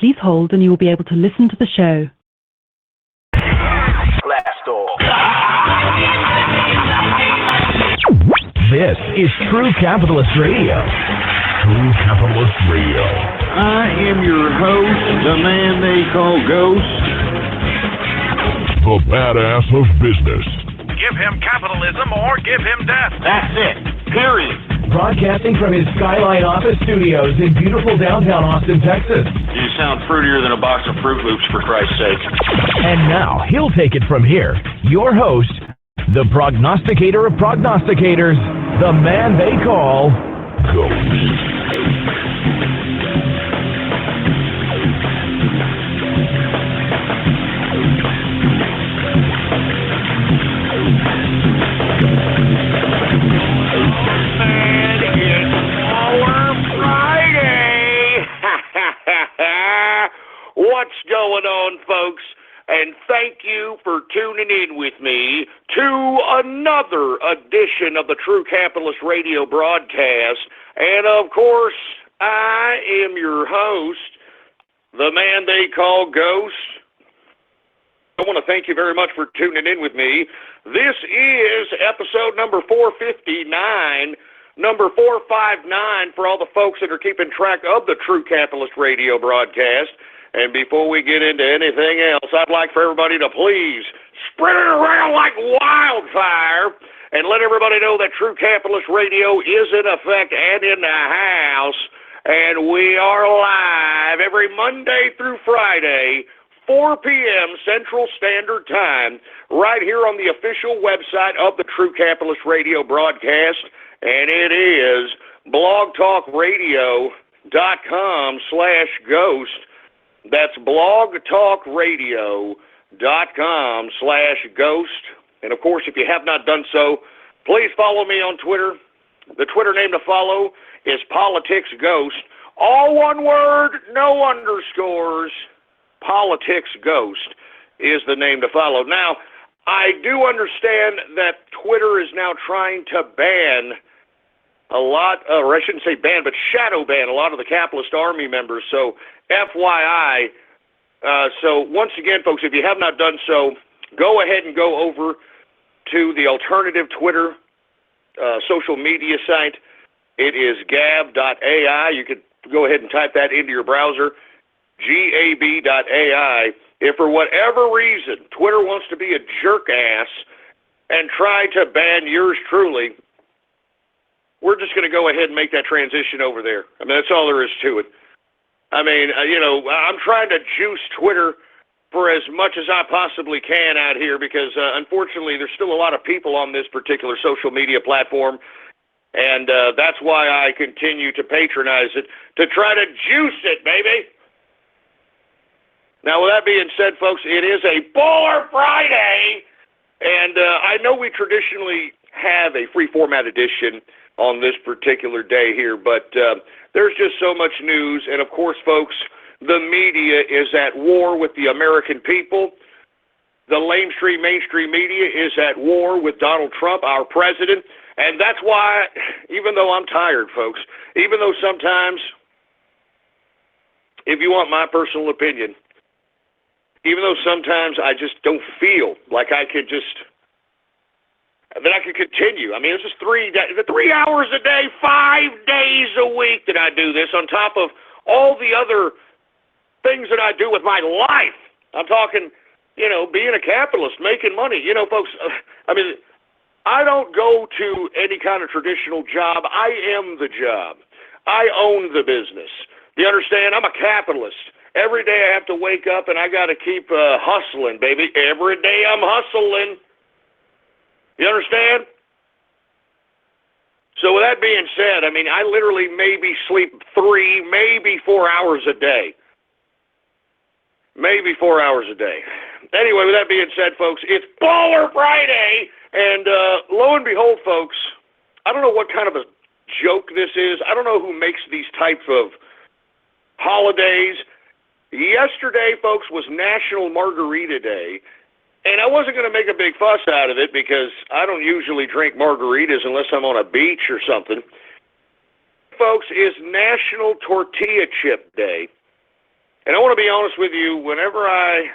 Please hold and you will be able to listen to the show. Blast off. This is True Capitalist Radio. True Capitalist Radio. I am your host, the man they call Ghost. The badass of business. Give him capitalism or give him death. That's it. Period. Broadcasting from his Skyline office studios in beautiful downtown Austin, Texas. You sound fruitier than a box of Fruit Loops, for Christ's sake. And now, he'll take it from here. Your host, the prognosticator of prognosticators, the man they call Ghost. What's going on, folks? And thank you for tuning in with me to another edition of the True Capitalist Radio broadcast. And, of course, I am your host, the man they call Ghost. I want to thank you very much for tuning in with me. This is episode number 459, number 459 for all the folks that are keeping track of the True Capitalist Radio broadcast. And before we get into anything else, I'd like for everybody to please spread it around like wildfire and let everybody know that True Capitalist Radio is in effect and in the house. And we are live every Monday through Friday, 4 p.m. Central Standard Time, right here on the official website of the True Capitalist Radio broadcast. And it is blogtalkradio.com/ghost. That's blogtalkradio.com/ghost. And, of course, if you have not done so, please follow me on Twitter. The Twitter name to follow is PoliticsGhost. All one word, no underscores. PoliticsGhost is the name to follow. Now, I do understand that Twitter is now trying to ban a lot, or I shouldn't say ban, but shadow ban a lot of the Capitalist Army members. So, FYI, so once again, folks, if you have not done so, go ahead and go over to the alternative Twitter social media site. It is gab.ai. You could go ahead and type that into your browser, gab.ai. If for whatever reason Twitter wants to be a jerk ass and try to ban yours truly, we're just going to go ahead and make that transition over there. I mean, that's all there is to it. I mean, I'm trying to juice Twitter for as much as I possibly can out here because, unfortunately, there's still a lot of people on this particular social media platform, and that's why I continue to patronize it, to try to juice it, baby. Now, with that being said, folks, it is a Baller Friday, and I know we traditionally have a free format edition on this particular day here, but there's just so much news, and of course, folks, the media is at war with the American people. The mainstream media is at war with Donald Trump, our president, and that's why, even though I'm tired, folks, even though sometimes, if you want my personal opinion, even though sometimes I just don't feel like I could continue. I mean, it's just 3 hours a day, 5 days a week that I do this on top of all the other things that I do with my life. I'm talking, being a capitalist, making money. Folks, I mean, I don't go to any kind of traditional job. I am the job. I own the business. Do you understand? I'm a capitalist. Every day I have to wake up and I got to keep hustling, baby. Every day I'm hustling. You understand? So with that being said, I mean, I literally maybe sleep 3, maybe 4 hours a day. Maybe 4 hours a day. Anyway, with that being said, folks, it's Baller Friday, and lo and behold, folks, I don't know what kind of a joke this is. I don't know who makes these types of holidays. Yesterday, folks, was National Margarita Day. And I wasn't going to make a big fuss out of it because I don't usually drink margaritas unless I'm on a beach or something. Folks, is National Tortilla Chip Day. And I want to be honest with you, whenever I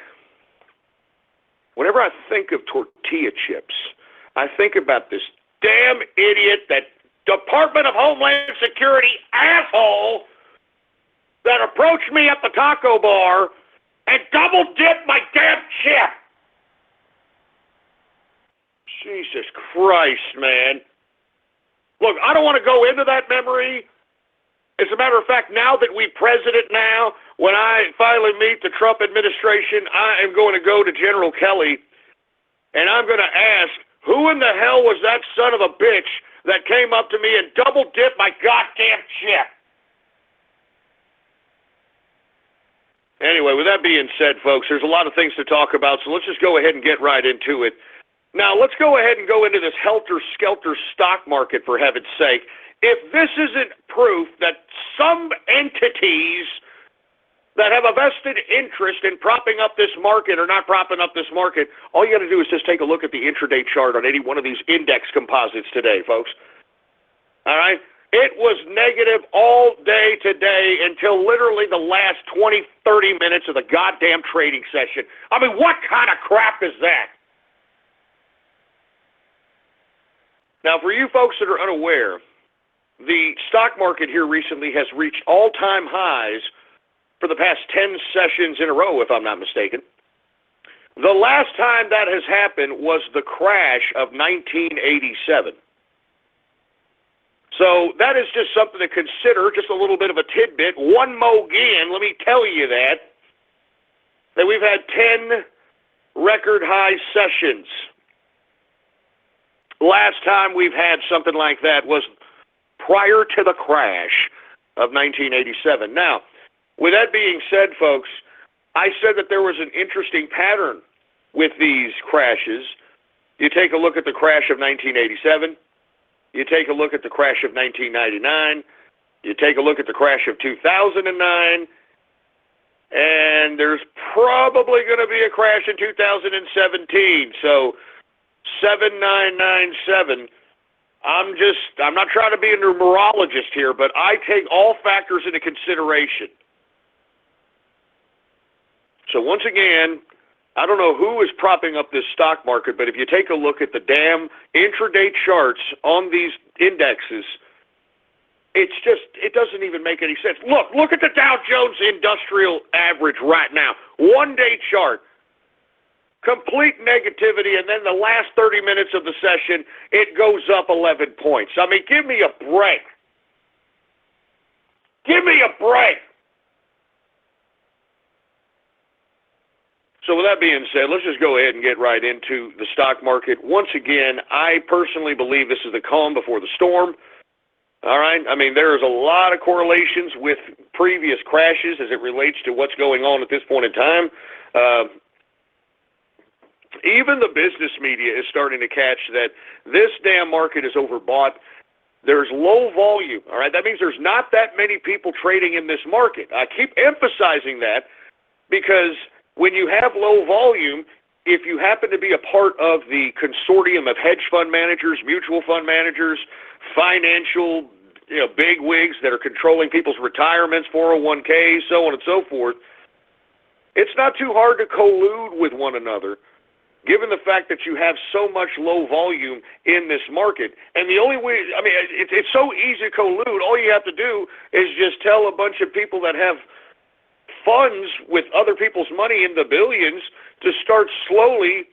think of tortilla chips, I think about this damn idiot, that Department of Homeland Security asshole that approached me at the taco bar and double-dipped my damn chip. Jesus Christ, man. Look, I don't want to go into that memory. As a matter of fact, now that we president now, when I finally meet the Trump administration, I am going to go to General Kelly, and I'm going to ask, who in the hell was that son of a bitch that came up to me and double-dipped my goddamn chip? Anyway, with that being said, folks, there's a lot of things to talk about, so let's just go ahead and get right into it. Now, let's go ahead and go into this helter-skelter stock market, for heaven's sake. If this isn't proof that some entities that have a vested interest in propping up this market or not propping up this market, all you got to do is just take a look at the intraday chart on any one of these index composites today, folks. All right? It was negative all day today until literally the last 20, 30 minutes of the goddamn trading session. I mean, what kind of crap is that? Now, for you folks that are unaware, the stock market here recently has reached all-time highs for the past 10 sessions in a row, if I'm not mistaken. The last time that has happened was the crash of 1987. So that is just something to consider, just a little bit of a tidbit. One more again, let me tell you that we've had 10 record high sessions. Last time we've had something like that was prior to the crash of 1987. Now, with that being said, folks, I said that there was an interesting pattern with these crashes. You take a look at the crash of 1987. You take a look at the crash of 1999. You take a look at the crash of 2009. And there's probably going to be a crash in 2017. So 7997. I'm not trying to be a numerologist here, but I take all factors into consideration. So once again, I don't know who is propping up this stock market, but if you take a look at the damn intraday charts on these indexes, it doesn't even make any sense. Look at the Dow Jones Industrial Average right now. One-day chart. Complete negativity, and then the last 30 minutes of the session, it goes up 11 points. I mean, give me a break. Give me a break. So with that being said, let's just go ahead and get right into the stock market. Once again, I personally believe this is the calm before the storm. All right? I mean, there is a lot of correlations with previous crashes as it relates to what's going on at this point in time. Even the business media is starting to catch that this damn market is overbought. There's low volume, all right? That means there's not that many people trading in this market. I keep emphasizing that because when you have low volume, if you happen to be a part of the consortium of hedge fund managers, mutual fund managers, financial bigwigs that are controlling people's retirements, 401ks, so on and so forth, it's not too hard to collude with one another, given the fact that you have so much low volume in this market. And the only way, I mean, it's so easy to collude. All you have to do is just tell a bunch of people that have funds with other people's money in the billions to start slowly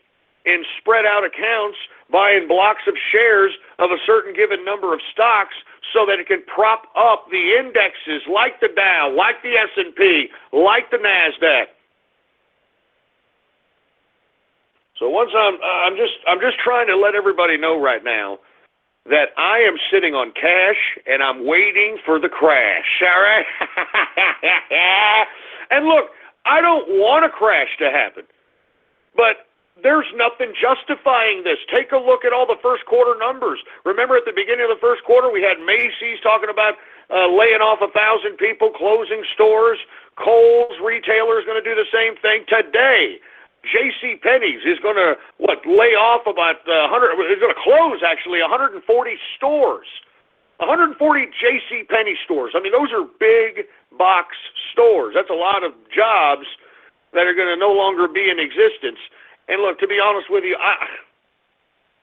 in spread out accounts buying blocks of shares of a certain given number of stocks so that it can prop up the indexes like the Dow, like the S&P, like the NASDAQ. So once I'm just trying to let everybody know right now that I am sitting on cash and I'm waiting for the crash. All right? And look, I don't want a crash to happen, but there's nothing justifying this. Take a look at all the first quarter numbers. Remember at the beginning of the first quarter, we had Macy's talking about laying off 1,000 people, closing stores. Kohl's retailer is going to do the same thing today. J.C. Penney's is going to, lay off about 100, is going to close actually 140 stores. 140 J.C. Penney stores. I mean, those are big box stores. That's a lot of jobs that are going to no longer be in existence. And look, to be honest with you,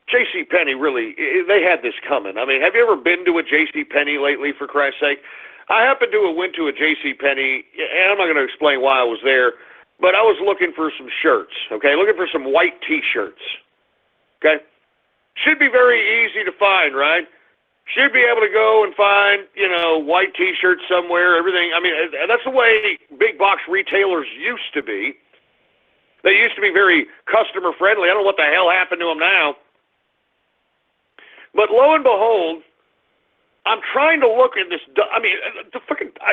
J.C. Penney really, they had this coming. I mean, have you ever been to a J.C. Penney lately, for Christ's sake? I happened to have went to a J.C. Penney, and I'm not going to explain why I was there, but I was looking for some shirts, okay, looking for some white T-shirts, okay? Should be very easy to find, right? Should be able to go and find, white T-shirts somewhere, everything. I mean, that's the way big box retailers used to be. They used to be very customer friendly. I don't know what the hell happened to them now. But lo and behold, I'm trying to look at this. I mean,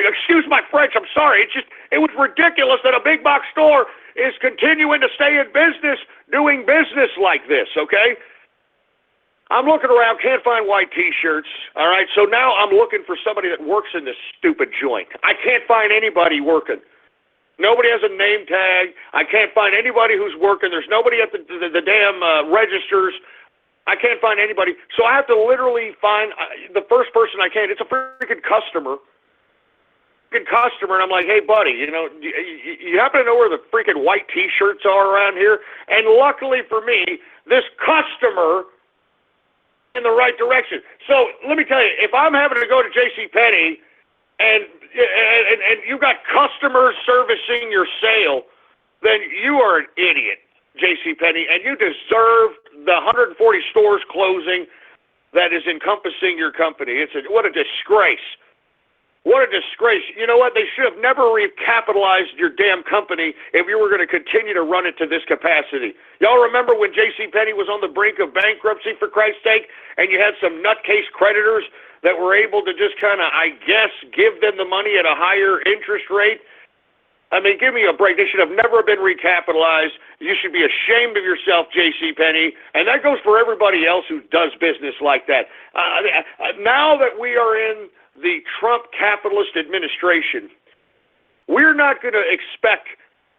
excuse my French, I'm sorry. It was ridiculous that a big box store is continuing to stay in business, doing business like this, okay? I'm looking around, can't find white T-shirts, all right? So now I'm looking for somebody that works in this stupid joint. I can't find anybody working. Nobody has a name tag. I can't find anybody who's working. There's nobody at the damn registers. I can't find anybody. So I have to literally find the first person I can. It's a freaking customer. And I'm like, hey, buddy, you happen to know where the freaking white T-shirts are around here? And luckily for me, this customer in the right direction. So let me tell you, if I'm having to go to J.C. Penney and you've got customers servicing your sale, then you are an idiot, J.C. Penney, and you deserve the 140 stores closing that is encompassing your company. What a disgrace. What a disgrace. You know what? They should have never recapitalized your damn company if you were going to continue to run it to this capacity. Y'all remember when J.C. Penney was on the brink of bankruptcy, for Christ's sake, and you had some nutcase creditors that were able to just kind of, I guess, give them the money at a higher interest rate? I mean, give me a break. They should have never been recapitalized. You should be ashamed of yourself, J.C. Penney, and that goes for everybody else who does business like that. Now that we are in the Trump capitalist administration, we're not going to expect,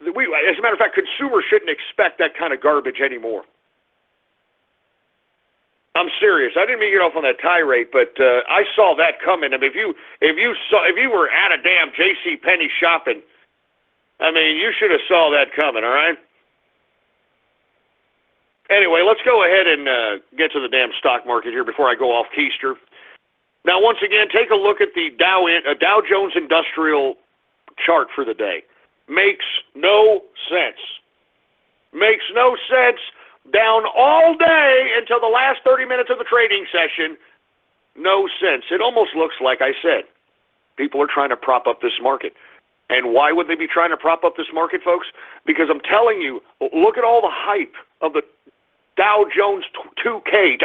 as a matter of fact, consumers shouldn't expect that kind of garbage anymore. I'm serious. I didn't mean to get off on that tirade, but I saw that coming. I mean, if you were at a damn J.C. Penney shopping, I mean, you should have saw that coming, all right? Anyway, let's go ahead and get to the damn stock market here before I go off keister. Now, once again, take a look at the Dow Jones Industrial chart for the day. Makes no sense. Makes no sense. Down all day until the last 30 minutes of the trading session. No sense. It almost looks like I said. People are trying to prop up this market. And why would they be trying to prop up this market, folks? Because I'm telling you, look at all the hype of the Dow Jones 20K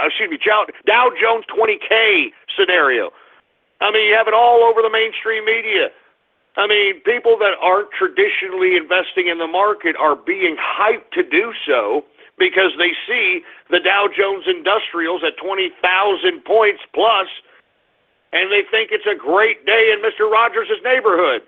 scenario. I mean, you have it all over the mainstream media. I mean, people that aren't traditionally investing in the market are being hyped to do so because they see the Dow Jones Industrials at 20,000 points plus, and they think it's a great day in Mr. Rogers' neighborhood.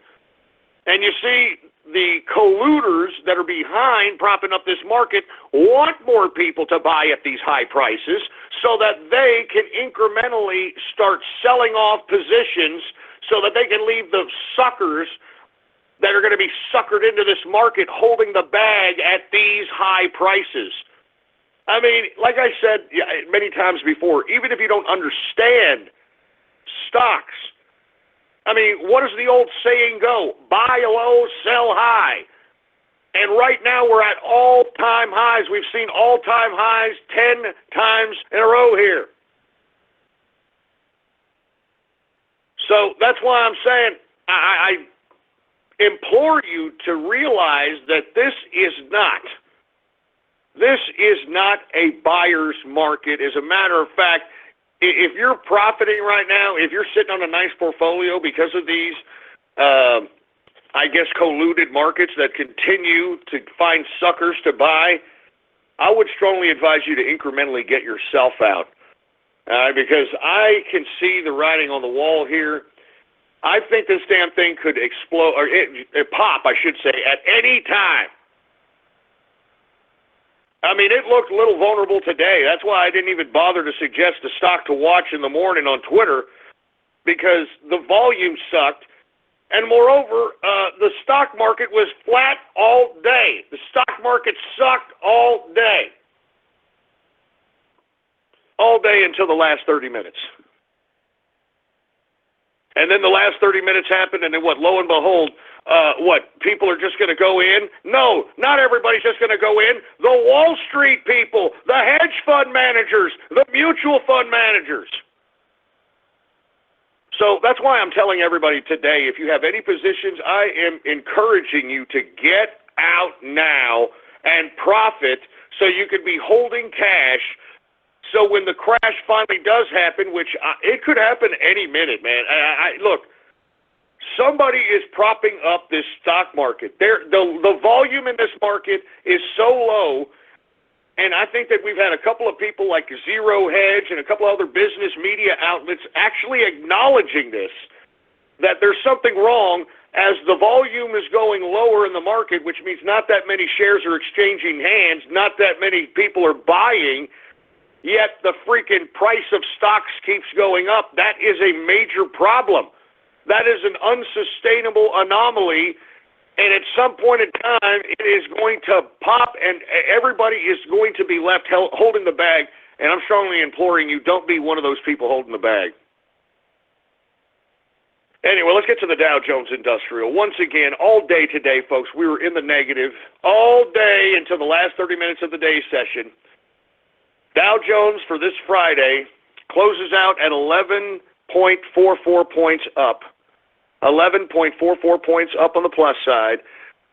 And you see the colluders that are behind propping up this market want more people to buy at these high prices so that they can incrementally start selling off positions so that they can leave the suckers that are going to be suckered into this market holding the bag at these high prices. I mean, like I said many times before, even if you don't understand stocks, I mean, what does the old saying go? Buy low, sell high. And right now we're at all-time highs. We've seen all-time highs 10 times in a row here. So that's why I'm saying I implore you to realize that this is not a buyer's market. As a matter of fact, if you're profiting right now, if you're sitting on a nice portfolio because of these, colluded markets that continue to find suckers to buy, I would strongly advise you to incrementally get yourself out. Because I can see the writing on the wall here. I think this damn thing could explode, or pop, I should say, at any time. I mean, it looked a little vulnerable today. That's why I didn't even bother to suggest a stock to watch in the morning on Twitter. because the volume sucked. And moreover, the stock market was flat all day. The stock market sucked all day. All day until the last 30 minutes. And then the last 30 minutes happened, and then lo and behold, people are just going to go in? No, not everybody's just going to go in. The Wall Street people, the hedge fund managers, the mutual fund managers. So that's why I'm telling everybody today, if you have any positions, I am encouraging you to get out now and profit so you can be holding cash. So when the crash finally does happen, which it could happen any minute, man. Look, somebody is propping up this stock market. The volume in this market is so low, and I think that we've had a couple of people like Zero Hedge and a couple other business media outlets actually acknowledging this, that there's something wrong as the volume is going lower in the market, which means not that many shares are exchanging hands, not that many people are buying, yet the freaking price of stocks keeps going up. That is a major problem. That is an unsustainable anomaly, and at some point in time, it is going to pop, and everybody is going to be left holding the bag, and I'm strongly imploring you, don't be one of those people holding the bag. Anyway, let's get to the Dow Jones Industrial. Once again, all day today, folks, we were in the negative all day until the last 30 minutes of the day session. Dow Jones for this Friday closes out at 11.44 points up. 11.44 points up on the plus side.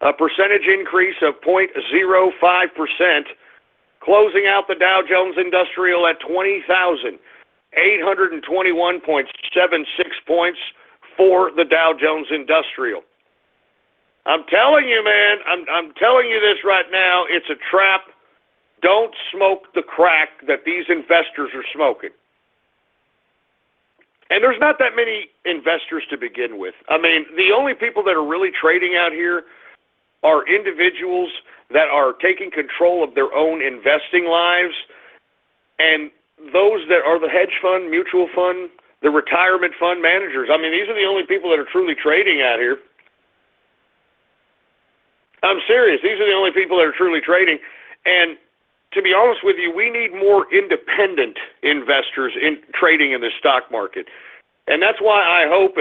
A percentage increase of 0.05%, closing out the Dow Jones Industrial at 20,821.76 points for the Dow Jones Industrial. I'm telling you, man, I'm telling you this right now, it's a trap. Don't smoke the crack that these investors are smoking. And there's not that many investors to begin with. I mean, the only people that are really trading out here are individuals that are taking control of their own investing lives, and those that are the hedge fund, mutual fund, the retirement fund managers. I mean, these are the only people that are truly trading out here. I'm serious. These are the only people that are truly trading. And to be honest with you, we need more independent investors in trading in the stock market. And that's why I hope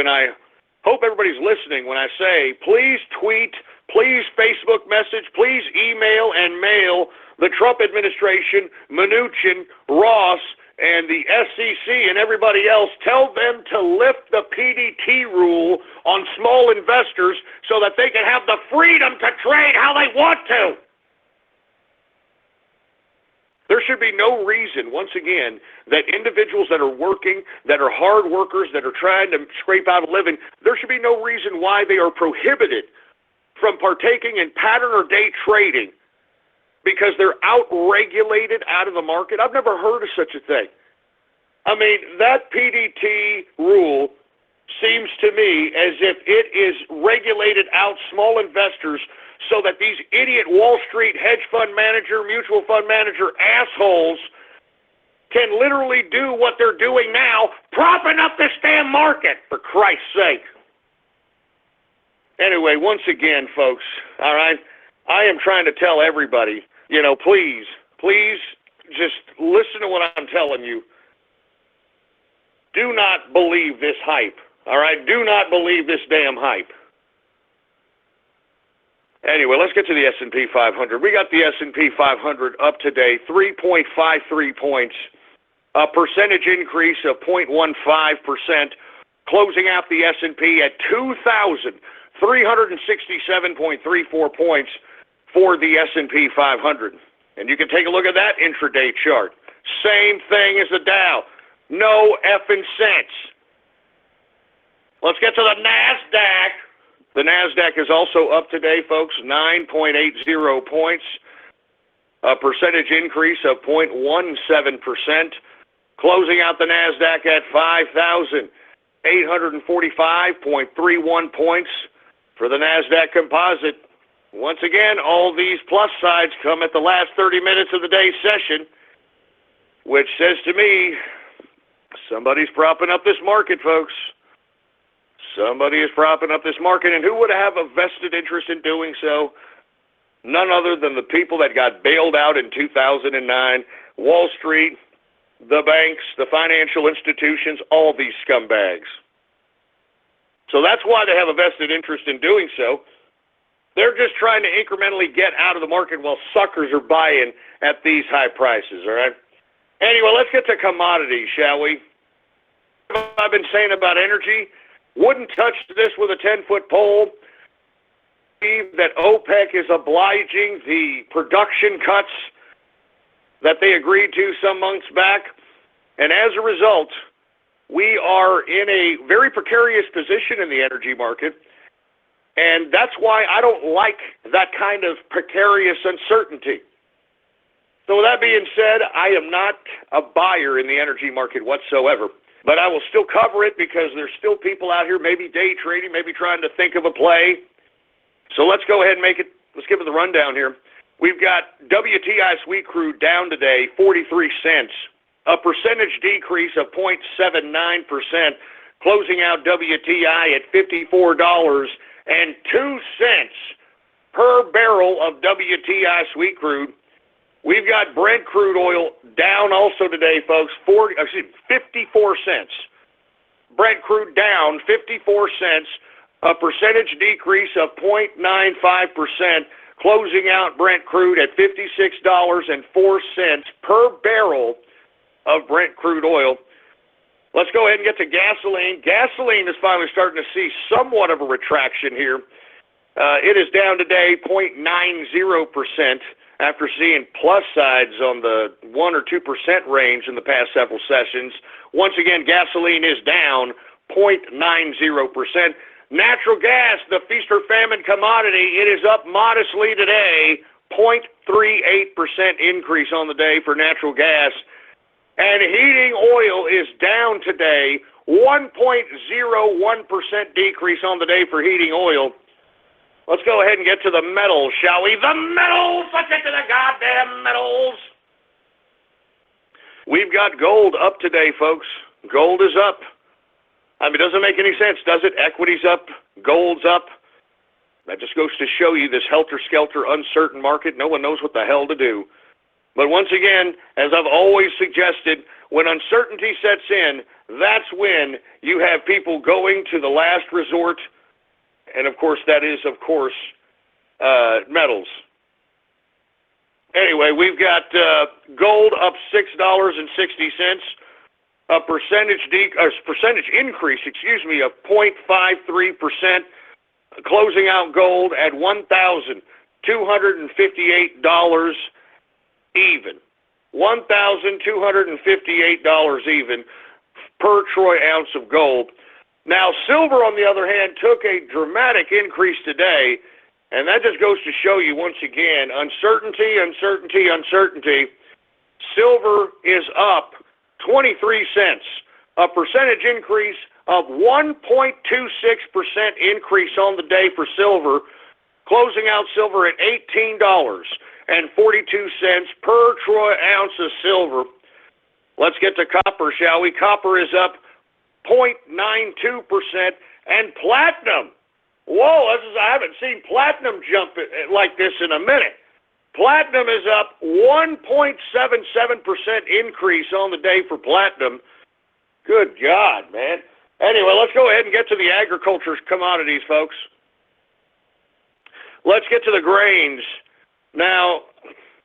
everybody's listening when I say, please tweet, please Facebook message, please email and mail the Trump administration, Mnuchin, Ross, and the SEC and everybody else. Tell them to lift the PDT rule on small investors so that they can have the freedom to trade how they want to. There should be no reason, once again, that individuals that are working, that are hard workers, that are trying to scrape out a living, there should be no reason why they are prohibited from partaking in pattern or day trading because they're out-regulated out of the market. I've never heard of such a thing. I mean, that PDT rule seems to me as if it is regulated out small investors so that these idiot Wall Street hedge fund manager, mutual fund manager assholes can literally do what they're doing now, propping up this damn market, for Christ's sake. Anyway, once again, folks, all right, I am trying to tell everybody, please just listen to what I'm telling you. Do not believe this hype, all right? Do not believe this damn hype. Anyway, let's get to the S&P 500. We got the S&P 500 up today, 3.53 points, a percentage increase of 0.15%, closing out the S&P at 2,367.34 points for the S&P 500. And you can take a look at that intraday chart. Same thing as the Dow. No effing sense. Let's get to the NASDAQ. The NASDAQ is also up today, folks, 9.80 points, a percentage increase of 0.17%, closing out the NASDAQ at 5,845.31 points for the NASDAQ composite. Once again, all these plus sides come at the last 30 minutes of the day's session, which says to me, somebody's propping up this market, folks. Somebody is propping up this market, and who would have a vested interest in doing so? None other than the people that got bailed out in 2009, Wall Street, the banks, the financial institutions, all these scumbags. So that's why they have a vested interest in doing so. They're just trying to incrementally get out of the market while suckers are buying at these high prices, all right? Anyway, let's get to commodities, shall we? What I've been saying about energy, wouldn't touch this with a 10-foot pole. That OPEC is obliging the production cuts that they agreed to some months back. And as a result, we are in a very precarious position in the energy market. And that's why I don't like that kind of precarious uncertainty. So with that being said, I am not a buyer in the energy market whatsoever. But I will still cover it because there's still people out here maybe day trading, maybe trying to think of a play. So let's go ahead and let's give it the rundown here. We've got WTI sweet crude down today, 43 cents, a percentage decrease of 0.79%, closing out WTI at $54.02 per barrel of WTI sweet crude. We've got Brent crude oil down also today, folks, 54 cents. Brent crude down 54 cents, a percentage decrease of 0.95%, closing out Brent crude at $56.04 per barrel of Brent crude oil. Let's go ahead and get to gasoline. Gasoline is finally starting to see somewhat of a retraction here. It is down today 0.90%. After seeing plus sides on the 1 or 2% range in the past several sessions. Once again, gasoline is down 0.90%. Natural gas, the feast or famine commodity, it is up modestly today, 0.38% increase on the day for natural gas. And heating oil is down today, 1.01% decrease on the day for heating oil. Let's go ahead and get to the metals, shall we? The metals! Let's get to the goddamn metals! We've got gold up today, folks. Gold is up. I mean, it doesn't make any sense, does it? Equity's up, gold's up. That just goes to show you this helter-skelter, uncertain market. No one knows what the hell to do. But once again, as I've always suggested, when uncertainty sets in, that's when you have people going to the last resort. And, of course, that is, metals. Anyway, we've got gold up $6.60, a percentage increase, of 0.53%, closing out gold at $1,258 even. $1,258 even per troy ounce of gold. Now, silver, on the other hand, took a dramatic increase today, and that just goes to show you, once again, uncertainty. Silver is up 23 cents, a percentage increase of 1.26% increase on the day for silver, closing out silver at $18.42 per troy ounce of silver. Let's get to copper, shall we? Copper is up 0.92%, and platinum. Whoa, I haven't seen platinum jump like this in a minute. Platinum is up 1.77% increase on the day for platinum. Good God, man. Anyway, let's go ahead and get to the agriculture commodities, folks. Let's get to the grains. Now,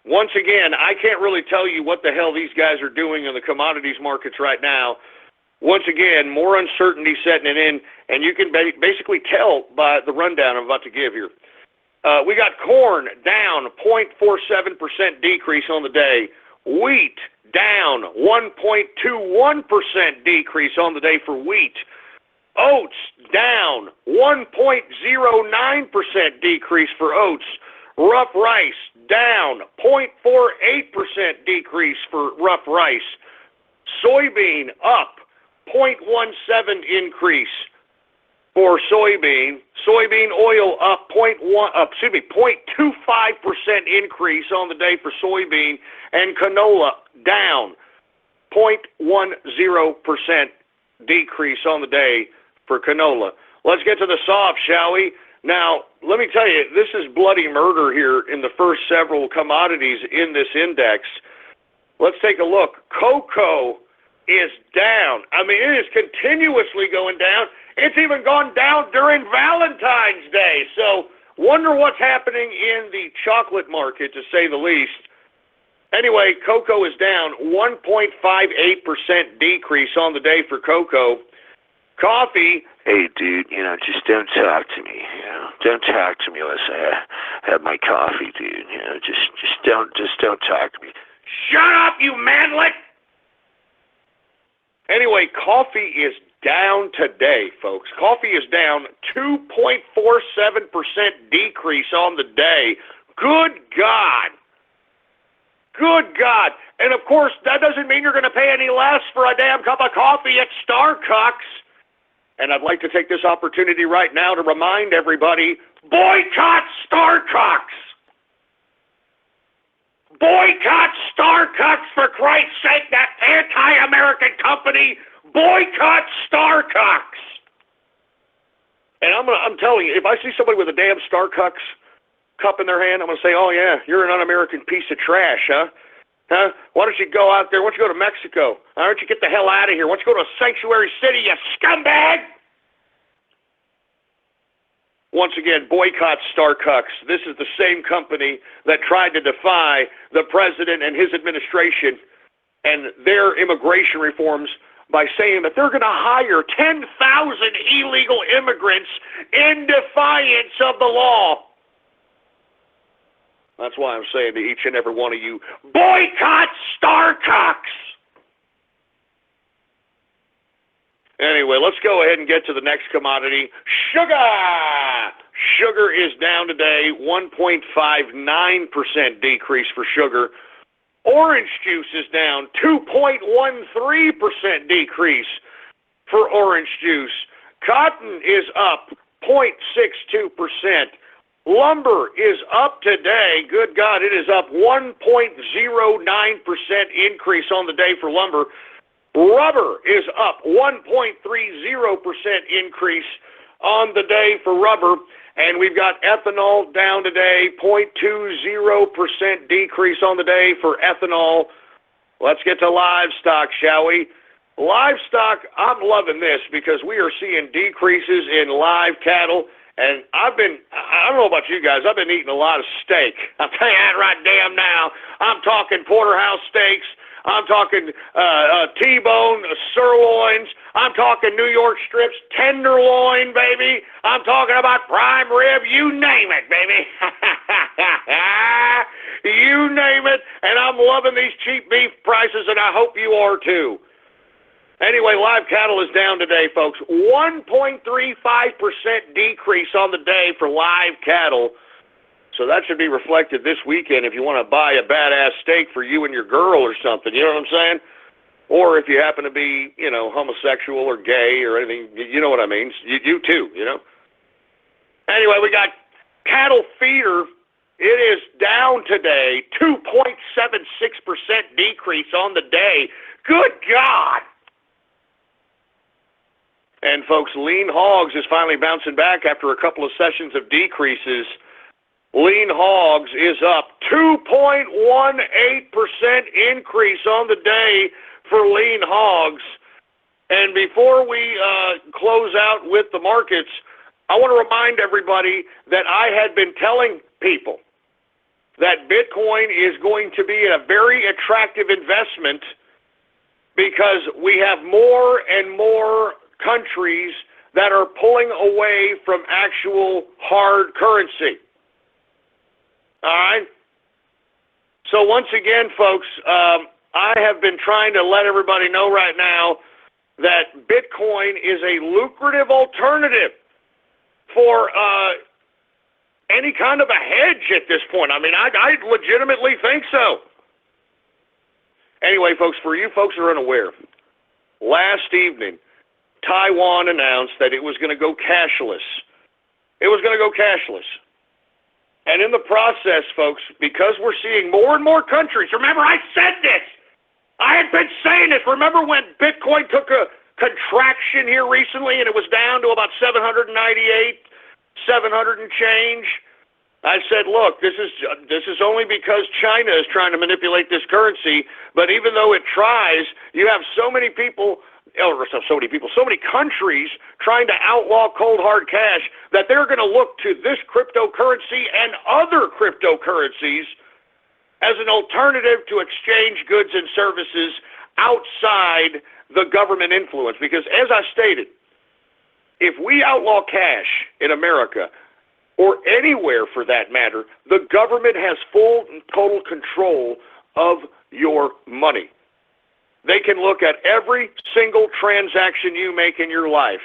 once again, I can't really tell you what the hell these guys are doing in the commodities markets right now. Once again, more uncertainty setting in, and you can basically tell by the rundown I'm about to give here. We got corn down 0.47% decrease on the day. Wheat down 1.21% decrease on the day for wheat. Oats down 1.09% decrease for oats. Rough rice down 0.48% decrease for rough rice. Soybean up 0.17 increase for soybean. Soybean oil up 0.25% increase on the day for soybean, and canola down 0.10% decrease on the day for canola. let's get to the soft, shall we? Now, let me tell you, this is bloody murder here in the first several commodities in this index. Let's take a look. Cocoa is down. I mean, it is continuously going down. It's even gone down during Valentine's Day. So, wonder what's happening in the chocolate market, to say the least. Anyway, cocoa is down 1.58% decrease on the day for cocoa. Coffee. Hey, dude, just don't talk to me. Don't talk to me unless I have my coffee, dude. Just don't talk to me. Shut up, you manlet! Anyway, coffee is down today, folks. Coffee is down 2.47% decrease on the day. Good God. Good God. And, of course, that doesn't mean you're going to pay any less for a damn cup of coffee at Starbucks. And I'd like to take this opportunity right now to remind everybody, boycott Starbucks! Boycott Starbucks, for Christ's sake, that anti-American company. Boycott Starbucks. And I'm telling you, if I see somebody with a damn Starbucks cup in their hand, I'm going to say, oh, yeah, you're an un-American piece of trash, huh? Huh? Why don't you go out there? Why don't you go to Mexico? Why don't you get the hell out of here? Why don't you go to a sanctuary city, you scumbag? Once again, boycott Starbucks. This is the same company that tried to defy the president and his administration and their immigration reforms by saying that they're going to hire 10,000 illegal immigrants in defiance of the law. That's why I'm saying to each and every one of you, boycott Starbucks! Anyway, let's go ahead and get to the next commodity, sugar! Sugar is down today, 1.59% decrease for sugar. Orange juice is down, 2.13% decrease for orange juice. Cotton is up, 0.62%. Lumber is up today. Good God, it is up 1.09% increase on the day for lumber. Rubber is up 1.30% increase on the day for rubber. And we've got ethanol down today, 0.20% decrease on the day for ethanol. Let's get to livestock, shall we? Livestock, I'm loving this because we are seeing decreases in live cattle. And I don't know about you guys, I've been eating a lot of steak. I'll tell you that right damn now. I'm talking porterhouse steaks. I'm talking T-bone sirloins. I'm talking New York strips, tenderloin, baby. I'm talking about prime rib. You name it, baby. You name it. And I'm loving these cheap beef prices, and I hope you are too. Anyway, live cattle is down today, folks. 1.35% decrease on the day for live cattle. So that should be reflected this weekend if you want to buy a badass steak for you and your girl or something. You know what I'm saying? Or if you happen to be, homosexual or gay or anything. You know what I mean? You too, Anyway, we got cattle feeder. It is down today. 2.76% decrease on the day. Good God! And, folks, lean hogs is finally bouncing back after a couple of sessions of decreases. Lean hogs is up 2.18% increase on the day for lean hogs. And before we close out with the markets, I want to remind everybody that I had been telling people that Bitcoin is going to be a very attractive investment because we have more and more countries that are pulling away from actual hard currency. All right? So once again, folks, I have been trying to let everybody know right now that Bitcoin is a lucrative alternative for any kind of a hedge at this point. I mean, I legitimately think so. Anyway, folks, for you folks who are unaware, last evening, Taiwan announced that it was going to go cashless. It was going to go cashless. And in the process, folks, because we're seeing more and more countries, remember I said this. I had been saying this. Remember when Bitcoin took a contraction here recently, and it was down to about 798, 700 and change. I said, look, this is only because China is trying to manipulate this currency, but even though it tries, you have so many countries trying to outlaw cold hard cash that they're going to look to this cryptocurrency and other cryptocurrencies as an alternative to exchange goods and services outside the government influence. Because as I stated, if we outlaw cash in America, or anywhere for that matter, the government has full and total control of your money. They can look at every single transaction you make in your life,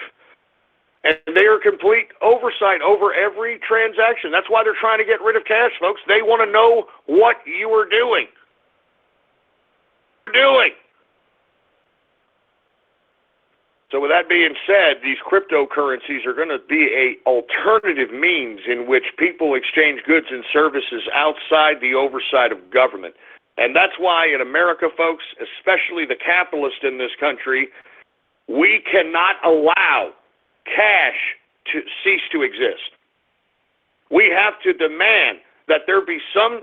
and they are complete oversight over every transaction. That's why they're trying to get rid of cash, folks. They want to know what you are doing. So with that being said, these cryptocurrencies are going to be an alternative means in which people exchange goods and services outside the oversight of government. And that's why in America, folks, especially the capitalists in this country, we cannot allow cash to cease to exist. We have to demand that there be some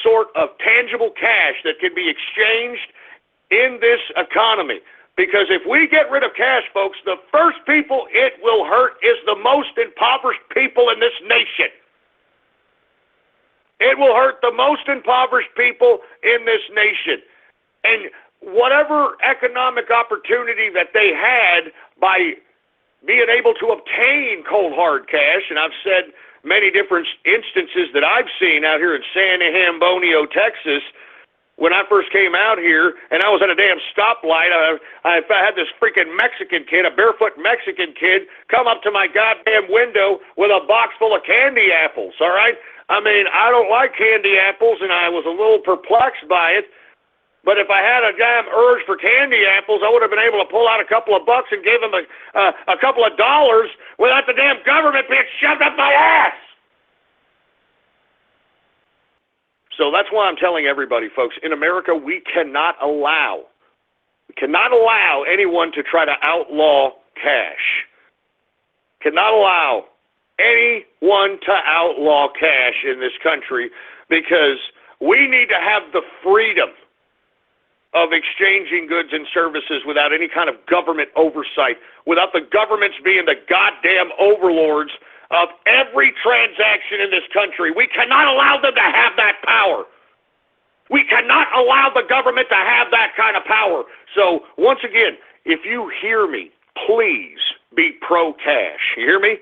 sort of tangible cash that can be exchanged in this economy. Because if we get rid of cash, folks, the first people it will hurt is the most impoverished people in this nation. It will hurt the most impoverished people in this nation. And whatever economic opportunity that they had by being able to obtain cold hard cash, and I've said many different instances that I've seen out here in San Antonio, Texas, when I first came out here, and I was at a damn stoplight, I had this freaking Mexican kid, a barefoot Mexican kid, come up to my goddamn window with a box full of candy apples, all right? I mean, I don't like candy apples, and I was a little perplexed by it, but if I had a damn urge for candy apples, I would have been able to pull out a couple of bucks and give him a couple of dollars without the damn government being shoved up my ass. So that's why I'm telling everybody, folks, in America, we cannot allow anyone to try to outlaw cash. Cannot allow anyone to outlaw cash in this country, because we need to have the freedom of exchanging goods and services without any kind of government oversight, without the governments being the goddamn overlords of every transaction in this country. We cannot allow them to have that power. We cannot allow the government to have that kind of power. So, once again, if you hear me, please be pro-cash. You hear me?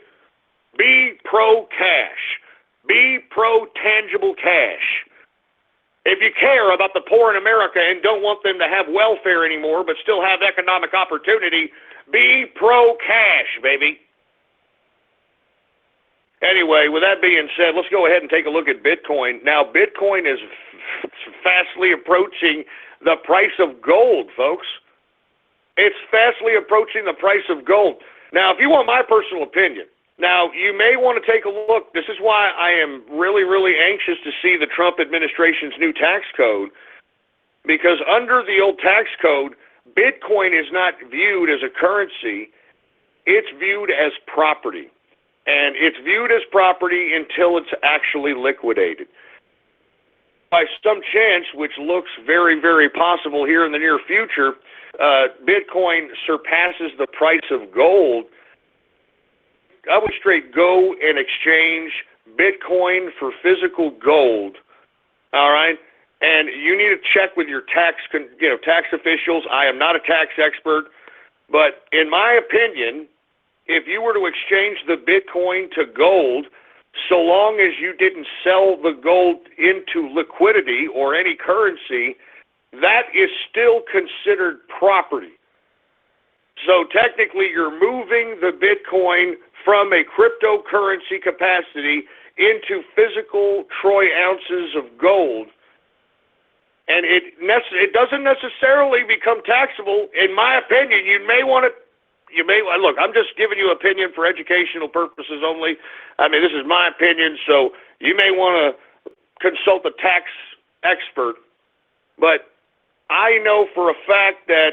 Be pro-cash. Be pro-tangible cash. If you care about the poor in America and don't want them to have welfare anymore but still have economic opportunity, be pro-cash, baby. Anyway, with that being said, let's go ahead and take a look at Bitcoin. Now, Bitcoin is fastly approaching the price of gold, folks. It's fastly approaching the price of gold. Now, if you want my personal opinion, now, you may want to take a look. This is why I am really, really anxious to see the Trump administration's new tax code, because under the old tax code, Bitcoin is not viewed as a currency. It's viewed as property. And it's viewed as property until it's actually liquidated. By some chance, which looks very, very possible here in the near future, Bitcoin surpasses the price of gold. I would straight go and exchange Bitcoin for physical gold, all right? And you need to check with your tax officials. I am not a tax expert, but in my opinion, if you were to exchange the Bitcoin to gold, so long as you didn't sell the gold into liquidity or any currency, that is still considered property. So technically, you're moving the Bitcoin from a cryptocurrency capacity into physical troy ounces of gold. And it doesn't necessarily become taxable. In my opinion, look, I'm just giving you opinion for educational purposes only. I mean, this is my opinion, so you may want to consult a tax expert. But I know for a fact that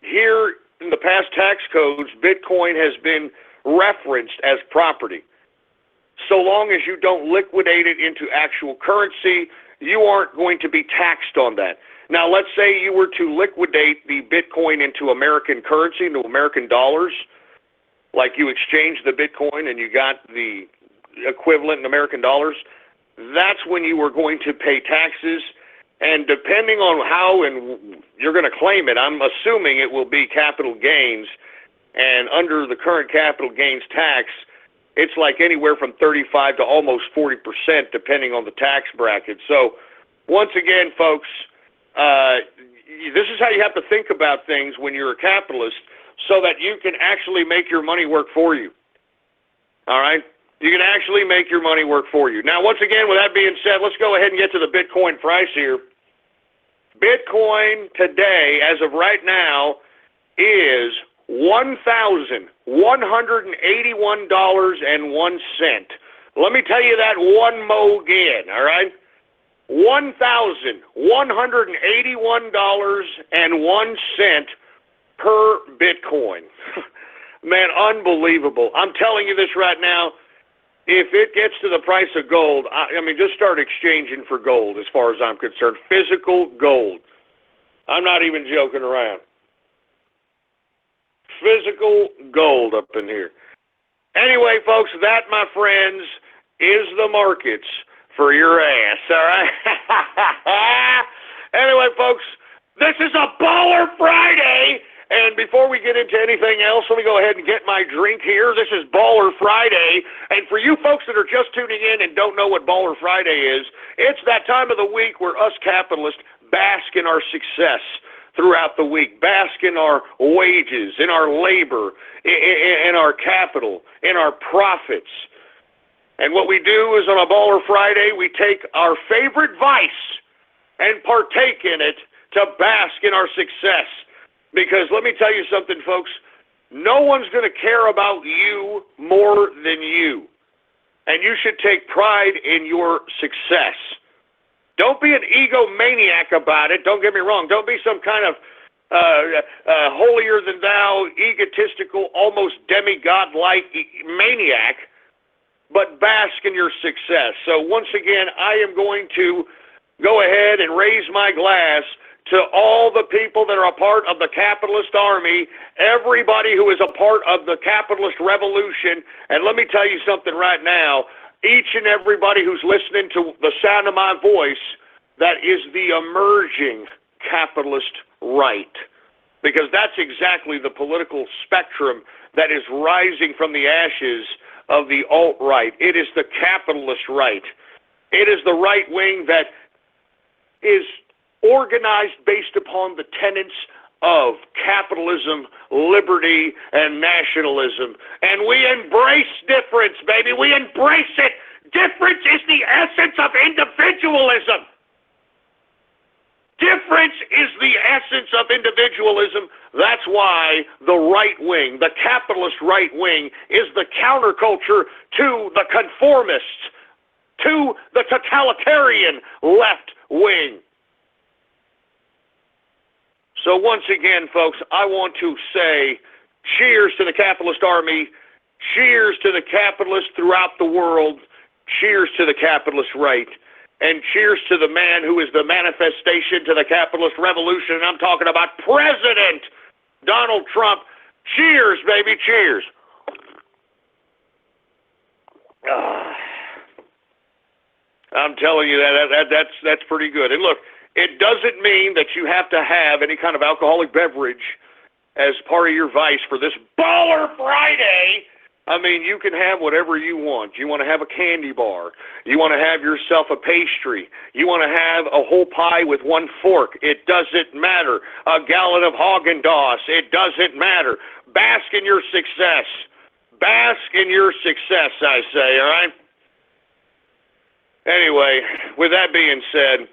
here in the past tax codes, Bitcoin has been referenced as property. So long as you don't liquidate it into actual currency, you aren't going to be taxed on that. Now, let's say you were to liquidate the Bitcoin into American currency, into American dollars, like you exchanged the Bitcoin and you got the equivalent in American dollars, that's when you were going to pay taxes. And depending on how and you're going to claim it, I'm assuming it will be capital gains. And under the current capital gains tax, it's like anywhere from 35 to almost 40%, depending on the tax bracket. So, once again, folks, this is how you have to think about things when you're a capitalist, so that you can actually make your money work for you. All right? You can actually make your money work for you. Now, once again, with that being said, let's go ahead and get to the Bitcoin price here. Bitcoin today, as of right now, is $1,181.01. Let me tell you that one mo again, all right? $1,181.01 per Bitcoin. Man, unbelievable. I'm telling you this right now. If it gets to the price of gold, I mean, just start exchanging for gold as far as I'm concerned. Physical gold. I'm not even joking around. Physical gold up in here. Anyway, folks, that, my friends, is the markets for your ass, all right? Anyway, folks, this is a Baller Friday. And before we get into anything else, let me go ahead and get my drink here. This is Baller Friday. And for you folks that are just tuning in and don't know what Baller Friday is, it's that time of the week where us capitalists bask in our success throughout the week, bask in our wages, in our labor, in our capital, in our profits. And what we do is on a Baller Friday, we take our favorite vice and partake in it to bask in our success. Because let me tell you something, folks, no one's going to care about you more than you. And you should take pride in your success. Don't be an egomaniac about it. Don't get me wrong. Don't be some kind of holier-than-thou, egotistical, almost demigod-like maniac, but bask in your success. So once again, I am going to go ahead and raise my glass to all the people that are a part of the capitalist army, everybody who is a part of the capitalist revolution. And let me tell you something right now, each and everybody who's listening to the sound of my voice, that is the emerging capitalist right. Because that's exactly the political spectrum that is rising from the ashes of the alt-right. It is the capitalist right. It is the right wing that is organized based upon the tenets of capitalism, liberty, and nationalism. And we embrace difference, baby. We embrace it. Difference is the essence of individualism. Difference is the essence of individualism. That's why the right wing, the capitalist right wing, is the counterculture to the conformists, to the totalitarian left wing. So once again, folks, I want to say cheers to the capitalist army, cheers to the capitalists throughout the world, cheers to the capitalist right, and cheers to the man who is the manifestation to the capitalist revolution. And I'm talking about President Donald Trump. Cheers, baby, cheers. I'm telling you that's pretty good. And look, it doesn't mean that you have to have any kind of alcoholic beverage as part of your vice for this Baller Friday. I mean, you can have whatever you want. You want to have a candy bar. You want to have yourself a pastry. You want to have a whole pie with one fork. It doesn't matter. A gallon of Haagen-Dazs. It doesn't matter. Bask in your success. Bask in your success, I say, all right? Anyway, with that being said,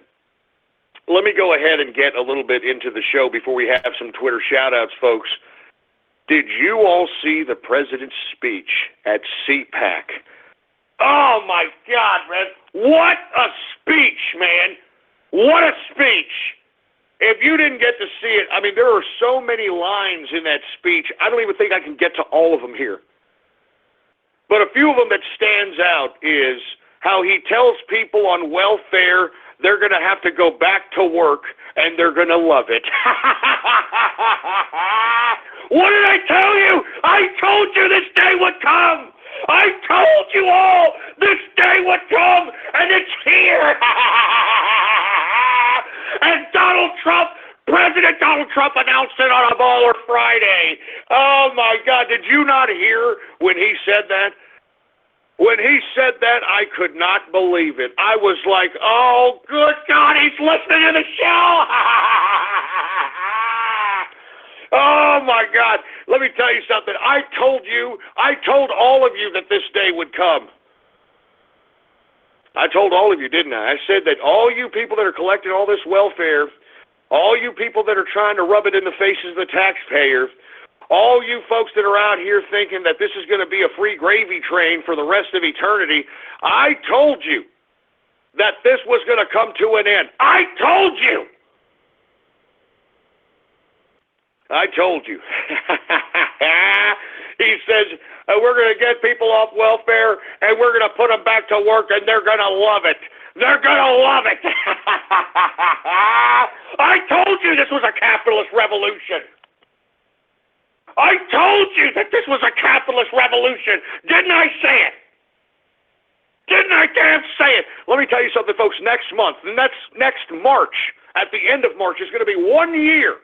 let me go ahead and get a little bit into the show before we have some Twitter shout-outs, folks. Did you all see the president's speech at CPAC? Oh, my God, man. What a speech, man. What a speech. If you didn't get to see it, I mean, there are so many lines in that speech, I don't even think I can get to all of them here. But a few of them that stands out is how he tells people on welfare they're going to have to go back to work and they're going to love it. What did I tell you? I told you this day would come. I told you all this day would come, and it's here. And President Donald Trump announced it on a Baller Friday. Oh, my God. Did you not hear when he said that? When he said that, I could not believe it. I was like, oh, good God, he's listening to the show. Oh, my God. Let me tell you something. I told all of you that this day would come. I told all of you, didn't I? I said that all you people that are collecting all this welfare, all you people that are trying to rub it in the faces of the taxpayer, all you folks that are out here thinking that this is going to be a free gravy train for the rest of eternity, I told you that this was going to come to an end. I told you. I told you. He says, we're going to get people off welfare and we're going to put them back to work and they're going to love it. They're going to love it. I told you this was a capitalist revolution. I told you that this was a capitalist revolution. Didn't I say it? Didn't I damn say it? Let me tell you something, folks. Next month, next March, at the end of March, is going to be 1 year.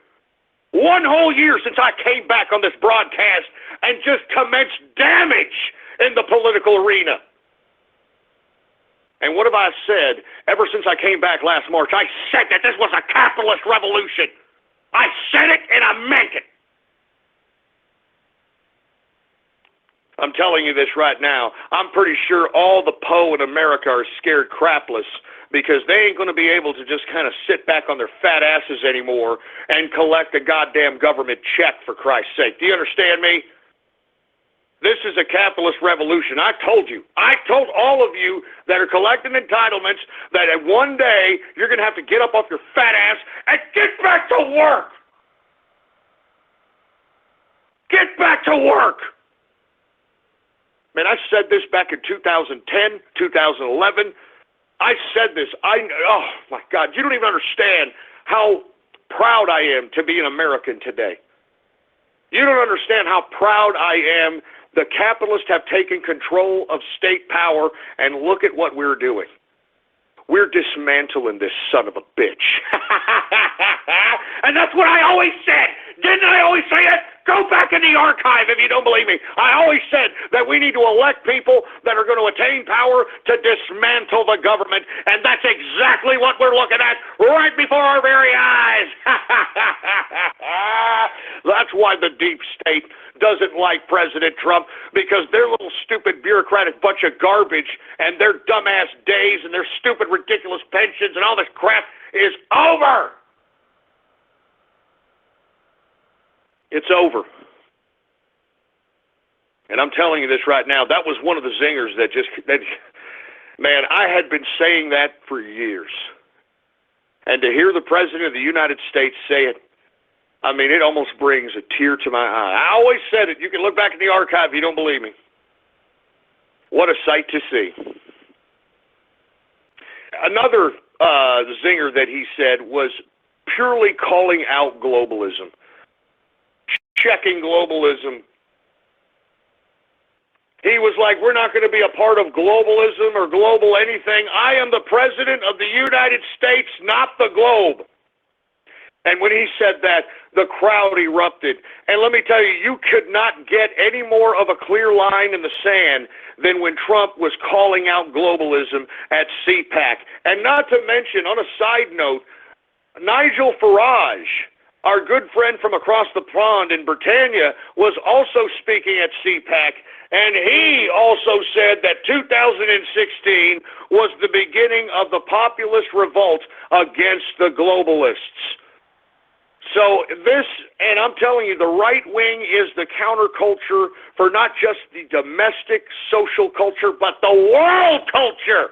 1 whole year since I came back on this broadcast and just commenced damage in the political arena. And what have I said ever since I came back last March? I said that this was a capitalist revolution. I said it and I meant it. I'm telling you this right now. I'm pretty sure all the Poe in America are scared crapless because they ain't going to be able to just kind of sit back on their fat asses anymore and collect a goddamn government check, for Christ's sake. Do you understand me? This is a capitalist revolution. I told you. I told all of you that are collecting entitlements that at one day you're going to have to get up off your fat ass and get back to work. Get back to work. Man, I said this back in 2010, 2011. I said this. Oh, my God. You don't even understand how proud I am to be an American today. You don't understand how proud I am. The capitalists have taken control of state power, and look at what we're doing. We're dismantling this son of a bitch. And that's what I always said. Didn't I always say it? Go back in the archive if you don't believe me. I always said that we need to elect people that are going to attain power to dismantle the government, and that's exactly what we're looking at right before our very eyes. That's why the deep state doesn't like President Trump, because their little stupid bureaucratic bunch of garbage and their dumbass days and their stupid ridiculous pensions and all this crap is over. It's over. And I'm telling you this right now, that was one of the zingers man, I had been saying that for years. And to hear the President of the United States say it, I mean, it almost brings a tear to my eye. I always said it. You can look back in the archive if you don't believe me. What a sight to see. Another zinger that he said was purely calling out globalism. Checking globalism. He was like, we're not going to be a part of globalism or global anything. I am the President of the United States, not the globe. And when he said that, the crowd erupted. And let me tell you, you could not get any more of a clear line in the sand than when Trump was calling out globalism at CPAC. And not to mention, on a side note, Nigel Farage, our good friend from across the pond in Britannia, was also speaking at CPAC, and he also said that 2016 was the beginning of the populist revolt against the globalists. So this, and I'm telling you, the right wing is the counterculture for not just the domestic social culture, but the world culture.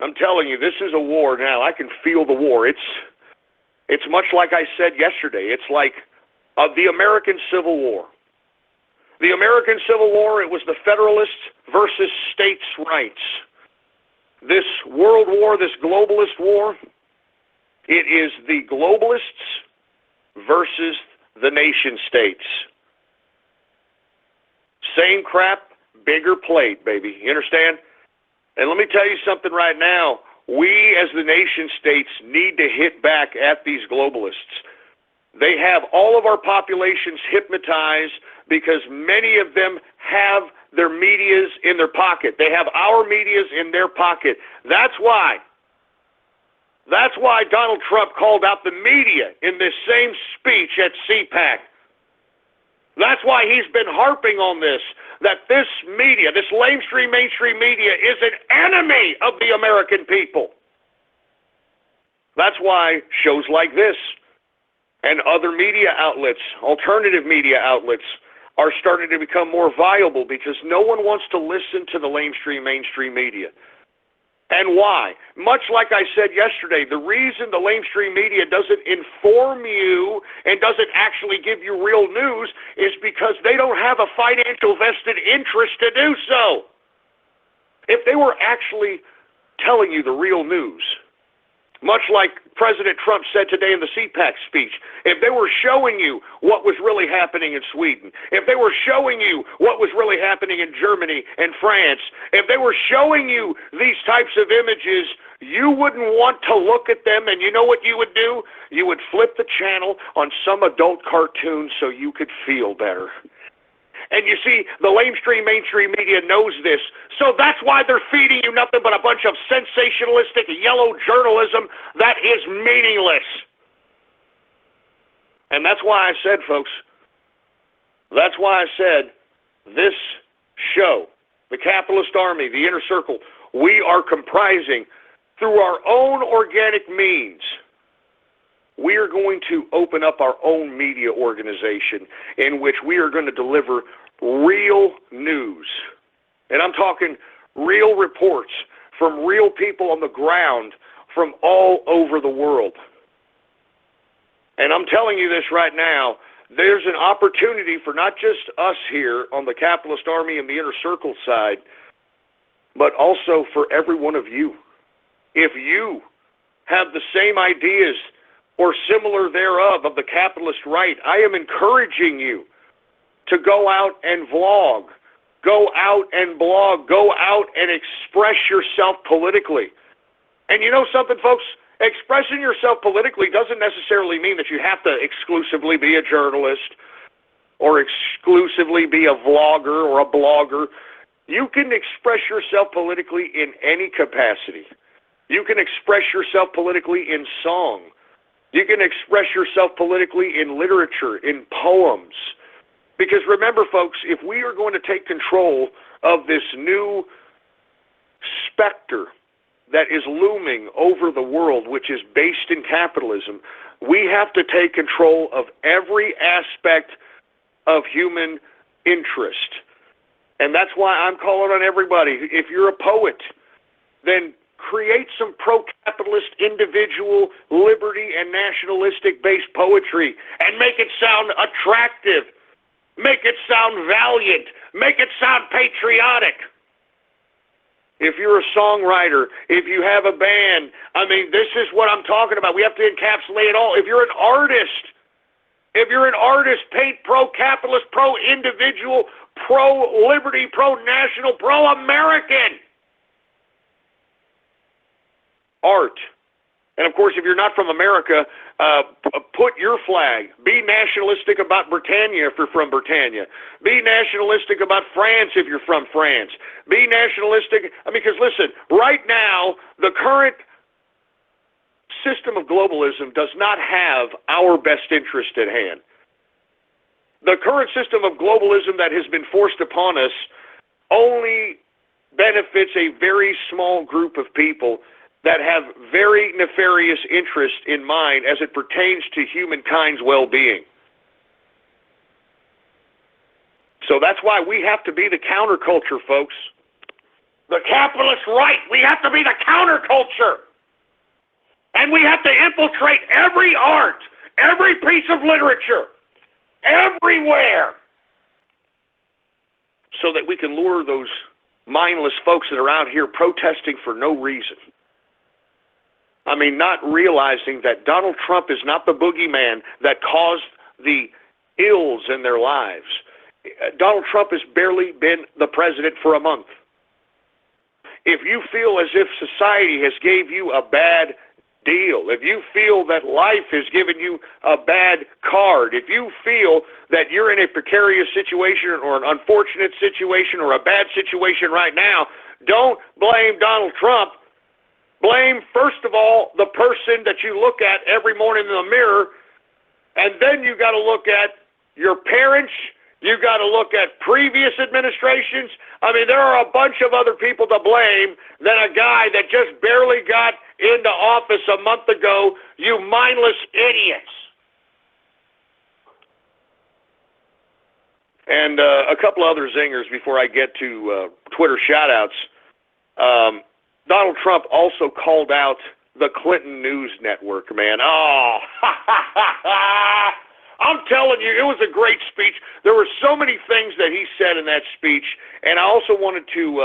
I'm telling you, this is a war now. I can feel the war. It's much like I said yesterday. It's like the American Civil War. The American Civil War, it was the Federalists versus states' rights. This world war, this globalist war, it is the globalists versus the nation states. Same crap, bigger plate, baby. You understand? And let me tell you something right now. We, as the nation states, need to hit back at these globalists. They have all of our populations hypnotized because many of them have their medias in their pocket. They have our medias in their pocket. That's why Donald Trump called out the media in this same speech at CPAC. That's why he's been harping on this, that this media, this mainstream media, is an enemy of the American people. That's why shows like this and other media outlets, alternative media outlets, are starting to become more viable because no one wants to listen to the mainstream media. And why? Much like I said yesterday, the reason the mainstream media doesn't inform you and doesn't actually give you real news is because they don't have a financial vested interest to do so. If they were actually telling you the real news, much like President Trump said today in the CPAC speech, if they were showing you what was really happening in Sweden, if they were showing you what was really happening in Germany and France, if they were showing you these types of images, you wouldn't want to look at them, and you know what you would do? You would flip the channel on some adult cartoon so you could feel better. And you see, the mainstream media knows this, so that's why they're feeding you nothing but a bunch of sensationalistic yellow journalism that is meaningless. And that's why I said, folks, that's why I said this show, the Capitalist Army, the Inner Circle, we are comprising through our own organic means. We are going to open up our own media organization in which we are going to deliver real news. And I'm talking real reports from real people on the ground from all over the world. And I'm telling you this right now, there's an opportunity for not just us here on the Capitalist Army and the Inner Circle side, but also for every one of you. If you have the same ideas or similar thereof of the capitalist right, I am encouraging you to go out and vlog, go out and blog, go out and express yourself politically. And you know something, folks? Expressing yourself politically doesn't necessarily mean that you have to exclusively be a journalist or exclusively be a vlogger or a blogger. You can express yourself politically in any capacity. You can express yourself politically in song. You can express yourself politically in literature, in poems. Because remember, folks, if we are going to take control of this new specter that is looming over the world, which is based in capitalism, we have to take control of every aspect of human interest. And that's why I'm calling on everybody. If you're a poet, then create some pro-capitalist, individual, liberty, and nationalistic-based poetry and make it sound attractive. Make it sound valiant. Make it sound patriotic. If you're a songwriter, if you have a band, I mean, this is what I'm talking about. We have to encapsulate it all. If you're an artist, paint pro-capitalist, pro-individual, pro-liberty, pro-national, pro-American art. And of course, if you're not from America, put your flag. Be nationalistic about Britannia if you're from Britannia. Be nationalistic about France if you're from France. Be nationalistic, because listen, right now, the current system of globalism does not have our best interest at hand. The current system of globalism that has been forced upon us only benefits a very small group of people that have very nefarious interest in mind as it pertains to humankind's well-being. So that's why we have to be the counterculture, folks. the capitalist right. We have to be the counterculture. And we have to infiltrate every art, every piece of literature, everywhere, so that we can lure those mindless folks that are out here protesting for no reason. I mean, not realizing that Donald Trump is not the boogeyman that caused the ills in their lives. Donald Trump has barely been the president for a month. If you feel as if society has gave you a bad deal, if you feel that life has given you a bad card, if you feel that you're in a precarious situation or an unfortunate situation or a bad situation right now, don't blame Donald Trump. Blame, first of all, the person that you look at every morning in the mirror, and then you got to look at your parents. You got to look at previous administrations. I mean, there are a bunch of other people to blame than a guy that just barely got into office a month ago, you mindless idiots. And a couple other zingers before I get to Twitter shout-outs. Donald Trump also called out the Clinton News Network, man. Oh, I'm telling you, it was a great speech. There were so many things that he said in that speech, and I also wanted you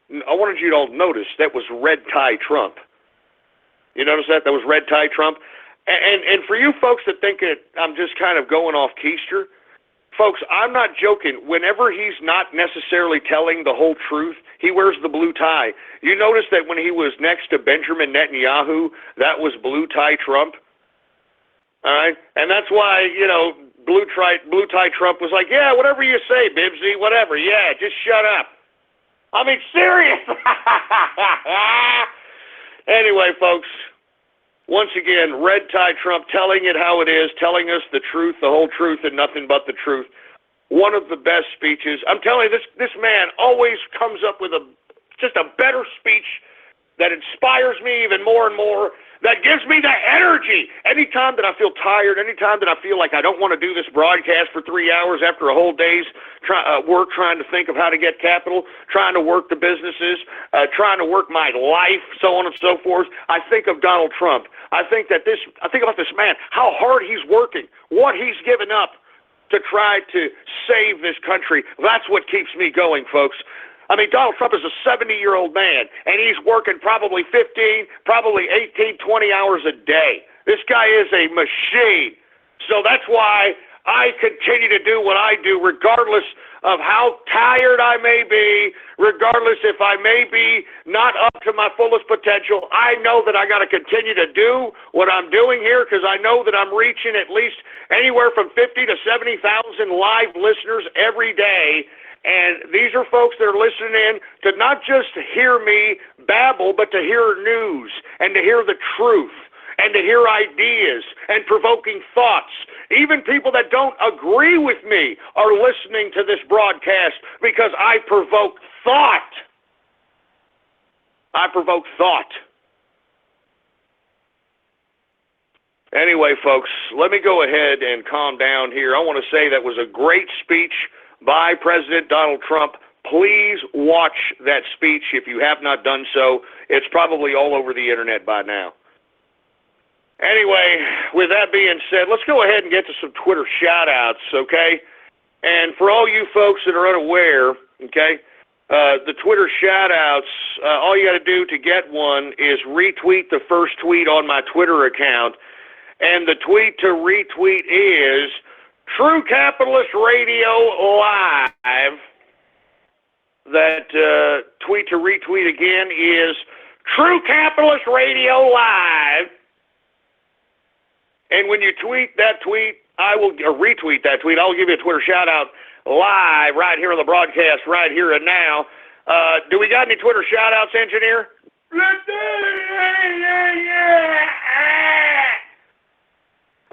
to all notice that was red tie Trump. You notice that? That was red tie Trump. And for you folks that think that I'm just kind of going off keister, folks, I'm not joking. Whenever he's not necessarily telling the whole truth, he wears the blue tie. You notice that when he was next to Benjamin Netanyahu, that was blue tie Trump. All right? And that's why, blue tie Trump was like, yeah, whatever you say, Bibsy, whatever. Yeah, just shut up. I mean, serious. Anyway, folks, once again, red tie Trump telling it how it is, telling us the truth, the whole truth, and nothing but the truth. One of the best speeches. I'm telling you, this man always comes up with just a better speech that inspires me even more and more, that gives me the energy. Anytime that I feel tired, anytime that I feel like I don't want to do this broadcast for 3 hours after a whole day's work trying to think of how to get capital, trying to work the businesses, trying to work my life, so on and so forth, I think of Donald Trump. I think about this man, how hard he's working, what he's given up to try to save this country. That's what keeps me going, folks. I mean, Donald Trump is a 70-year-old man, and he's working probably 15, probably 18, 20 hours a day. This guy is a machine. So that's why I continue to do what I do, regardless of how tired I may be, regardless if I may be not up to my fullest potential. I know that I got to continue to do what I'm doing here because I know that I'm reaching at least anywhere from 50 to 70,000 live listeners every day. And these are folks that are listening in to not just hear me babble, but to hear news and to hear the truth and to hear ideas and provoking thoughts. Even people that don't agree with me are listening to this broadcast because I provoke thought. I provoke thought. Anyway, folks, let me go ahead and calm down here. I want to say that was a great speech by President Donald Trump. Please watch that speech if you have not done so. It's probably all over the internet by now. Anyway, with that being said, let's go ahead and get to some Twitter shout-outs, okay? And for all you folks that are unaware, okay, the Twitter shout-outs, all you got to do to get one is retweet the first tweet on my Twitter account. And the tweet to retweet is True Capitalist Radio Live. That tweet to retweet again is True Capitalist Radio Live. And when you tweet that tweet, I will retweet that tweet. I will give you a Twitter shout out live right here on the broadcast, right here and now. Do we got any Twitter shout outs, engineer?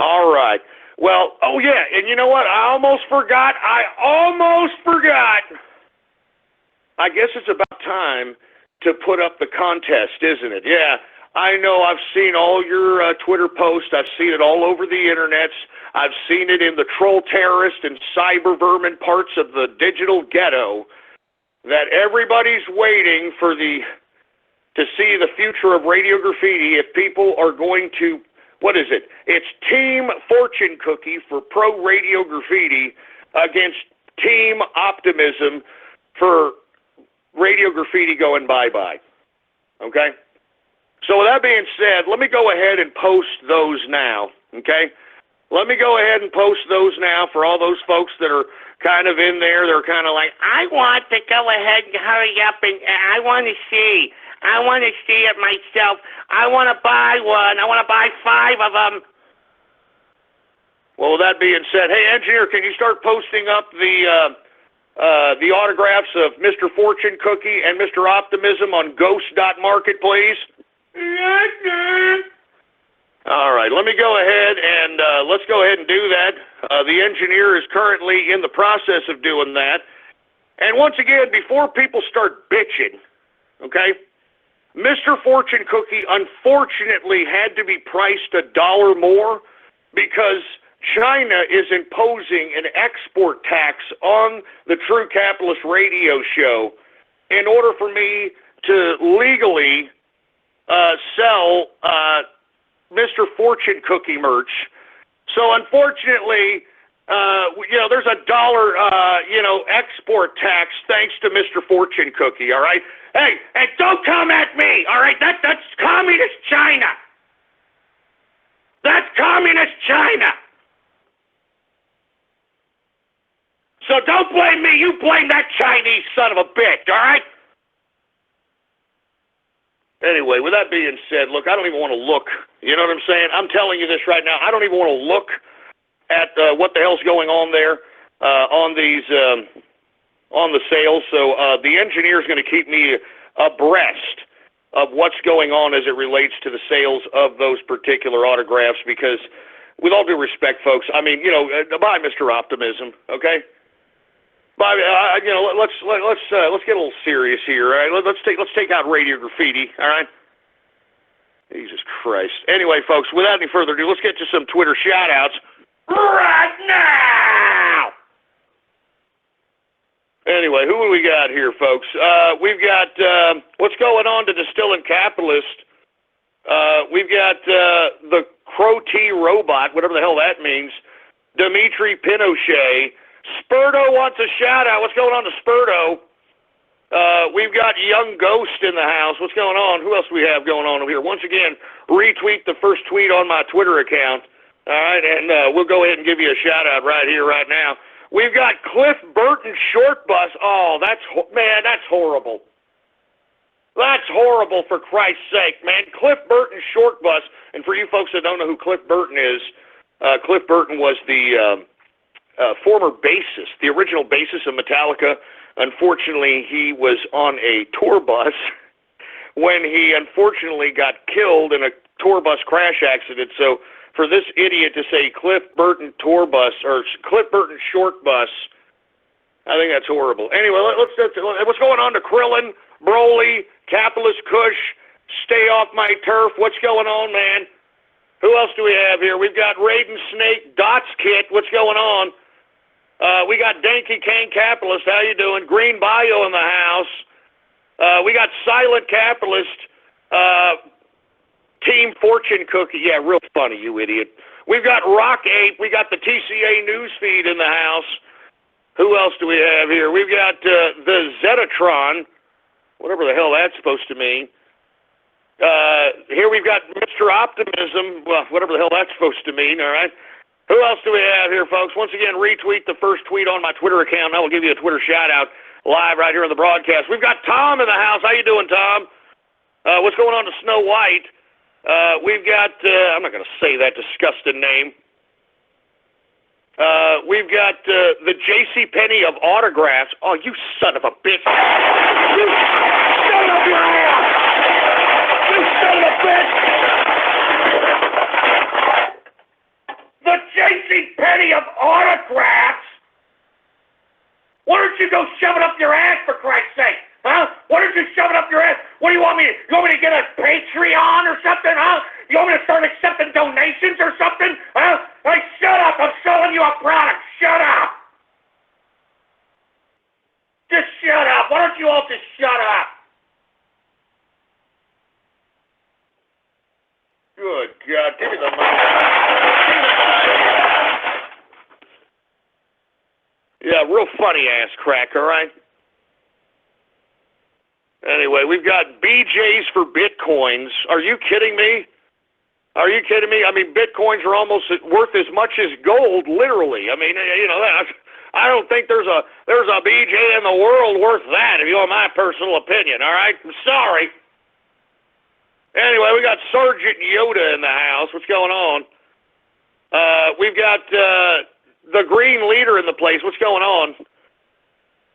All right. Well, oh yeah, and you know what? I almost forgot. I guess it's about time to put up the contest, isn't it? Yeah, I know. I've seen all your Twitter posts. I've seen it all over the internets. I've seen it in the troll terrorist and cyber vermin parts of the digital ghetto. that everybody's waiting for to see the future of Radio Graffiti if people are going to, what is it? It's Team Fortune Cookie for Pro Radio Graffiti against Team Optimism for Radio Graffiti going bye-bye. Okay? So with that being said, let me go ahead and post those now. Okay? Let me go ahead and post those now for all those folks that are kind of in there. They're kind of like, I want to go ahead and hurry up and I want to see. I want to see it myself. I want to buy one. I want to buy 5 of them. Well, with that being said, hey, engineer, can you start posting up the autographs of Mr. Fortune Cookie and Mr. Optimism on Ghost.market, please? Yes, sir. All right, let me go ahead and let's go ahead and do that. The engineer is currently in the process of doing that. And once again, before people start bitching, okay, Mr. Fortune Cookie unfortunately had to be priced $1 more because China is imposing an export tax on the True Capitalist radio show in order for me to legally sell Mr. Fortune Cookie merch. So unfortunately, there's $1, export tax thanks to Mr. Fortune Cookie, all right? Hey, don't come at me, all right? That's communist China. That's communist China. So don't blame me. You blame that Chinese son of a bitch, all right? Anyway, with that being said, look, I don't even want to look. You know what I'm saying? I'm telling you this right now. I don't even want to look at what the hell's going on there on these on the sales. So the engineer is going to keep me abreast of what's going on as it relates to the sales of those particular autographs. Because, with all due respect, folks, I mean, buy Mr. Optimism, okay? But let's get a little serious here. All right, let's take out Radio Graffiti. All right. Jesus Christ. Anyway, folks, without any further ado, let's get to some Twitter shout-outs right now. Anyway, who do we got here, folks? We've got what's going on to Distilling Capitalist. We've got the Crow T Robot, whatever the hell that means. Dimitri Pinochet. Spurto wants a shout-out. What's going on to Spurto? We've got Young Ghost in the house. What's going on? Who else do we have going on over here? Once again, retweet the first tweet on my Twitter account. All right, and we'll go ahead and give you a shout-out right here, right now. We've got Cliff Burton Short Bus. Oh, that's horrible. That's horrible, for Christ's sake, man. Cliff Burton Short Bus. And for you folks that don't know who Cliff Burton is, Cliff Burton was the former bassist, the original bassist of Metallica. Unfortunately, he was on a tour bus when he unfortunately got killed in a tour bus crash accident. So for this idiot to say Cliff Burton tour bus or Cliff Burton short bus, I think that's horrible. Anyway, let's what's going on to Krillin, Broly, Capitalist Kush, Stay Off My Turf? What's going on, man? Who else do we have here? We've got Raiden Snake, Dots Kit. What's going on? We got Danky Kane Capitalist. How you doing? Green Bio in the house. We got Silent Capitalist. Team Fortune Cookie. Yeah, real funny, you idiot. We've got Rock Ape. We got the TCA Newsfeed in the house. Who else do we have here? We've got the Zetatron, whatever the hell that's supposed to mean. Here we've got Mr. Optimism, well, whatever the hell that's supposed to mean, all right? Who else do we have here, folks? Once again, retweet the first tweet on my Twitter account, and I will give you a Twitter shout-out live right here on the broadcast. We've got Tom in the house. How you doing, Tom? What's going on to Snow White? We've got, I'm not going to say that disgusting name. We've got the J.C. Penney of autographs. Oh, you son of a bitch. You son of your ass. You son of a bitch. The J.C. Penney of autographs? Why don't you go shove it up your ass, for Christ's sake? Huh? Why don't you shove it up your ass? What do you want me to, get a Patreon or something, huh? You want me to start accepting donations or something? Huh? Hey, shut up. I'm selling you a product. Shut up. Just shut up. Why don't Good God, give me the mic. Yeah, real funny ass crack, all right? Anyway, we've got BJs for Bitcoins. Are you kidding me? Are you kidding me? I mean, Bitcoins are almost worth as much as gold, literally. I mean, you know, I don't think there's a BJ in the world worth that, if you want my personal opinion, all right? I'm sorry. Anyway, we got Sergeant Yoda in the house. What's going on? We've got the Green Leader in the place. What's going on?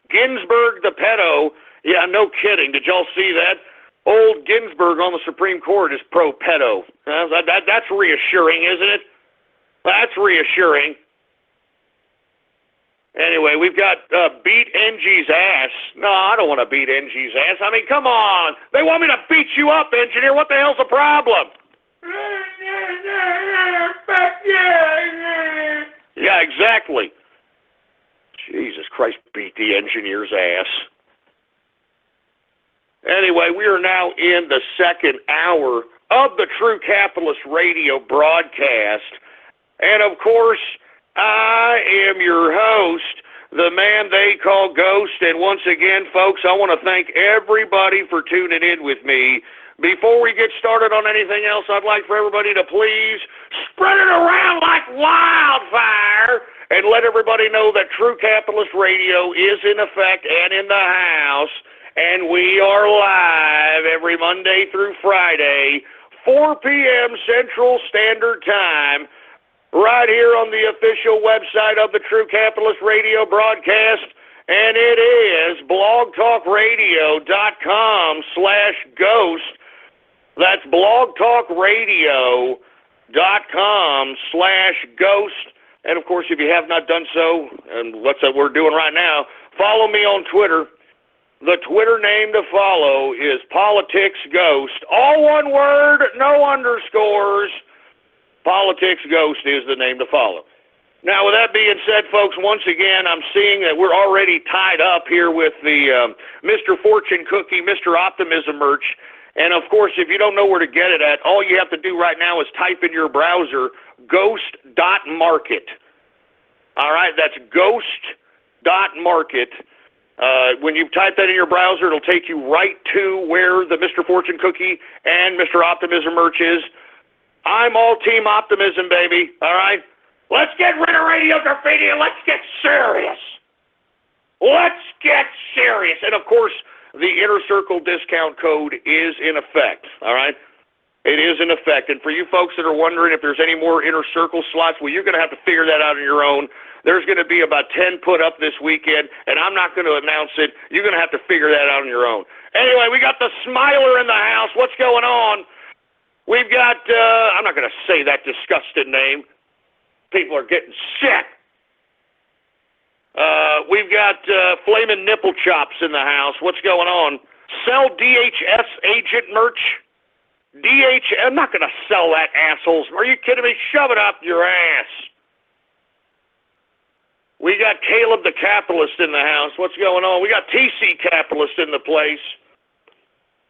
Ginsburg the pedo. Yeah, no kidding. Did y'all see that? Old Ginsburg on the Supreme Court is pro-pedo. That's reassuring, isn't it? That's reassuring. Anyway, we've got beat NG's ass. No, I don't want to beat NG's ass. I mean, come on. They want me to beat you up, engineer. What the hell's the problem? Yeah, exactly. Jesus Christ, beat the engineer's ass. Anyway, we are now in the second hour of the True Capitalist Radio broadcast. And, of course, I am your host, the man they call Ghost. And once again, folks, I want to thank everybody for tuning in with me. Before we get started on anything else, I'd like for everybody to please spread it around like wildfire and let everybody know that True Capitalist Radio is in effect and in the house. And we are live every Monday through Friday, 4 p.m. Central Standard Time, right here on the official website of the True Capitalist Radio broadcast, and it is blogtalkradio.com/ghost. That's blogtalkradio.com/ghost. And, of course, if you have not done so, and what we're doing right now, follow me on Twitter. The Twitter name to follow is PoliticsGhost. All one word, no underscores. PoliticsGhost is the name to follow. Now, with that being said, folks, once again, I'm seeing that we're already tied up here with the Mr. Fortune Cookie, Mr. Optimism merch. And, of course, if you don't know where to get it at, all you have to do right now is type in your browser, ghost.market. All right, that's ghost.market. When you type that in your browser, it'll take you right to where the Mr. Fortune Cookie and Mr. Optimism merch is. I'm all team optimism, baby, all right? Let's get rid of Radio Graffiti and let's get serious. Let's get serious. And, of course, the Inner Circle discount code is in effect, all right? It is in effect. And for you folks that are wondering if there's any more Inner Circle slots, well, you're going to have to figure that out on your own. There's going to be about 10 put up this weekend, and I'm not going to announce it. You're going to have to figure that out on your own. Anyway, we got the Smiler in the house. What's going on? We've got, I'm not going to say that disgusting name. People are getting sick. We've got Flamin' Nipple Chops in the house. What's going on? Sell DHS agent merch. I'm not going to sell that, assholes. Are you kidding me? Shove it up your ass. We got Caleb the Capitalist in the house. What's going on? We got TC Capitalist in the place.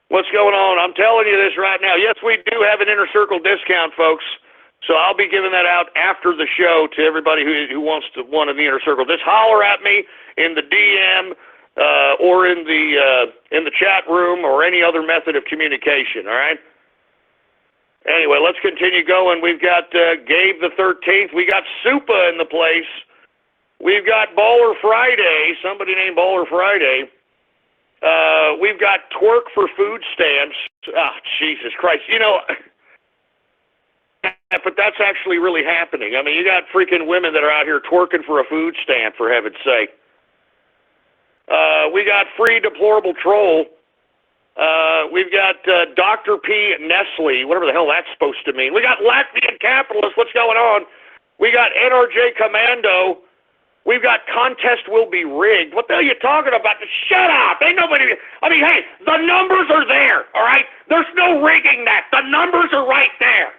What's going on? I'm telling you this right now. Yes, we do have an Inner Circle discount, folks. So I'll be giving that out after the show to everybody who wants to one in the Inner Circle. Just holler at me in the DM or in the chat room or any other method of communication, all right? Anyway, let's continue going. We've got Gabe the 13th. We got Supa in the place. We've got Baller Friday, somebody named Baller Friday. We've got Twerk for food stamps. Oh, Jesus Christ. You know, but that's actually really happening. I mean, you got freaking women that are out here twerking for a food stamp, for heaven's sake. We got Free Deplorable Troll. We've got Dr. P. Nestle, whatever the hell that's supposed to mean. We got Latvian Capitalist. What's going on? We got NRJ Commando. We've got Contest Will Be Rigged. What the hell are you talking about? Shut up. Ain't nobody... I mean, hey, the numbers are there, all right? There's no rigging that. The numbers are right there.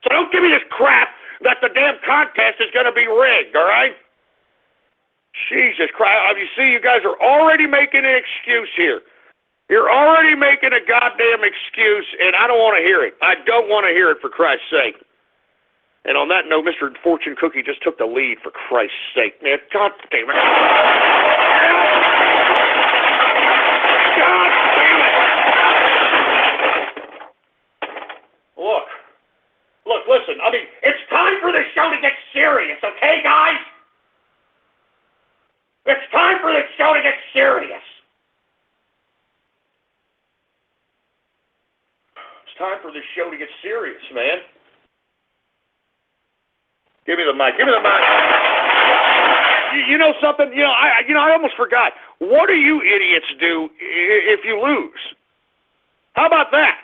So don't give me this crap that the damn contest is going to be rigged, all right? Jesus Christ. You see, you guys are already making an excuse here. You're already making a goddamn excuse, and I don't want to hear it. I don't want to hear it, for Christ's sake. And on that note, Mr. Fortune Cookie just took the lead, for Christ's sake. Man, God damn it. God damn it. Look, listen. I mean, it's time for this show to get serious, okay, guys? It's time for this show to get serious. It's time for this show to get serious, man. Give me the mic. Give me the mic. You know something? I almost forgot. What do you idiots do if you lose? How about that?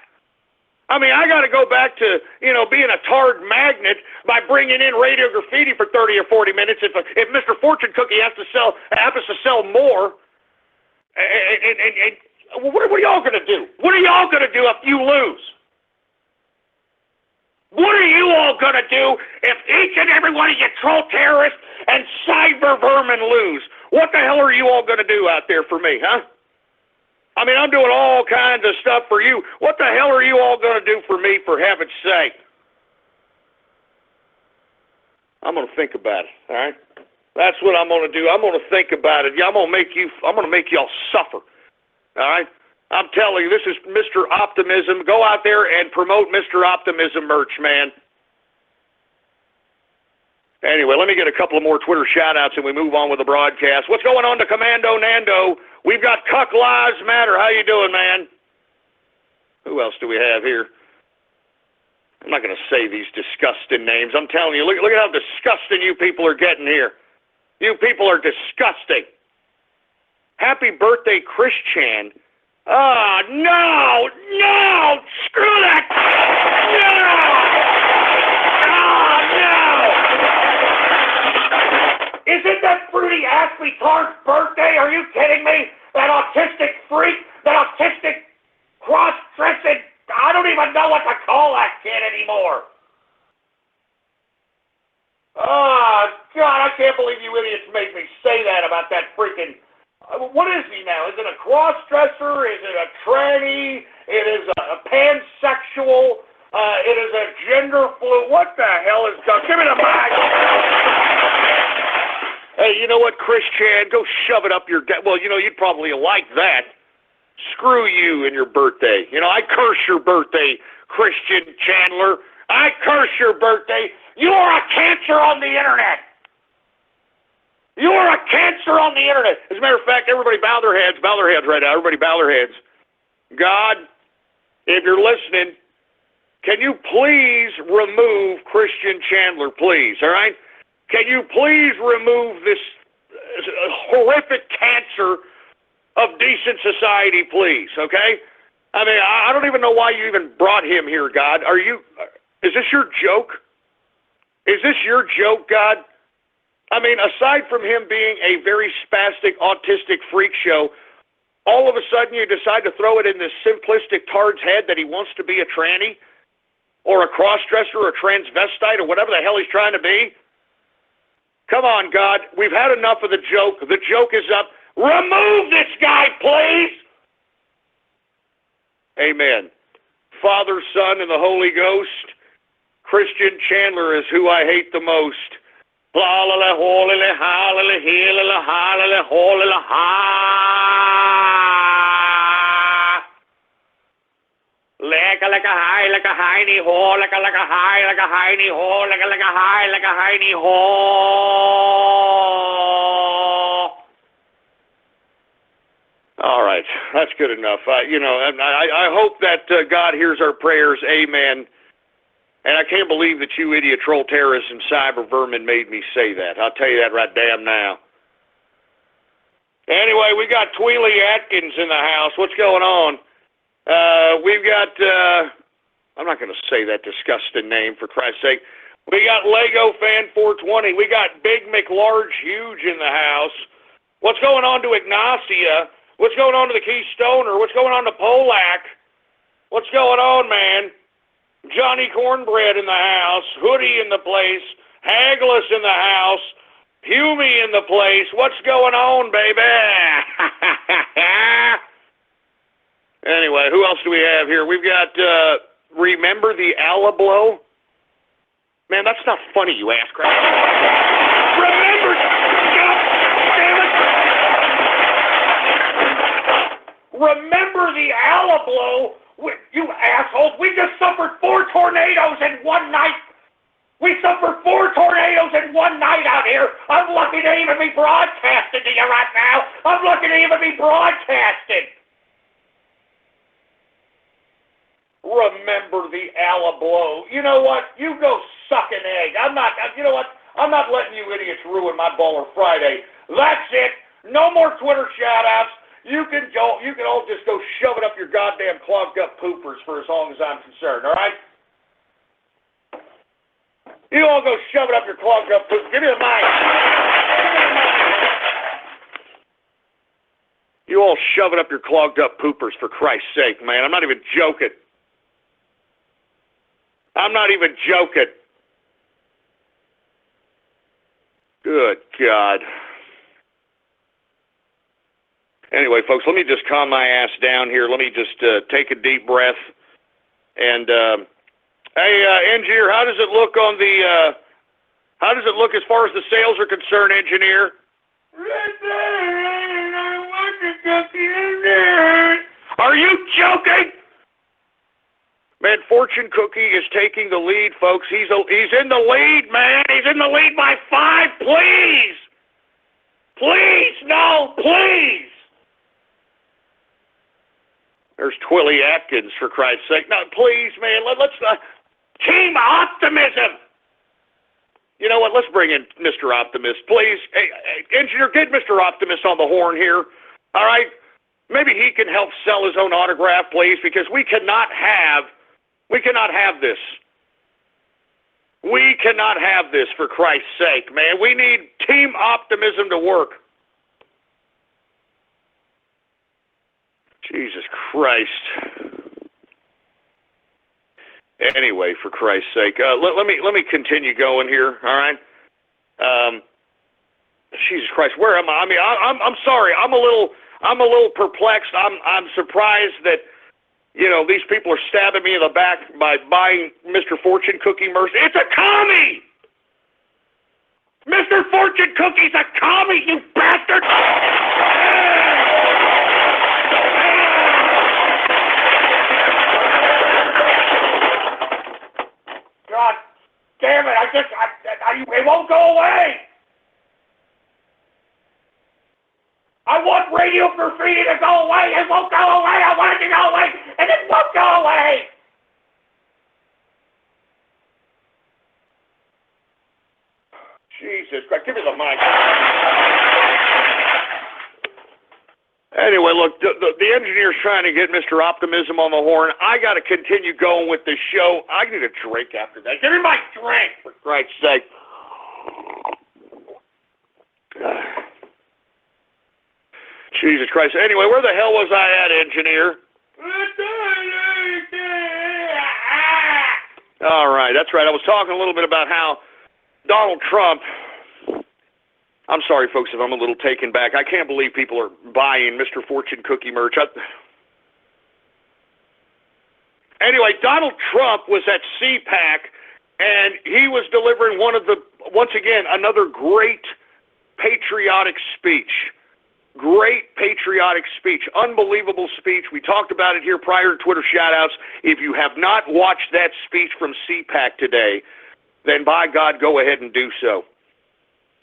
I mean, I got to go back to, being a tarred magnet by bringing in Radio Graffiti for 30 or 40 minutes. If Mr. Fortune Cookie happens to sell more, and what are y'all going to do? What are y'all going to do if you lose? What are you all going to do if each and every one of you troll terrorists and cyber vermin lose? What the hell are you all going to do out there for me, huh? I mean, I'm doing all kinds of stuff for you. What the hell are you all going to do for me, for heaven's sake? I'm going to think about it, all right? That's what I'm going to do. I'm going to think about it. Yeah, I'm going to make y'all suffer, all right? I'm telling you, this is Mr. Optimism. Go out there and promote Mr. Optimism merch, man. Anyway, let me get a couple of more Twitter shout-outs and we move on with the broadcast. What's going on to Commando Nando? We've got Cuck Lives Matter. How you doing, man? Who else do we have here? I'm not going to say these disgusting names. I'm telling you, look at how disgusting you people are getting here. You people are disgusting. Happy birthday, Chris Chan. Oh, no! Screw that! No! Oh, no! Isn't that fruity Ashley Tart's birthday? Are you kidding me? That autistic freak? That autistic cross-dressing... I don't even know what to call that kid anymore. Oh, God, I can't believe you idiots made me say that about that freaking... What is he now? Is it a cross-dresser? Is it a tranny? It is a pansexual? It is a gender fluid? What the hell is going on? Give me the mic! Hey, you know what, Chris Chan? Go shove it up your... Well, you'd probably like that. Screw you and your birthday. I curse your birthday, Christian Chandler. I curse your birthday. You are a cancer on the internet. You are a cancer on the internet. As a matter of fact, everybody bow their heads right now. Everybody bow their heads. God, if you're listening, can you please remove Christian Chandler, please, all right? Can you please remove this horrific cancer of decent society, please, okay? I mean, I don't even know why you even brought him here, God. Is this your joke? Is this your joke, God? I mean, aside from him being a very spastic, autistic freak show, all of a sudden you decide to throw it in this simplistic tard's head that he wants to be a tranny or a cross-dresser or a transvestite or whatever the hell he's trying to be? Come on, God. We've had enough of the joke. The joke is up. Remove this guy, please! Amen. Father, Son, and the Holy Ghost, Christian Chandler is who I hate the most. La la la ho la la ha la la he la la ha la la ho la la ha. Like a high like a hiney ho like a high like a hiney ho like a high like a hiney ho. All right, that's good enough. I hope that God hears our prayers. Amen. And I can't believe that you idiot troll terrorists and cyber vermin made me say that. I'll tell you that right damn now. Anyway, we got Tweely Atkins in the house. What's going on? We've got, I'm not going to say that disgusting name, for Christ's sake. We got Lego Fan 420. We got Big McLarge Huge in the house. What's going on to Ignacia? What's going on to the Keystoner? What's going on to Polak? What's going on, man? Johnny Cornbread in the house, Hoodie in the place, Hagless in the house, Humey in the place. What's going on, baby? Anyway, who else do we have here? We've got, remember the Alablo? Man, that's not funny, you ass crap. Remember, God damn it. Remember the Alablo? You assholes, we just suffered 4 tornadoes in one night. We suffered 4 tornadoes in one night out here. I'm lucky to even be broadcasting to you right now. I'm lucky to even be broadcasting. Remember the Alablo. You know what? You go suck an egg. You know what? I'm not letting you idiots ruin my Baller Friday. That's it. No more Twitter shout-outs. You can all just go shove it up your goddamn clogged up poopers for as long as I'm concerned, all right? You all go shove it up your clogged up poopers. Give me the mic. You all shove it up your clogged up poopers, for Christ's sake, man. I'm not even joking. I'm not even joking. Good God. Anyway, folks, let me just calm my ass down here. Let me just take a deep breath. And, hey, engineer, how does it look on the, how does it look as far as the sales are concerned, engineer? Are you joking? Man, Fortune Cookie is taking the lead, folks. He's in the lead, man. He's in the lead by 5. Please. Please, no, please. There's Twilly Atkins, for Christ's sake. No, please, man, let's Team Optimism. You know what? Let's bring in Mr. Optimist, please. Hey, engineer, get Mr. Optimist on the horn here. All right? Maybe he can help sell his own autograph, please, because we cannot have this. We cannot have this, for Christ's sake, man. We need Team Optimism to work. Jesus Christ. Anyway, for Christ's sake, let me continue going here. All right. Jesus Christ, where am I? I mean, I'm sorry. I'm a little perplexed. I'm surprised that, you know, these people are stabbing me in the back by buying Mr. Fortune Cookie merch. It's a commie. Mr. Fortune Cookie's a commie, you bastard. God damn it, it won't go away. I want Radio Graffiti to go away. It won't go away. I want it to go away, and it won't go away. Jesus Christ, give me the mic. Anyway, look, the engineer's trying to get Mr. Optimism on the horn. I got to continue going with the show. I need a drink after that. Give me my drink, for Christ's sake. Jesus Christ. Anyway, where the hell was I at, engineer? All right, that's right. I was talking a little bit about how Donald Trump... I'm sorry, folks, if I'm a little taken back. I can't believe people are buying Mr. Fortune Cookie merch. Anyway, Donald Trump was at CPAC, and he was delivering once again, another great patriotic speech. Great patriotic speech. Unbelievable speech. We talked about it here prior to Twitter shout-outs. If you have not watched that speech from CPAC today, then by God, go ahead and do so.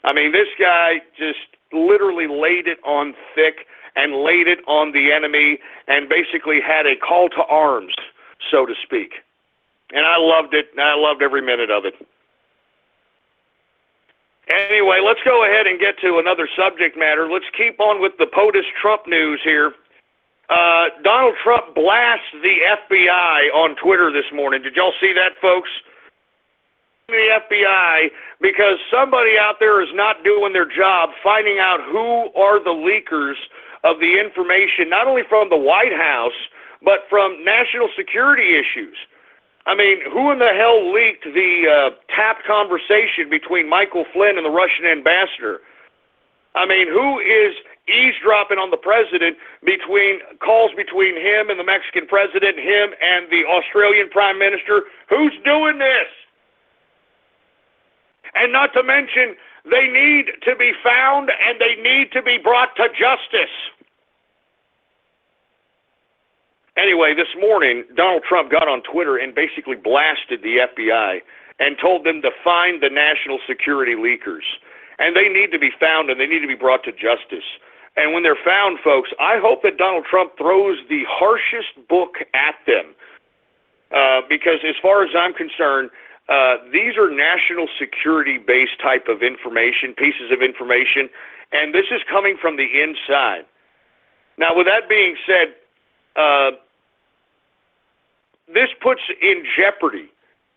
I mean, this guy just literally laid it on thick and laid it on the enemy and basically had a call to arms, so to speak. And I loved it, and I loved every minute of it. Anyway, let's go ahead and get to another subject matter. Let's keep on with the POTUS Trump news here. Donald Trump blasts the FBI on Twitter this morning. Did y'all see that, folks? The FBI, because somebody out there is not doing their job finding out who are the leakers of the information, not only from the White House, but from national security issues. I mean, who in the hell leaked the tapped conversation between Michael Flynn and the Russian ambassador? I mean, who is eavesdropping on the president between calls between him and the Mexican president, him and the Australian prime minister. Who's doing this? And not to mention, they need to be found and they need to be brought to justice. Anyway, this morning, Donald Trump got on Twitter and basically blasted the FBI and told them to find the national security leakers. And they need to be found and they need to be brought to justice. And when they're found, folks, I hope that Donald Trump throws the harshest book at them. Because as far as I'm concerned, these are national security-based type of information, pieces of information, and this is coming from the inside. Now, with that being said, this puts in jeopardy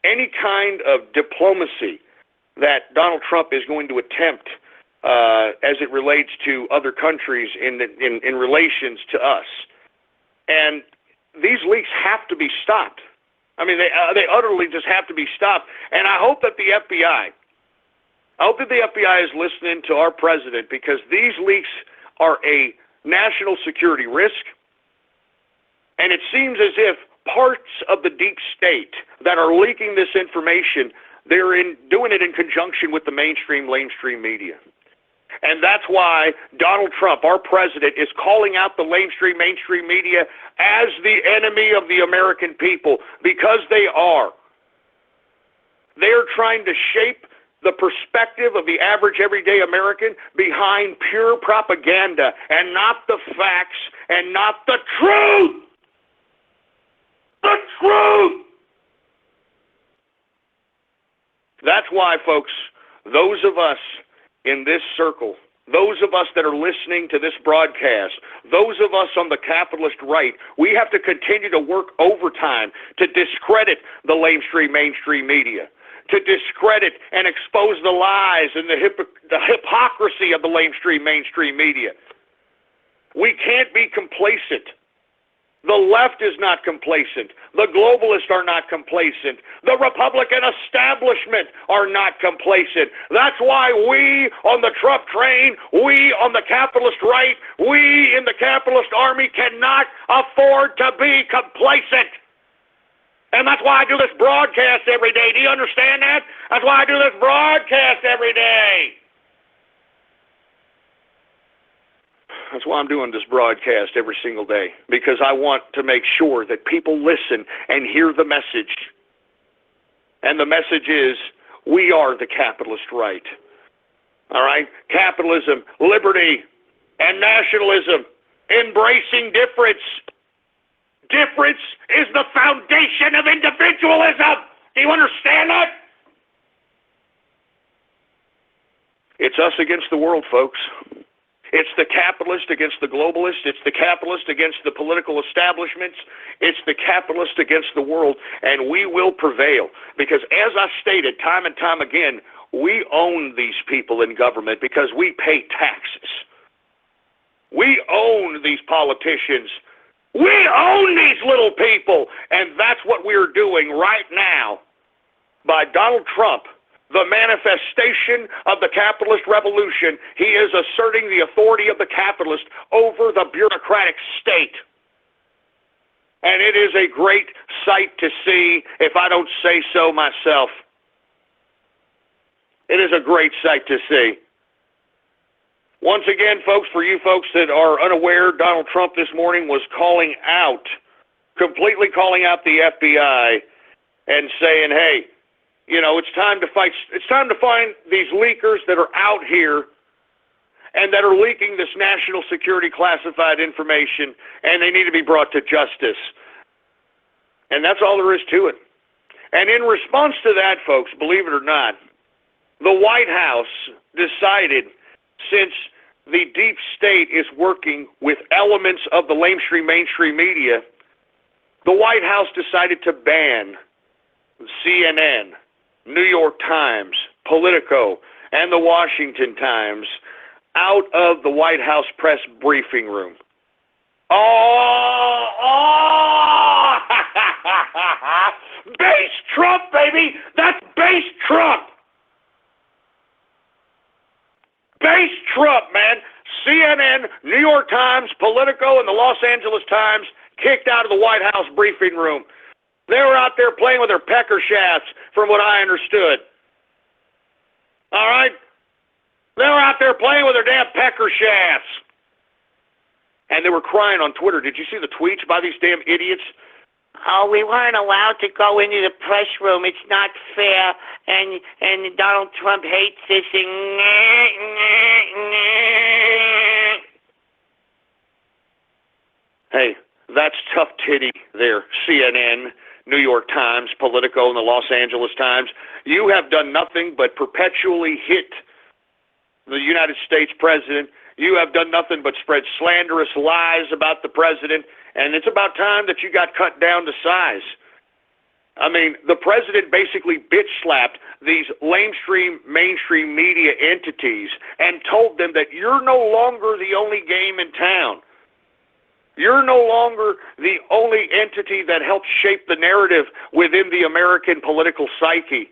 any kind of diplomacy that Donald Trump is going to attempt as it relates to other countries in relations to us. And these leaks have to be stopped. I mean, they utterly just have to be stopped. And I hope that the FBI is listening to our president, because these leaks are a national security risk. And it seems as if parts of the deep state that are leaking this information, they're doing it in conjunction with the mainstream media. And that's why Donald Trump, our president, is calling out the mainstream media as the enemy of the American people, because they are. They're trying to shape the perspective of the average everyday American behind pure propaganda and not the facts and not the truth. The truth! That's why, folks, those of us in this circle, those of us that are listening to this broadcast, those of us on the capitalist right, we have to continue to work overtime to discredit the mainstream media, to discredit and expose the lies and the hypocrisy of the mainstream media. We can't be complacent. The left is not complacent. The globalists are not complacent. The Republican establishment are not complacent. That's why we on the Trump train, we on the capitalist right, we in the capitalist army cannot afford to be complacent. And that's why I do this broadcast every day. Do you understand that? That's why I do this broadcast every day. That's why I'm doing this broadcast every single day, because I want to make sure that people listen and hear the message. And the message is, we are the capitalist right. All right? Capitalism, liberty, and nationalism, embracing difference. Difference is the foundation of individualism. Do you understand that? It's us against the world, folks. It's the capitalist against the globalist. It's the capitalist against the political establishments. It's the capitalist against the world, and we will prevail. Because as I stated time and time again, we own these people in government because we pay taxes. We own these politicians. We own these little people, and that's what we're doing right now by Donald Trump. The manifestation of the capitalist revolution. He is asserting the authority of the capitalist over the bureaucratic state. And it is a great sight to see, if I don't say so myself. It is a great sight to see. Once again, folks, for you folks that are unaware, Donald Trump this morning was completely calling out the FBI and saying, hey, you know, it's time to fight. It's time to find these leakers that are out here and that are leaking this national security classified information, and they need to be brought to justice. And that's all there is to it. And in response to that, folks, believe it or not, the White House decided, since the deep state is working with elements of the mainstream media, the White House decided to ban CNN, New York Times, Politico, and the Washington Times out of the White House press briefing room. Oh! Base Trump, baby! That's base Trump! Base Trump, man! CNN, New York Times, Politico, and the Los Angeles Times kicked out of the White House briefing room. They were out there playing with their pecker shafts, from what I understood. All right? They were out there playing with their damn pecker shafts. And they were crying on Twitter. Did you see the tweets by these damn idiots? Oh, we weren't allowed to go into the press room. It's not fair. And Donald Trump hates this. Hey, that's tough titty there, CNN, New York Times, Politico, and the Los Angeles Times. You have done nothing but perpetually hit the United States president. You have done nothing but spread slanderous lies about the president, and it's about time that you got cut down to size. I mean, the president basically bitch-slapped these mainstream media entities and told them that you're no longer the only game in town. You're no longer the only entity that helps shape the narrative within the American political psyche.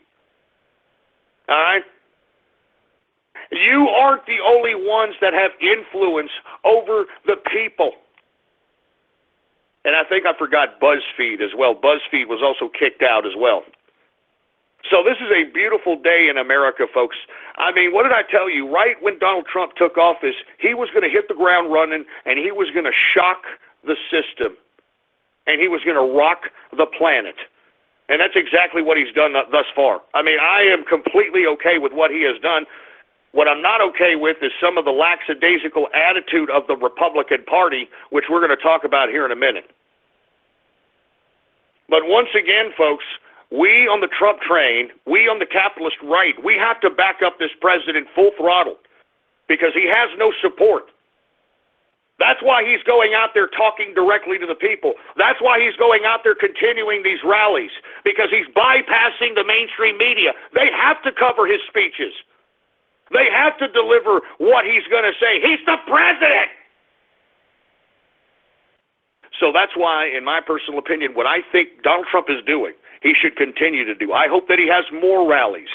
All right? You aren't the only ones that have influence over the people. And I think I forgot BuzzFeed as well. BuzzFeed was also kicked out as well. So this is a beautiful day in America, folks. I mean, what did I tell you? Right when Donald Trump took office, he was going to hit the ground running, and he was going to shock the system, and he was going to rock the planet. And that's exactly what he's done thus far. I mean, I am completely okay with what he has done. What I'm not okay with is some of the lackadaisical attitude of the Republican Party, which we're going to talk about here in a minute. But once again, folks, we on the Trump train, we on the capitalist right, we have to back up this president full throttle because he has no support. That's why he's going out there talking directly to the people. That's why he's going out there continuing these rallies, because he's bypassing the mainstream media. They have to cover his speeches. They have to deliver what he's going to say. He's the president! So that's why, in my personal opinion, what I think Donald Trump is doing, he should continue to do. I hope that he has more rallies.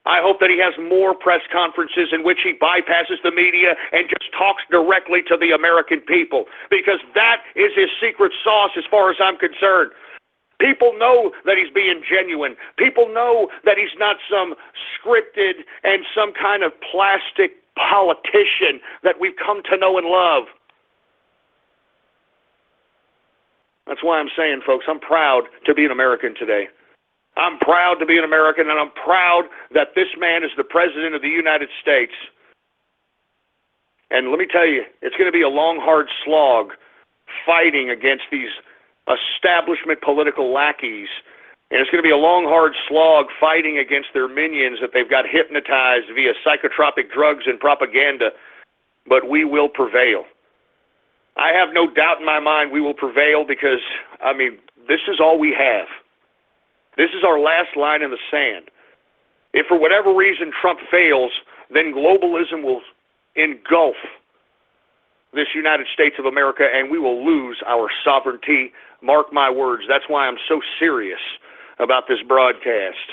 I hope that he has more press conferences in which he bypasses the media and just talks directly to the American people, because that is his secret sauce as far as I'm concerned. People know that he's being genuine. People know that he's not some scripted and some kind of plastic politician that we've come to know and love. That's why I'm saying, folks, I'm proud to be an American today. I'm proud to be an American, and I'm proud that this man is the President of the United States. And let me tell you, it's going to be a long, hard slog fighting against these establishment political lackeys. And it's going to be a long, hard slog fighting against their minions that they've got hypnotized via psychotropic drugs and propaganda. But we will prevail. I have no doubt in my mind we will prevail because, I mean, this is all we have. This is our last line in the sand. If for whatever reason Trump fails, then globalism will engulf this United States of America and we will lose our sovereignty. Mark my words. That's why I'm so serious about this broadcast.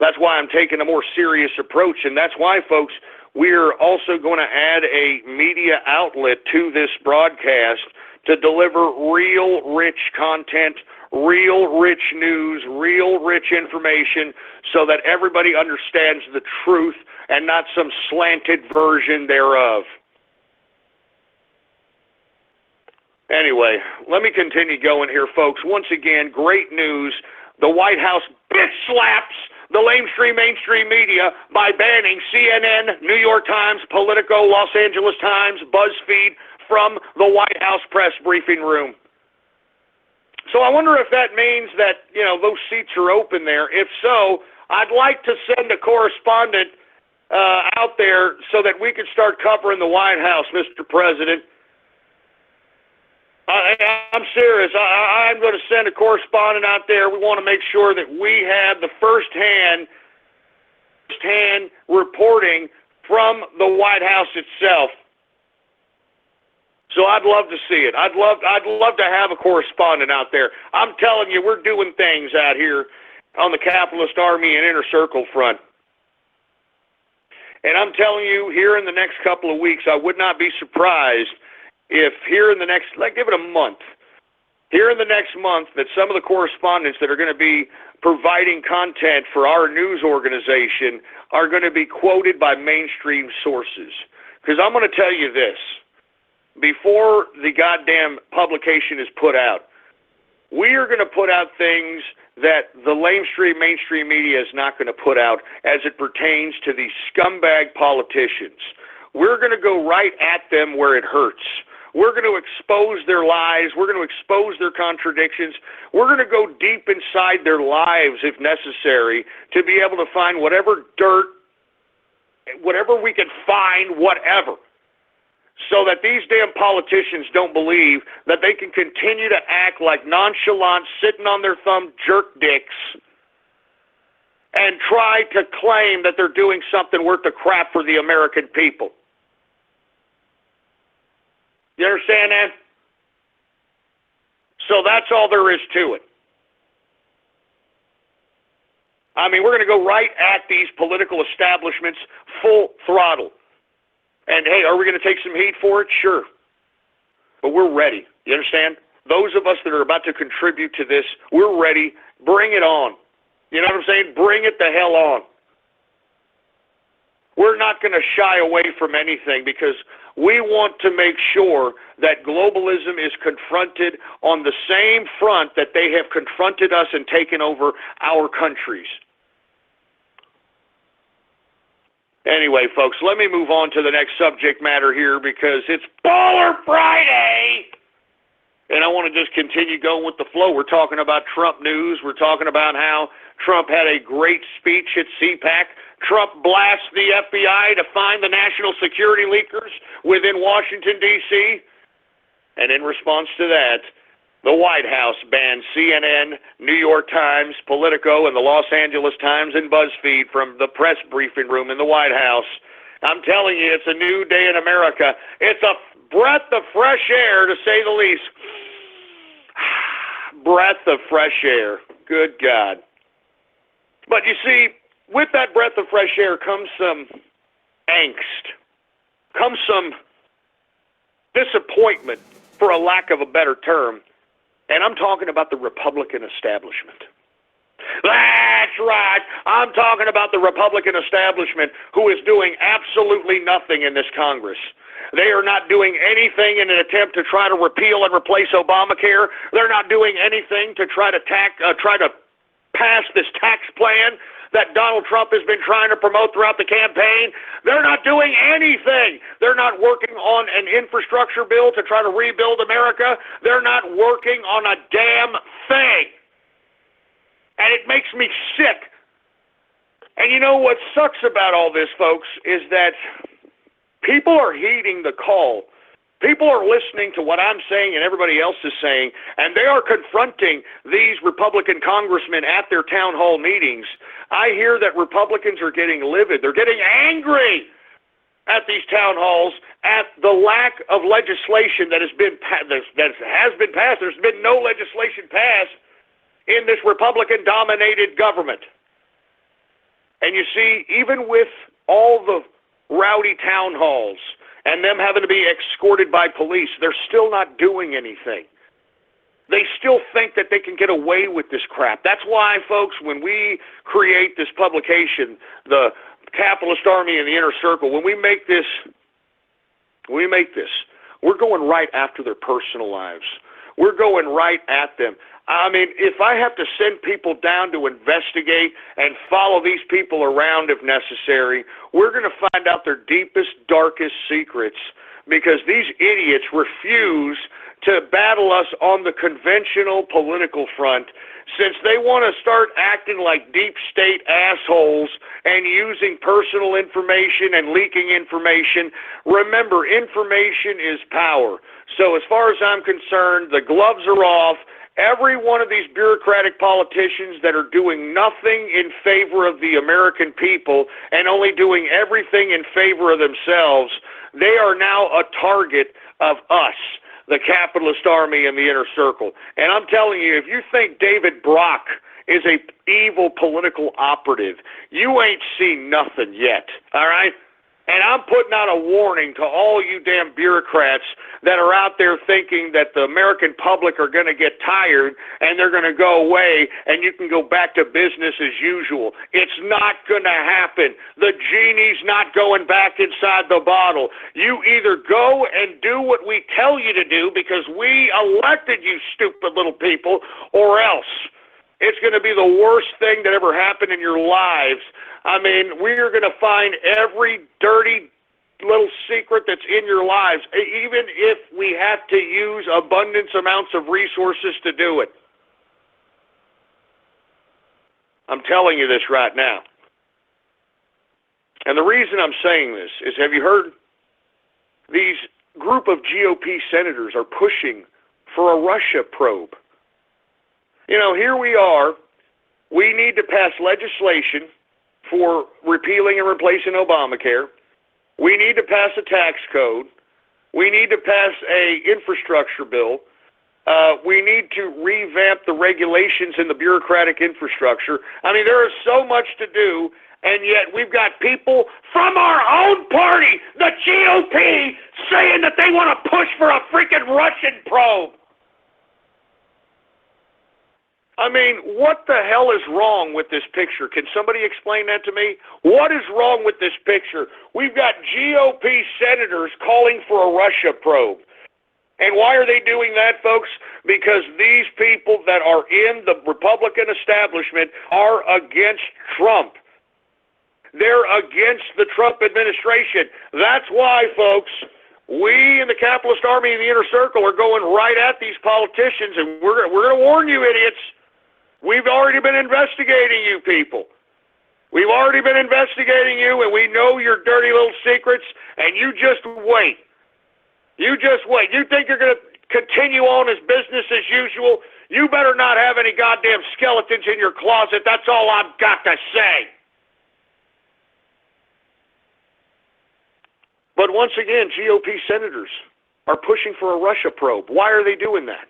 That's why I'm taking a more serious approach, and that's why, folks, we're also going to add a media outlet to this broadcast to deliver real rich content, real rich news, real rich information so that everybody understands the truth and not some slanted version thereof. Anyway, let me continue going here, folks. Once again, great news. The White House bitch slaps the mainstream media by banning CNN, New York Times, Politico, Los Angeles Times, BuzzFeed from the White House press briefing room. So I wonder if that means that, you know, those seats are open there. If so, I'd like to send a correspondent out there so that we can start covering the White House, Mr. President. I'm serious. I'm going to send a correspondent out there. We want to make sure that we have the first-hand reporting from the White House itself. So I'd love to see it. I'd love to have a correspondent out there. I'm telling you, we're doing things out here on the capitalist army and inner circle front. And I'm telling you, here in the next couple of weeks, I would not be surprised if here in the next, give it a month, here in the next month, that some of the correspondents that are going to be providing content for our news organization are going to be quoted by mainstream sources. Because I'm going to tell you this, before the goddamn publication is put out, we are going to put out things that the mainstream media is not going to put out as it pertains to these scumbag politicians. We're going to go right at them where it hurts. We're going to expose their lies. We're going to expose their contradictions. We're going to go deep inside their lives if necessary to be able to find whatever dirt, whatever we can find, whatever, so that these damn politicians don't believe that they can continue to act like nonchalant, sitting on their thumb jerk dicks and try to claim that they're doing something worth the crap for the American people. You understand that? So that's all there is to it. I mean, we're going to go right at these political establishments full throttle. And, hey, are we going to take some heat for it? Sure. But we're ready. You understand? Those of us that are about to contribute to this, we're ready. Bring it on. You know what I'm saying? Bring it the hell on. We're not going to shy away from anything because we want to make sure that globalism is confronted on the same front that they have confronted us and taken over our countries. Anyway, folks, let me move on to the next subject matter here because it's Baller Friday. And I want to just continue going with the flow. We're talking about Trump news. We're talking about how Trump had a great speech at CPAC. Trump blasts the FBI to find the national security leakers within Washington, D.C. And in response to that, the White House banned CNN, New York Times, Politico, and the Los Angeles Times and BuzzFeed from the press briefing room in the White House. I'm telling you, it's a new day in America. It's a breath of fresh air, to say the least. Breath of fresh air. Good God. But you see, with that breath of fresh air comes some angst, comes some disappointment, for a lack of a better term, and I'm talking about the Republican establishment. That's right. I'm talking about the Republican establishment who is doing absolutely nothing in this Congress. They are not doing anything in an attempt to try to repeal and replace Obamacare. They're not doing anything to try to pass this tax plan that Donald Trump has been trying to promote throughout the campaign. They're not doing anything. They're not working on an infrastructure bill to try to rebuild America. They're not working on a damn thing. And it makes me sick. And you know what sucks about all this, folks, is that people are heeding the call. People are listening to what I'm saying and everybody else is saying, and they are confronting these Republican congressmen at their town hall meetings. I hear that Republicans are getting livid. They're getting angry at these town halls at the lack of legislation that has been passed. There's been no legislation passed in this Republican-dominated government. And you see, even with all the rowdy town halls and them having to be escorted by police, they're still not doing anything. They still think that they can get away with this crap. That's why, folks, when we create this publication, the Capitalist Army in the Inner Circle, when we make this, we're going right after their personal lives. We're going right at them. I mean, if I have to send people down to investigate and follow these people around if necessary, we're going to find out their deepest, darkest secrets because these idiots refuse to battle us on the conventional political front since they want to start acting like deep state assholes and using personal information and leaking information. Remember, information is power. So as far as I'm concerned, the gloves are off. Every one of these bureaucratic politicians that are doing nothing in favor of the American people and only doing everything in favor of themselves, they are now a target of us, the Capitalist Army in the Inner Circle. And I'm telling you, if you think David Brock is a evil political operative, you ain't seen nothing yet, all right? And I'm putting out a warning to all you damn bureaucrats that are out there thinking that the American public are going to get tired and they're going to go away and you can go back to business as usual. It's not going to happen. The genie's not going back inside the bottle. You either go and do what we tell you to do because we elected you stupid little people, or else it's going to be the worst thing that ever happened in your lives. I mean, we are going to find every dirty little secret that's in your lives, even if we have to use abundance amounts of resources to do it. I'm telling you this right now. And the reason I'm saying this is, have you heard? These group of GOP senators are pushing for a Russia probe. You know, here we are. We need to pass legislation for repealing and replacing Obamacare. We need to pass a tax code. We need to pass a infrastructure bill. We need to revamp the regulations in the bureaucratic infrastructure. I mean, there is so much to do, and yet we've got people from our own party, the GOP, saying that they want to push for a freaking Russian probe. I mean, what the hell is wrong with this picture? Can somebody explain that to me? What is wrong with this picture? We've got GOP senators calling for a Russia probe. And why are they doing that, folks? Because these people that are in the Republican establishment are against Trump. They're against the Trump administration. That's why, folks, we in the capitalist army and the inner circle are going right at these politicians, and we're going to warn you, idiots. We've already been investigating you people. We've already been investigating you, and we know your dirty little secrets, and you just wait. You just wait. You think you're going to continue on as business as usual? You better not have any goddamn skeletons in your closet. That's all I've got to say. But once again, GOP senators are pushing for a Russia probe. Why are they doing that?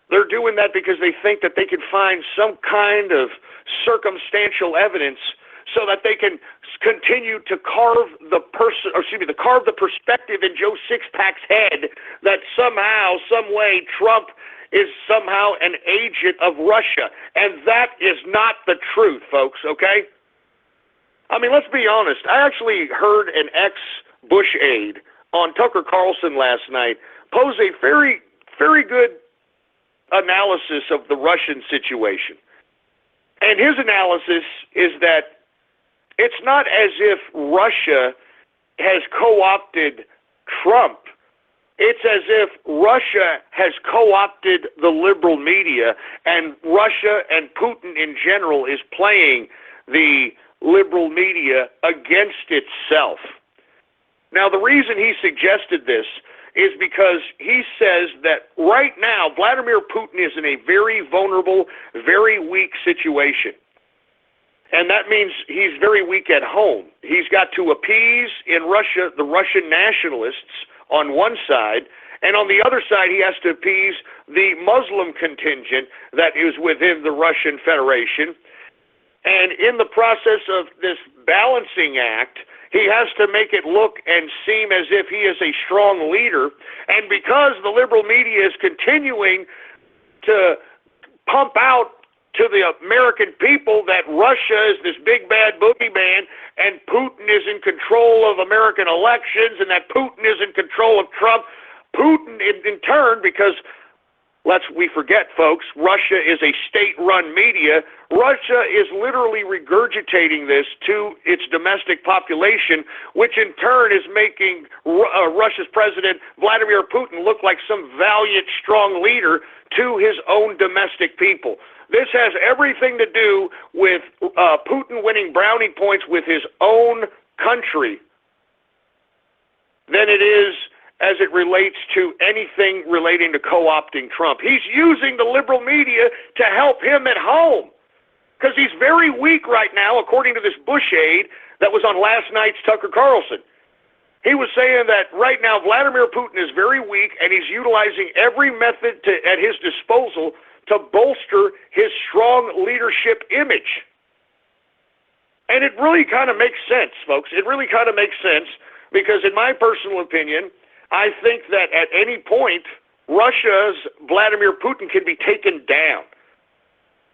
They're doing that because they think that they can find some kind of circumstantial evidence so that they can continue to carve the perspective in Joe Sixpack's head that somehow, some way, Trump is somehow an agent of Russia. And that is not the truth, folks, okay? I mean, let's be honest. I actually heard an ex-Bush aide on Tucker Carlson last night pose a very, very good analysis of the Russian situation. And his analysis is that it's not as if Russia has co-opted Trump. It's as if Russia has co-opted the liberal media, and Russia and Putin in general is playing the liberal media against itself. Now, the reason he suggested this is because he says that right now Vladimir Putin is in a very vulnerable, very weak situation. And that means he's very weak at home. He's got to appease in Russia the Russian nationalists on one side, and on the other side he has to appease the Muslim contingent that is within the Russian Federation. And in the process of this balancing act, he has to make it look and seem as if he is a strong leader. And because the liberal media is continuing to pump out to the American people that Russia is this big bad boogeyman and Putin is in control of American elections and that Putin is in control of Trump, Putin in turn, because we forget, folks, Russia is a state-run media. Russia is literally regurgitating this to its domestic population, which in turn is making Russia's president, Vladimir Putin, look like some valiant, strong leader to his own domestic people. This has everything to do with Putin winning brownie points with his own country than it is as it relates to anything relating to co-opting Trump. He's using the liberal media to help him at home because he's very weak right now, according to this Bush aide that was on last night's Tucker Carlson. He was saying that right now Vladimir Putin is very weak and he's utilizing every method at his disposal to bolster his strong leadership image. And it really kind of makes sense, folks. It really kind of makes sense because, in my personal opinion, I think that at any point, Russia's Vladimir Putin can be taken down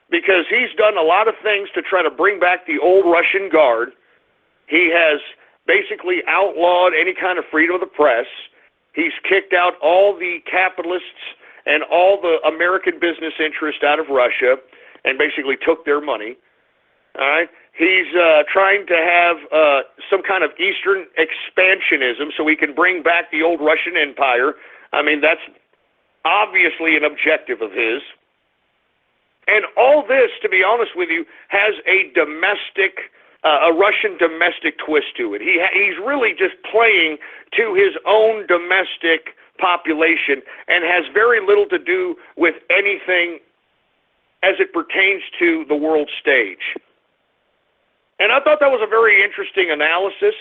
because he's done a lot of things to try to bring back the old Russian guard. He has basically outlawed any kind of freedom of the press. He's kicked out all the capitalists and all the American business interest out of Russia and basically took their money. All right? He's trying to have some kind of Eastern expansionism so he can bring back the old Russian Empire. I mean, that's obviously an objective of his. And all this, to be honest with you, has a Russian domestic twist to it. He's really just playing to his own domestic population and has very little to do with anything as it pertains to the world stage. And I thought that was a very interesting analysis,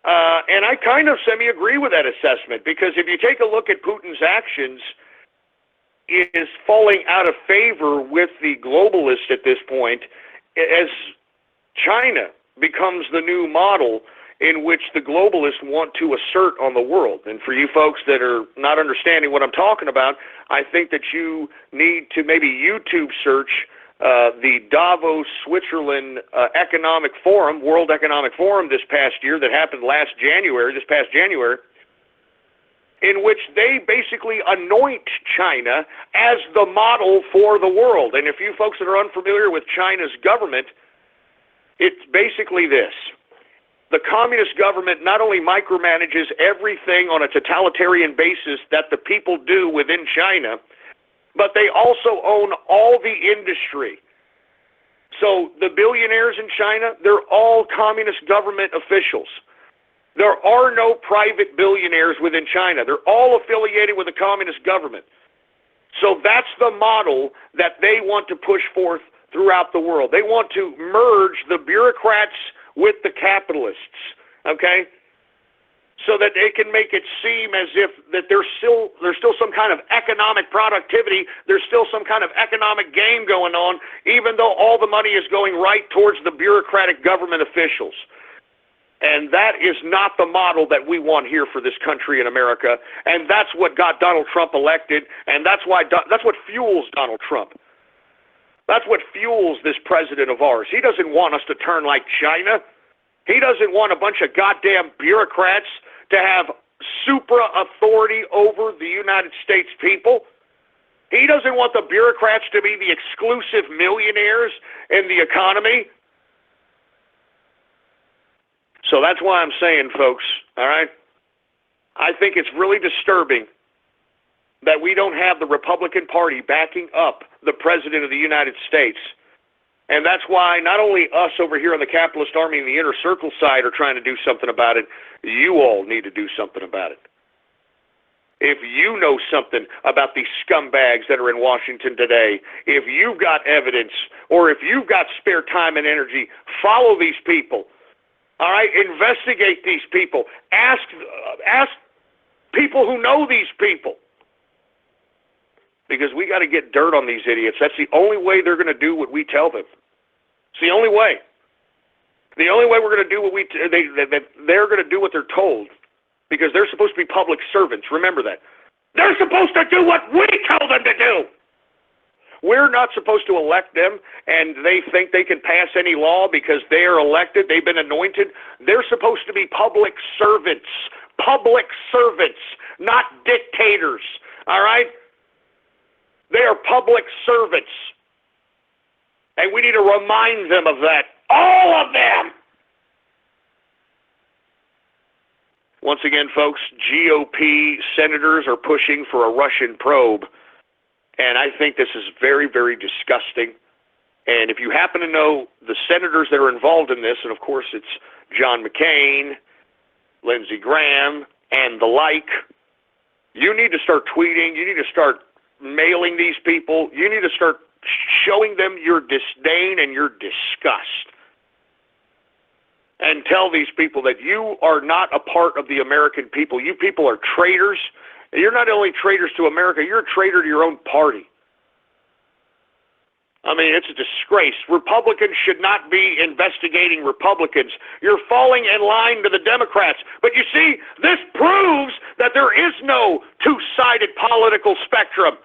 and I kind of semi-agree with that assessment, because if you take a look at Putin's actions, he is falling out of favor with the globalists at this point as China becomes the new model in which the globalists want to assert on the world. And for you folks that are not understanding what I'm talking about, I think that you need to maybe YouTube search the Davos, Switzerland Economic Forum, World Economic Forum this past year that happened this past January, in which they basically anoint China as the model for the world. And if you folks that are unfamiliar with China's government, it's basically this. The communist government not only micromanages everything on a totalitarian basis that the people do within China, but they also own all the industry. So the billionaires in China, they're all communist government officials. There are no private billionaires within China. They're all affiliated with the communist government. So that's the model that they want to push forth throughout the world. They want to merge the bureaucrats with the capitalists, okay? So that they can make it seem as if that there's still some kind of economic productivity, there's still some kind of economic game going on, even though all the money is going right towards the bureaucratic government officials. And that is not the model that we want here for this country in America, and that's what got Donald Trump elected, and that's what fuels Donald Trump. That's what fuels this president of ours. He doesn't want us to turn like China. He doesn't want a bunch of goddamn bureaucrats to have supra-authority over the United States people. He doesn't want the bureaucrats to be the exclusive millionaires in the economy. So that's why I'm saying, folks, all right, I think it's really disturbing that we don't have the Republican Party backing up the President of the United States. And that's why not only us over here on the Capitalist Army and the Inner Circle side are trying to do something about it, you all need to do something about it. If you know something about these scumbags that are in Washington today, if you've got evidence or if you've got spare time and energy, follow these people. All right, investigate these people. Ask people who know these people. Because we got to get dirt on these idiots. That's the only way they're going to do what we tell them. It's the only way. The only way we're going to do what they're going to do what they're told, because they're supposed to be public servants. Remember that. They're supposed to do what we tell them to do. We're not supposed to elect them, and they think they can pass any law because they are elected. They've been anointed. They're supposed to be public servants, not dictators. All right. They are public servants, and we need to remind them of that. All of them! Once again, folks, GOP senators are pushing for a Russian probe, and I think this is very, very disgusting. And if you happen to know the senators that are involved in this, and of course it's John McCain, Lindsey Graham, and the like, you need to start tweeting, you need to start mailing these people, you need to start showing them your disdain and your disgust. And tell these people that you are not a part of the American people. You people are traitors. You're not only traitors to America, you're a traitor to your own party. I mean, it's a disgrace. Republicans should not be investigating Republicans. You're falling in line to the Democrats. But you see, this proves that there is no two-sided political spectrum.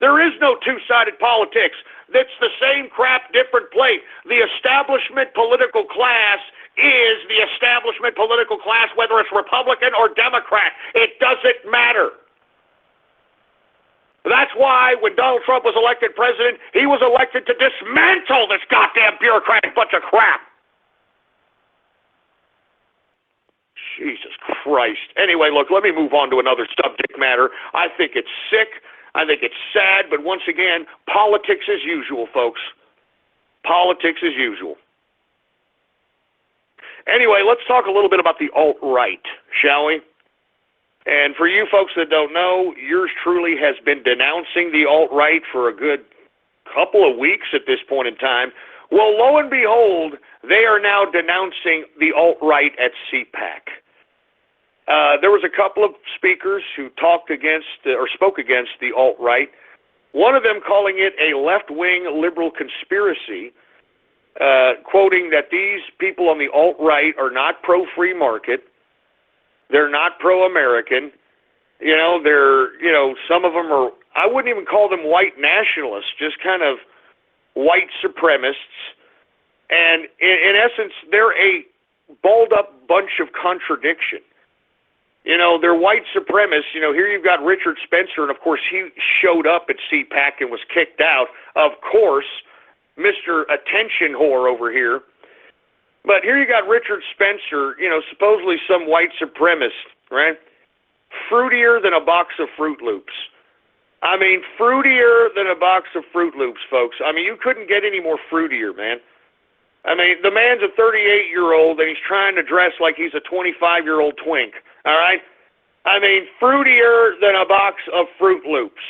There is no two-sided politics. It's the same crap, different plate. The establishment political class is the establishment political class, whether it's Republican or Democrat. It doesn't matter. That's why when Donald Trump was elected president, he was elected to dismantle this goddamn bureaucratic bunch of crap. Jesus Christ. Anyway, look, let me move on to another subject matter. I think it's sick. I think it's sad. But once again, politics as usual, folks. Politics as usual. Anyway, let's talk a little bit about the alt-right, shall we? And for you folks that don't know, yours truly has been denouncing the alt-right for a good couple of weeks at this point in time. Well, lo and behold, they are now denouncing the alt-right at CPAC. There was a couple of speakers who talked against or spoke against the alt-right, one of them calling it a left-wing liberal conspiracy, quoting that these people on the alt-right are not pro-free market. They're not pro-American. Some of them are, I wouldn't even call them white nationalists, just kind of white supremacists. And in essence, they're a balled-up bunch of contradiction. They're white supremacists. Here you've got Richard Spencer, and of course he showed up at CPAC and was kicked out. Of course, Mr. Attention Whore over here. But here you got Richard Spencer, supposedly some white supremacist, right? Fruitier than a box of Fruit Loops. I mean, fruitier than a box of Fruit Loops, folks. I mean, you couldn't get any more fruitier, man. I mean, the man's a 38-year-old, and he's trying to dress like he's a 25-year-old twink, all right? I mean, fruitier than a box of Fruit Loops.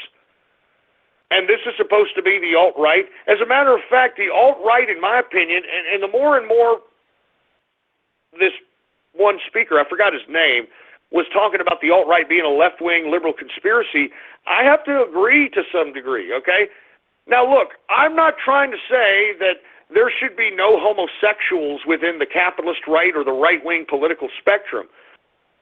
And this is supposed to be the alt-right. As a matter of fact, the alt-right, in my opinion, and the more and more this one speaker, I forgot his name, was talking about the alt-right being a left-wing liberal conspiracy, I have to agree to some degree, okay? Now, look, I'm not trying to say that there should be no homosexuals within the capitalist right or the right-wing political spectrum.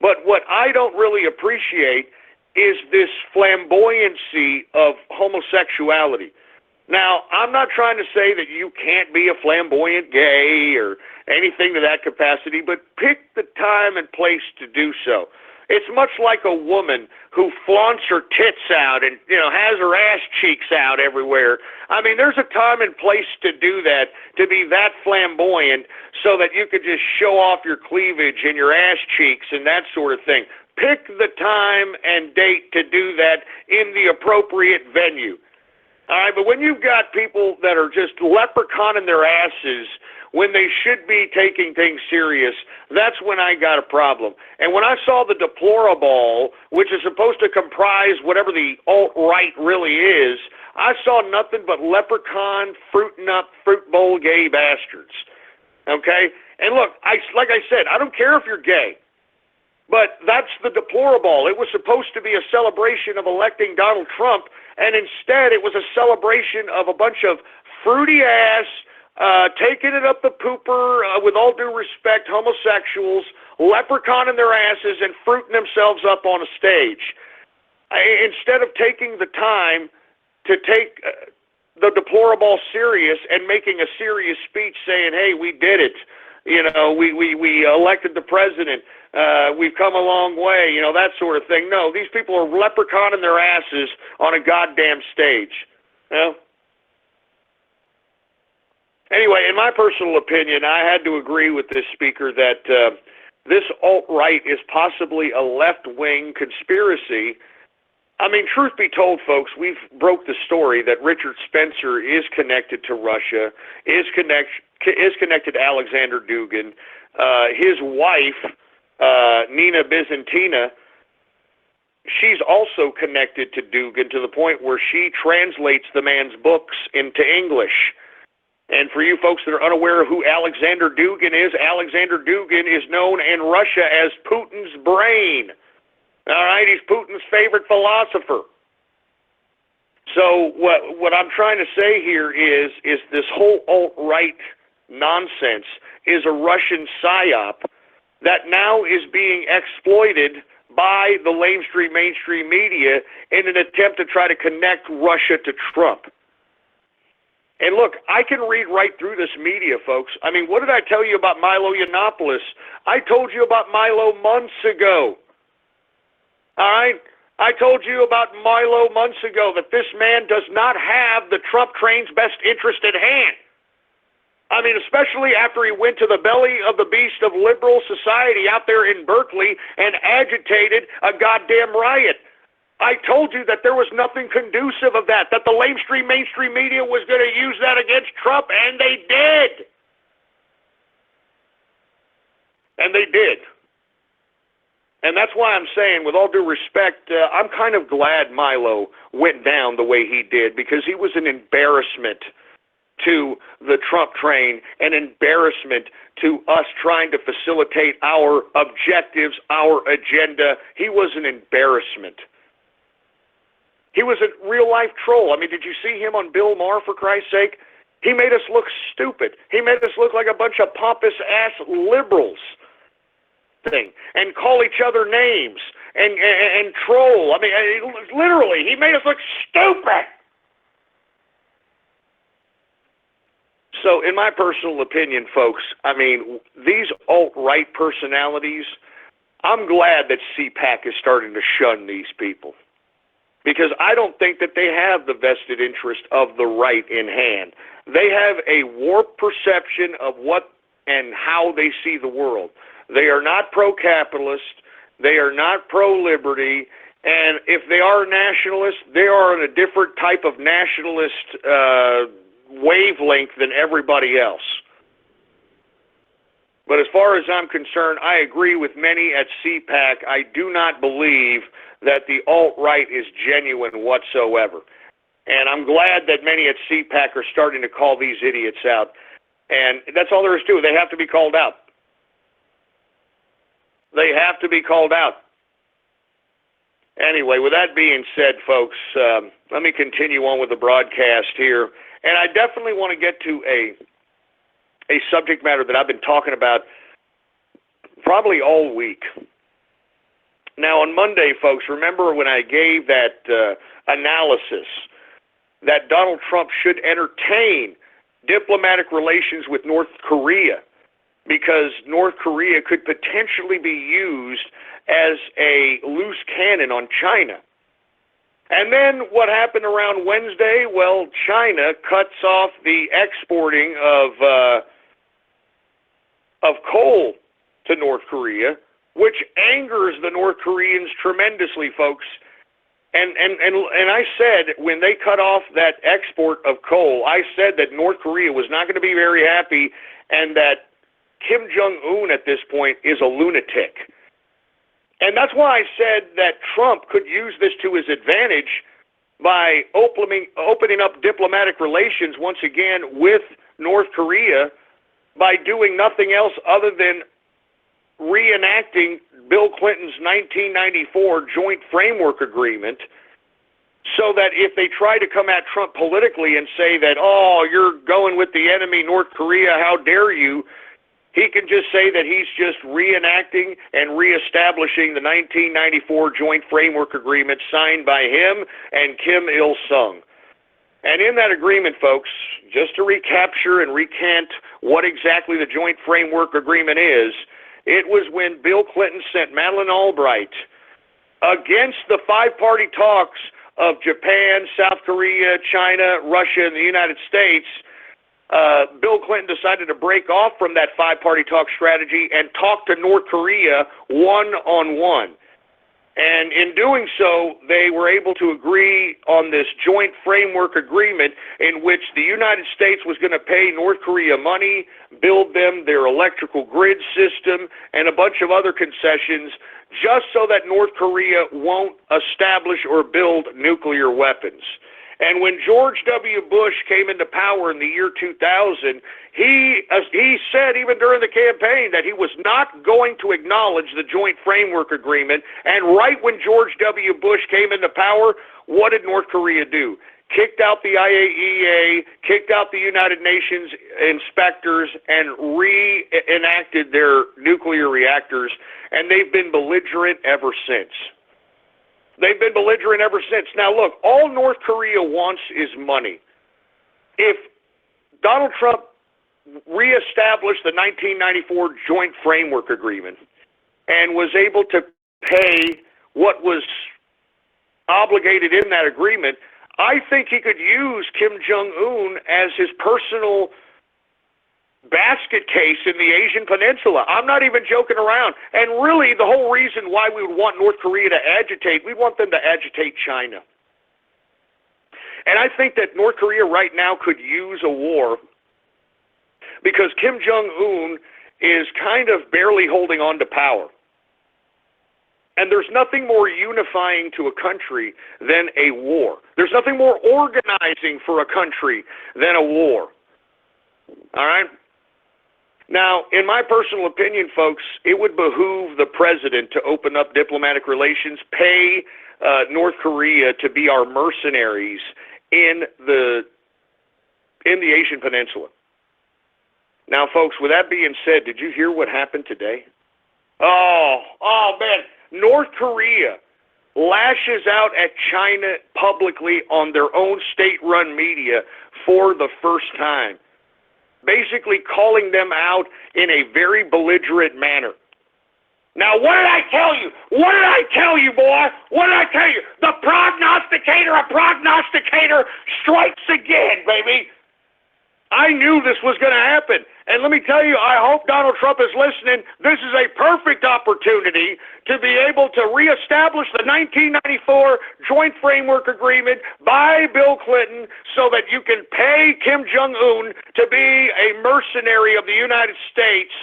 But what I don't really appreciate is this flamboyancy of homosexuality. Now, I'm not trying to say that you can't be a flamboyant gay or anything to that capacity, but pick the time and place to do so. It's much like a woman who flaunts her tits out and, has her ass cheeks out everywhere. I mean, there's a time and place to do that, to be that flamboyant so that you could just show off your cleavage and your ass cheeks and that sort of thing. Pick the time and date to do that in the appropriate venue. All right, but when you've got people that are just leprechauning their asses when they should be taking things serious, that's when I got a problem. And when I saw the deplorable, which is supposed to comprise whatever the alt-right really is, I saw nothing but leprechaun, fruiting up, fruit bowl gay bastards. Okay? And look, like I said, I don't care if you're gay. But that's the deplorable. It was supposed to be a celebration of electing Donald Trump, and instead it was a celebration of a bunch of fruity-ass, taking it up the pooper, with all due respect, homosexuals, leprechauning their asses and fruiting themselves up on a stage. Instead of taking the time to take the deplorable serious and making a serious speech saying, hey, we did it. We elected the president. We've come a long way, that sort of thing. No, these people are leprechauning their asses on a goddamn stage. Anyway, in my personal opinion, I had to agree with this speaker that this alt-right is possibly a left-wing conspiracy. I mean, truth be told, folks, we've broke the story that Richard Spencer is connected to Russia, is connected to Alexander Dugin. His wife, Nina Byzantina, she's also connected to Dugin to the point where she translates the man's books into English. And for you folks that are unaware of who Alexander Dugin is known in Russia as Putin's brain. All right, he's Putin's favorite philosopher. So what I'm trying to say here is this whole alt-right nonsense is a Russian psyop that now is being exploited by the mainstream media in an attempt to try to connect Russia to Trump. And look, I can read right through this media, folks. I mean, what did I tell you about Milo Yiannopoulos? I told you about Milo months ago. All right? I told you about Milo months ago, that this man does not have the Trump train's best interest at hand. I mean, especially after he went to the belly of the beast of liberal society out there in Berkeley and agitated a goddamn riot. I told you that there was nothing conducive of that the mainstream media was going to use that against Trump, and they did. And they did. And that's why I'm saying, with all due respect, I'm kind of glad Milo went down the way he did, because he was an embarrassment to the Trump train, an embarrassment to us trying to facilitate our objectives, our agenda. He was an embarrassment. He was a real-life troll. I mean, did you see him on Bill Maher, for Christ's sake? He made us look stupid. He made us look like a bunch of pompous-ass liberals and call each other names and troll. I mean, literally, he made us look stupid. So, in my personal opinion, folks, I mean, these alt-right personalities, I'm glad that CPAC is starting to shun these people, because I don't think that they have the vested interest of the right in hand. They have a warped perception of what and how they see the world. They are not pro-capitalist. They are not pro-liberty. And if they are nationalists, they are on a different type of nationalist wavelength than everybody else. But as far as I'm concerned, I agree with many at CPAC. I do not believe that the alt-right is genuine whatsoever. And I'm glad that many at CPAC are starting to call these idiots out. And that's all there is to it. They have to be called out. They have to be called out. Anyway, with that being said, folks, let me continue on with the broadcast here. And I definitely want to get to a subject matter that I've been talking about probably all week. Now, on Monday, folks, remember when I gave that analysis that Donald Trump should entertain diplomatic relations with North Korea, because North Korea could potentially be used as a loose cannon on China. And then what happened around Wednesday? Well, China cuts off the exporting of coal to North Korea, which angers the North Koreans tremendously, folks. And I said, when they cut off that export of coal, I said that North Korea was not going to be very happy, and that Kim Jong-un at this point is a lunatic. And that's why I said that Trump could use this to his advantage by opening up diplomatic relations once again with North Korea by doing nothing else other than reenacting Bill Clinton's 1994 Joint Framework Agreement, so that if they try to come at Trump politically and say that, oh, you're going with the enemy, North Korea, how dare you, he can just say that he's just reenacting and reestablishing the 1994 Joint Framework Agreement signed by him and Kim Il-sung. And in that agreement, folks, just to recapture and recant what exactly the Joint Framework Agreement is, it was when Bill Clinton sent Madeleine Albright against the five-party talks of Japan, South Korea, China, Russia, and the United States. Bill Clinton decided to break off from that five-party talk strategy and talk to North Korea one-on-one. And in doing so, they were able to agree on this joint framework agreement in which the United States was going to pay North Korea money, build them their electrical grid system, and a bunch of other concessions, just so that North Korea won't establish or build nuclear weapons. And when George W. Bush came into power in the year 2000, he said even during the campaign that he was not going to acknowledge the Joint Framework Agreement. And right when George W. Bush came into power, what did North Korea do? kicked out the IAEA, kicked out the United Nations inspectors, and reenacted their nuclear reactors, and they've been belligerent ever since. They've been belligerent ever since. Now, look, all North Korea wants is money. If Donald Trump reestablished the 1994 Joint Framework Agreement and was able to pay what was obligated in that agreement, I think he could use Kim Jong-un as his personal basket case in the Asian Peninsula. I'm not even joking around. And really, the whole reason why we would want North Korea to agitate, we want them to agitate China. And I think that North Korea right now could use a war because Kim Jong-un is kind of barely holding on to power. And there's nothing more unifying to a country than a war. There's nothing more organizing for a country than a war. All right? Now, in my personal opinion, folks, it would behoove the president to open up diplomatic relations, pay North Korea to be our mercenaries in the Asian Peninsula. Now, folks, with that being said, did you hear what happened today? Oh, man. North Korea lashes out at China publicly on their own state-run media for the first time, basically calling them out in a very belligerent manner. Now, what did I tell you? What did I tell you, boy? What did I tell you? The prognosticator, a prognosticator strikes again, baby. I knew this was going to happen. And let me tell you, I hope Donald Trump is listening. This is a perfect opportunity to be able to reestablish the 1994 Joint Framework Agreement by Bill Clinton so that you can pay Kim Jong-un to be a mercenary of the United States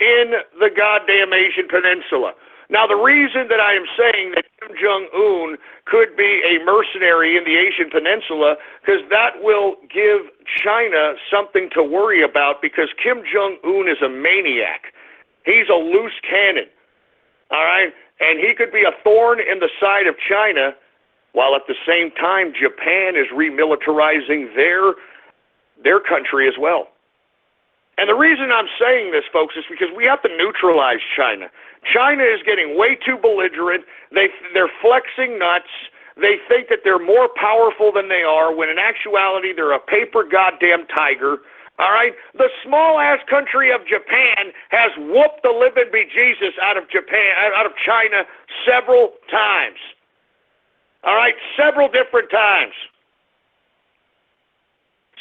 in the goddamn Asian Peninsula. Now, the reason that I am saying that Kim Jong-un could be a mercenary in the Asian Peninsula, because that will give China something to worry about, because Kim Jong-un is a maniac. He's a loose cannon, all right? And he could be a thorn in the side of China, while at the same time Japan is remilitarizing their country as well. And the reason I'm saying this, folks, is because we have to neutralize China. China is getting way too belligerent. They're flexing nuts. They think that they're more powerful than they are, when in actuality they're a paper goddamn tiger. All right? The small-ass country of Japan has whooped the living bejesus out of China several times. All right? Several different times.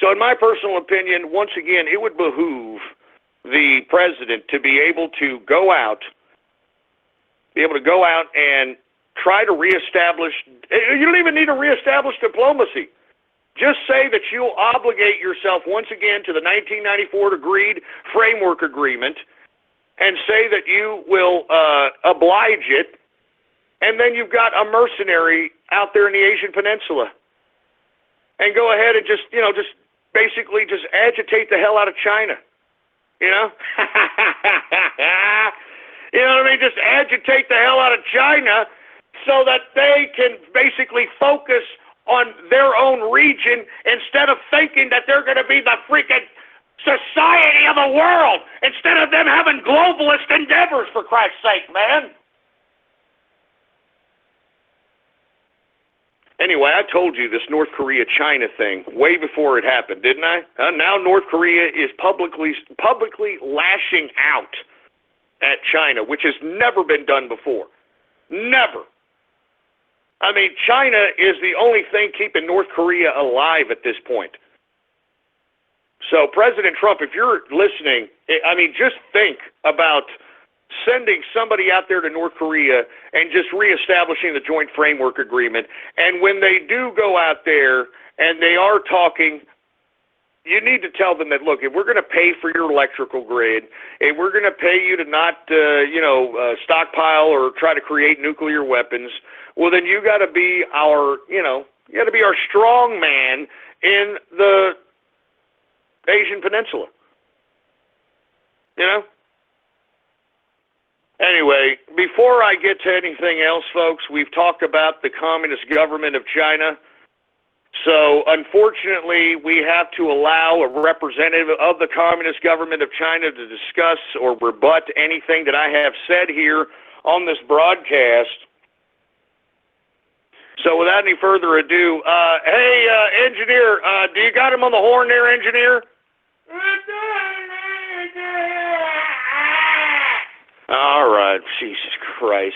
So in my personal opinion, once again, it would behoove the president to be able to go out and try to reestablish. You don't even need to reestablish diplomacy. Just say that you'll obligate yourself once again to the 1994 agreed framework agreement, and say that you will oblige it, and then you've got a mercenary out there in the Asian Peninsula. And go ahead and just basically agitate the hell out of China. You know? You know what I mean? Just agitate the hell out of China so that they can basically focus on their own region instead of thinking that they're going to be the freaking society of the world, instead of them having globalist endeavors, for Christ's sake, man. Anyway, I told you this North Korea-China thing way before it happened, didn't I? Now North Korea is publicly lashing out at China, which has never been done before. Never. I mean, China is the only thing keeping North Korea alive at this point. So, President Trump, if you're listening, I mean, just think about sending somebody out there to North Korea and just reestablishing the Joint Framework Agreement. And when they do go out there and they are talking, you need to tell them that, look, if we're going to pay for your electrical grid, if we're going to pay you to not, stockpile or try to create nuclear weapons, well, then you got to be our strong man in the Asian Peninsula. You know? Anyway, before I get to anything else, folks, we've talked about the Communist government of China. So, unfortunately, we have to allow a representative of the Communist Government of China to discuss or rebut anything that I have said here on this broadcast. So, without any further ado, hey, engineer, do you got him on the horn there, engineer? All right, Jesus Christ.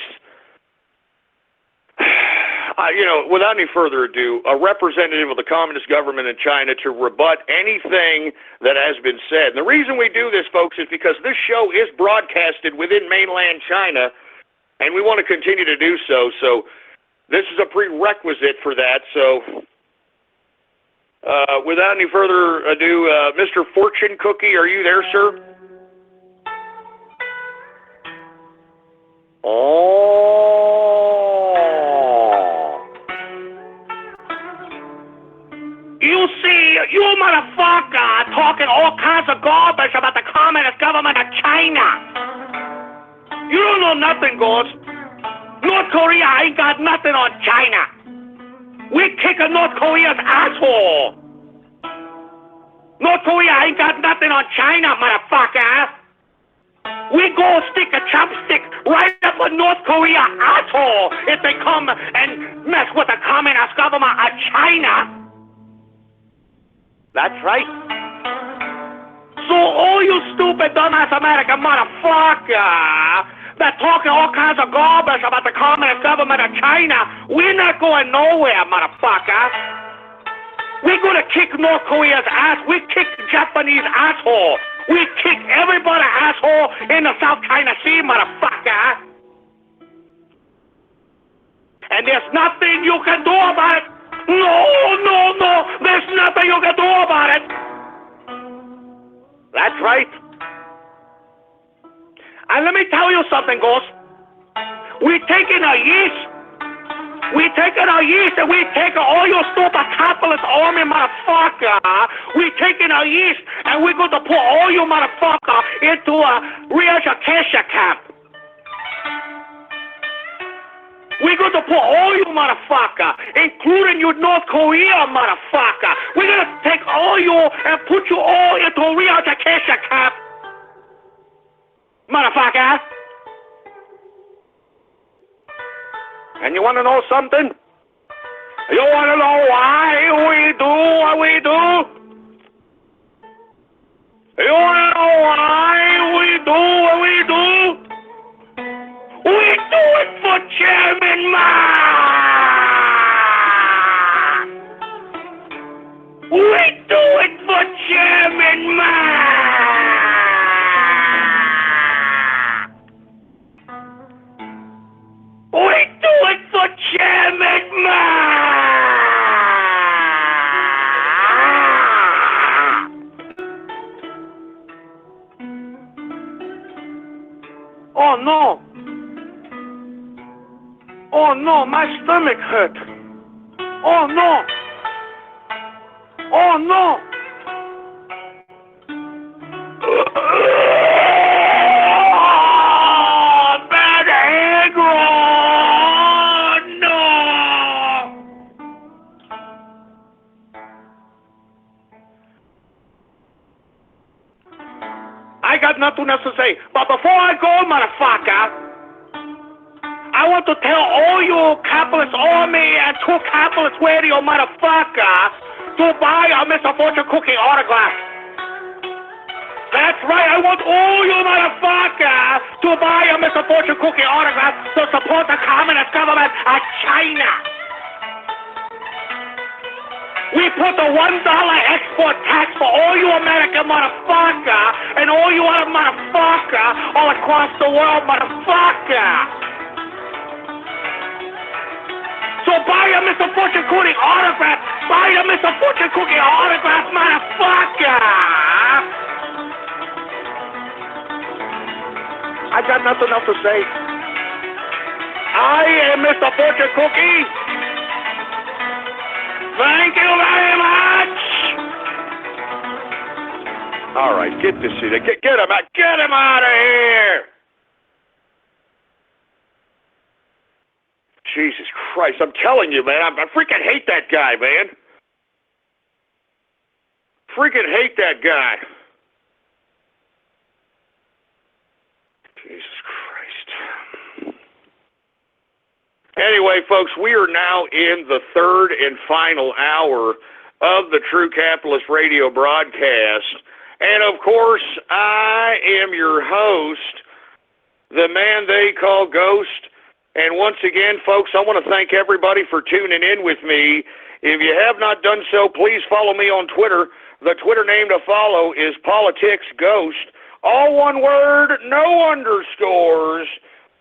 Without any further ado, a representative of the Communist Government in China to rebut anything that has been said. And the reason we do this, folks, is because this show is broadcasted within mainland China, and we want to continue to do so. So this is a prerequisite for that. So without any further ado, Mr. Fortune Cookie, are you there, sir? You see, you motherfucker talking all kinds of garbage about the Communist Government of China. You don't know nothing, Ghost. North Korea ain't got nothing on China. We're kicking North Korea's asshole. North Korea ain't got nothing on China, motherfucker. We go stick a chopstick right up a North Korea asshole if they come and mess with the Communist Government of China. That's right. So all you stupid dumbass American motherfucker that talking all kinds of garbage about the Communist Government of China, we're not going nowhere, motherfucker. We're gonna kick North Korea's ass. We kick Japanese asshole. We kick everybody asshole in the South China Sea, motherfucker. And there's nothing you can do about it. No. There's nothing you can do about it. That's right. And let me tell you something, Ghost. We're taking our yeast. We're taking our yeast and we're taking all your stupid capitalist army, motherfucker. We're taking our yeast and we're going to put all you motherfucker into a re-education camp. We're going to put all you motherfucker, including you North Korea motherfucker. We're going to take all you and put you all into a re-education camp. Motherfucker. And you want to know something? You want to know why we do what we do? You want to know why we do what we do? We do it for Chairman Man! We do it for Chairman Man! We do it for Chairman Man! Oh no! Oh no, my stomach hurt. Oh no. Oh no. Bad egg roll. No. I got nothing else to say. But before I go, motherfucker, I want to tell all you capitalist army and two capitalist radio motherfucker to buy a Mr. Fortune Cookie autograph. That's right, I want all you motherfucker to buy a Mr. Fortune Cookie autograph to support the Communist Government of China. We put the $1 export tax for all you American motherfucker and all you other motherfucker all across the world motherfucker. So buy a Mr. Fortune Cookie autograph. Buy a Mr. Fortune Cookie autograph, motherfucker. I got nothing else to say. I am Mr. Fortune Cookie. Thank you very much. All right, get this shit. Get him out. Get him out of here. Jesus Christ, I'm telling you, man, I freaking hate that guy, man. freaking hate that guy. Jesus Christ. Anyway, folks, we are now in the third and final hour of the True Capitalist Radio broadcast. And, of course, I am your host, the man they call Ghost. And once again, folks, I want to thank everybody for tuning in with me. If you have not done so, please follow me on Twitter. The Twitter name to follow is Politics Ghost. All one word, no underscores.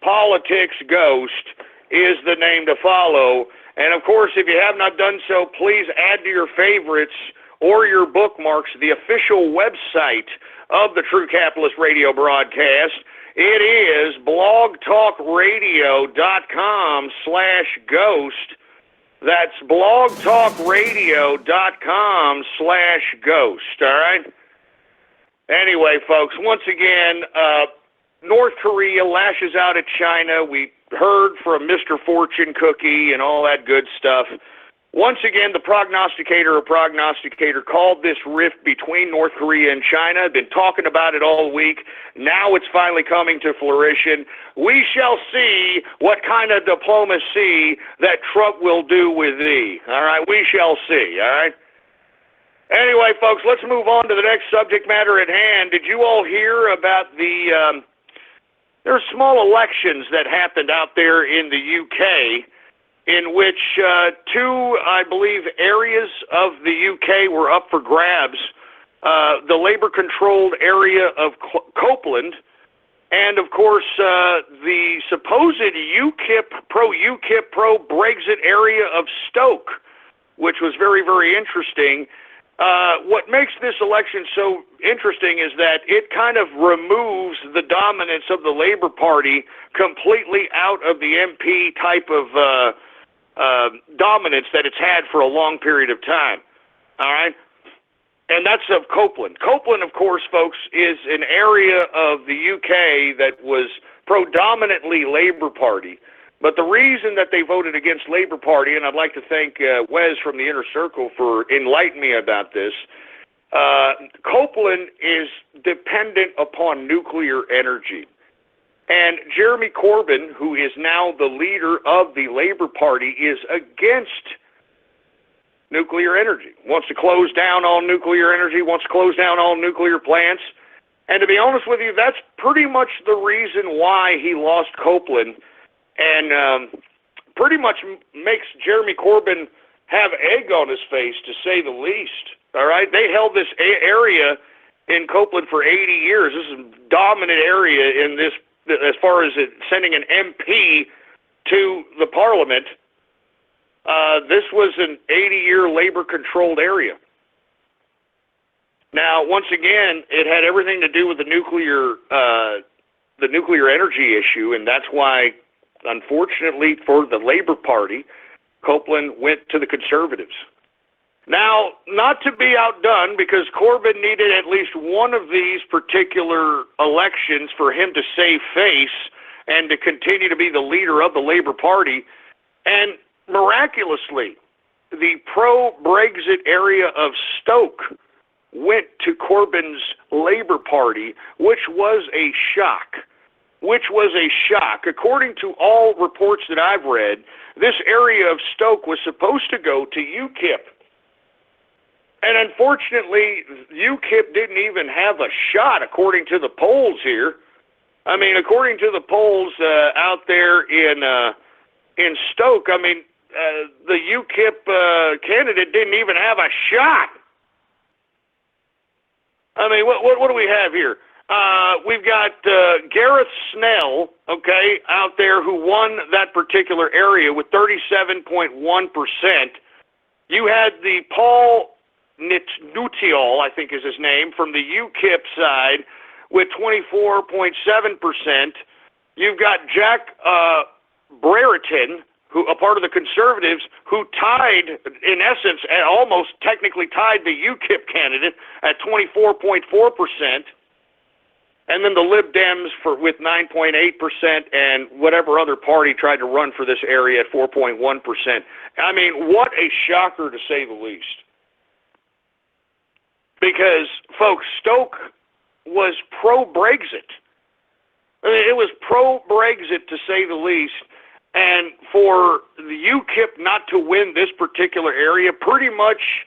Politics Ghost is the name to follow. And, of course, if you have not done so, please add to your favorites or your bookmarks the official website of the True Capitalist Radio broadcast. It is blogtalkradio.com/ghost. That's blogtalkradio.com/ghost, all right? Anyway, folks, once again, North Korea lashes out at China. We heard from Mr. Fortune Cookie and all that good stuff. Once again, the prognosticator called this rift between North Korea and China. I've been talking about it all week. Now it's finally coming to fruition. We shall see what kind of diplomacy that Trump will do with thee. All right, we shall see, all right? Anyway, folks, let's move on to the next subject matter at hand. Did you all hear about there are small elections that happened out there in the UK in which two, I believe, areas of the UK were up for grabs. The Labour-controlled area of Copeland and, of course, the supposed pro-UKIP, pro-Brexit area of Stoke, which was very, very interesting. What makes this election so interesting is that it kind of removes the dominance of the Labour Party completely out of the MP type of dominance that it's had for a long period of time. All right? And that's of Copeland. Copeland, of course, folks, is an area of the UK that was predominantly Labour Party. But the reason that they voted against Labour Party, and I'd like to thank Wes from the Inner Circle for enlightening me about this, Copeland is dependent upon nuclear energy. And Jeremy Corbyn, who is now the leader of the Labour Party, is against nuclear energy, wants to close down all nuclear energy, wants to close down all nuclear plants. And to be honest with you, that's pretty much the reason why he lost Copeland, and pretty much makes Jeremy Corbyn have egg on his face, to say the least. All right? They held this area in Copeland for 80 years. This is a dominant area in this, as far as sending an MP to the parliament. This was an 80-year Labour-controlled area. Now, once again, it had everything to do with the nuclear energy issue, and that's why, unfortunately for the Labour Party, Copeland went to the Conservatives. Now, not to be outdone, because Corbyn needed at least one of these particular elections for him to save face and to continue to be the leader of the Labour Party, and miraculously, the pro-Brexit area of Stoke went to Corbyn's Labour Party, which was a shock. According to all reports that I've read, this area of Stoke was supposed to go to UKIP. And unfortunately, UKIP didn't even have a shot, according to the polls here. I mean, according to the polls out there in Stoke, I mean, the UKIP candidate didn't even have a shot. I mean, what do we have here? We've got Gareth Snell, okay, out there, who won that particular area with 37.1%. You had the Paul Nutiol, I think is his name, from the UKIP side with 24.7%. You've got Jack Brereton, who a part of the Conservatives, who tied, in essence, almost technically tied the UKIP candidate at 24.4%. And then the Lib Dems with 9.8%, and whatever other party tried to run for this area at 4.1%. I mean, what a shocker, to say the least. Because, folks, Stoke was pro-Brexit. I mean, it was pro-Brexit, to say the least. And for the UKIP not to win this particular area, pretty much,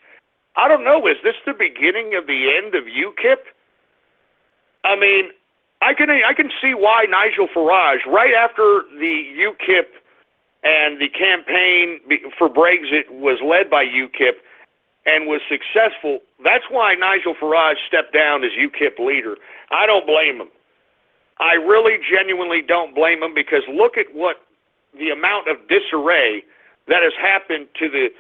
I don't know, is this the beginning of the end of UKIP? I mean, I can see why Nigel Farage, right after the UKIP and the campaign for Brexit was led by UKIP and was successful, that's why Nigel Farage stepped down as UKIP leader. I don't blame him. I really genuinely don't blame him, because look at what the amount of disarray that has happened to the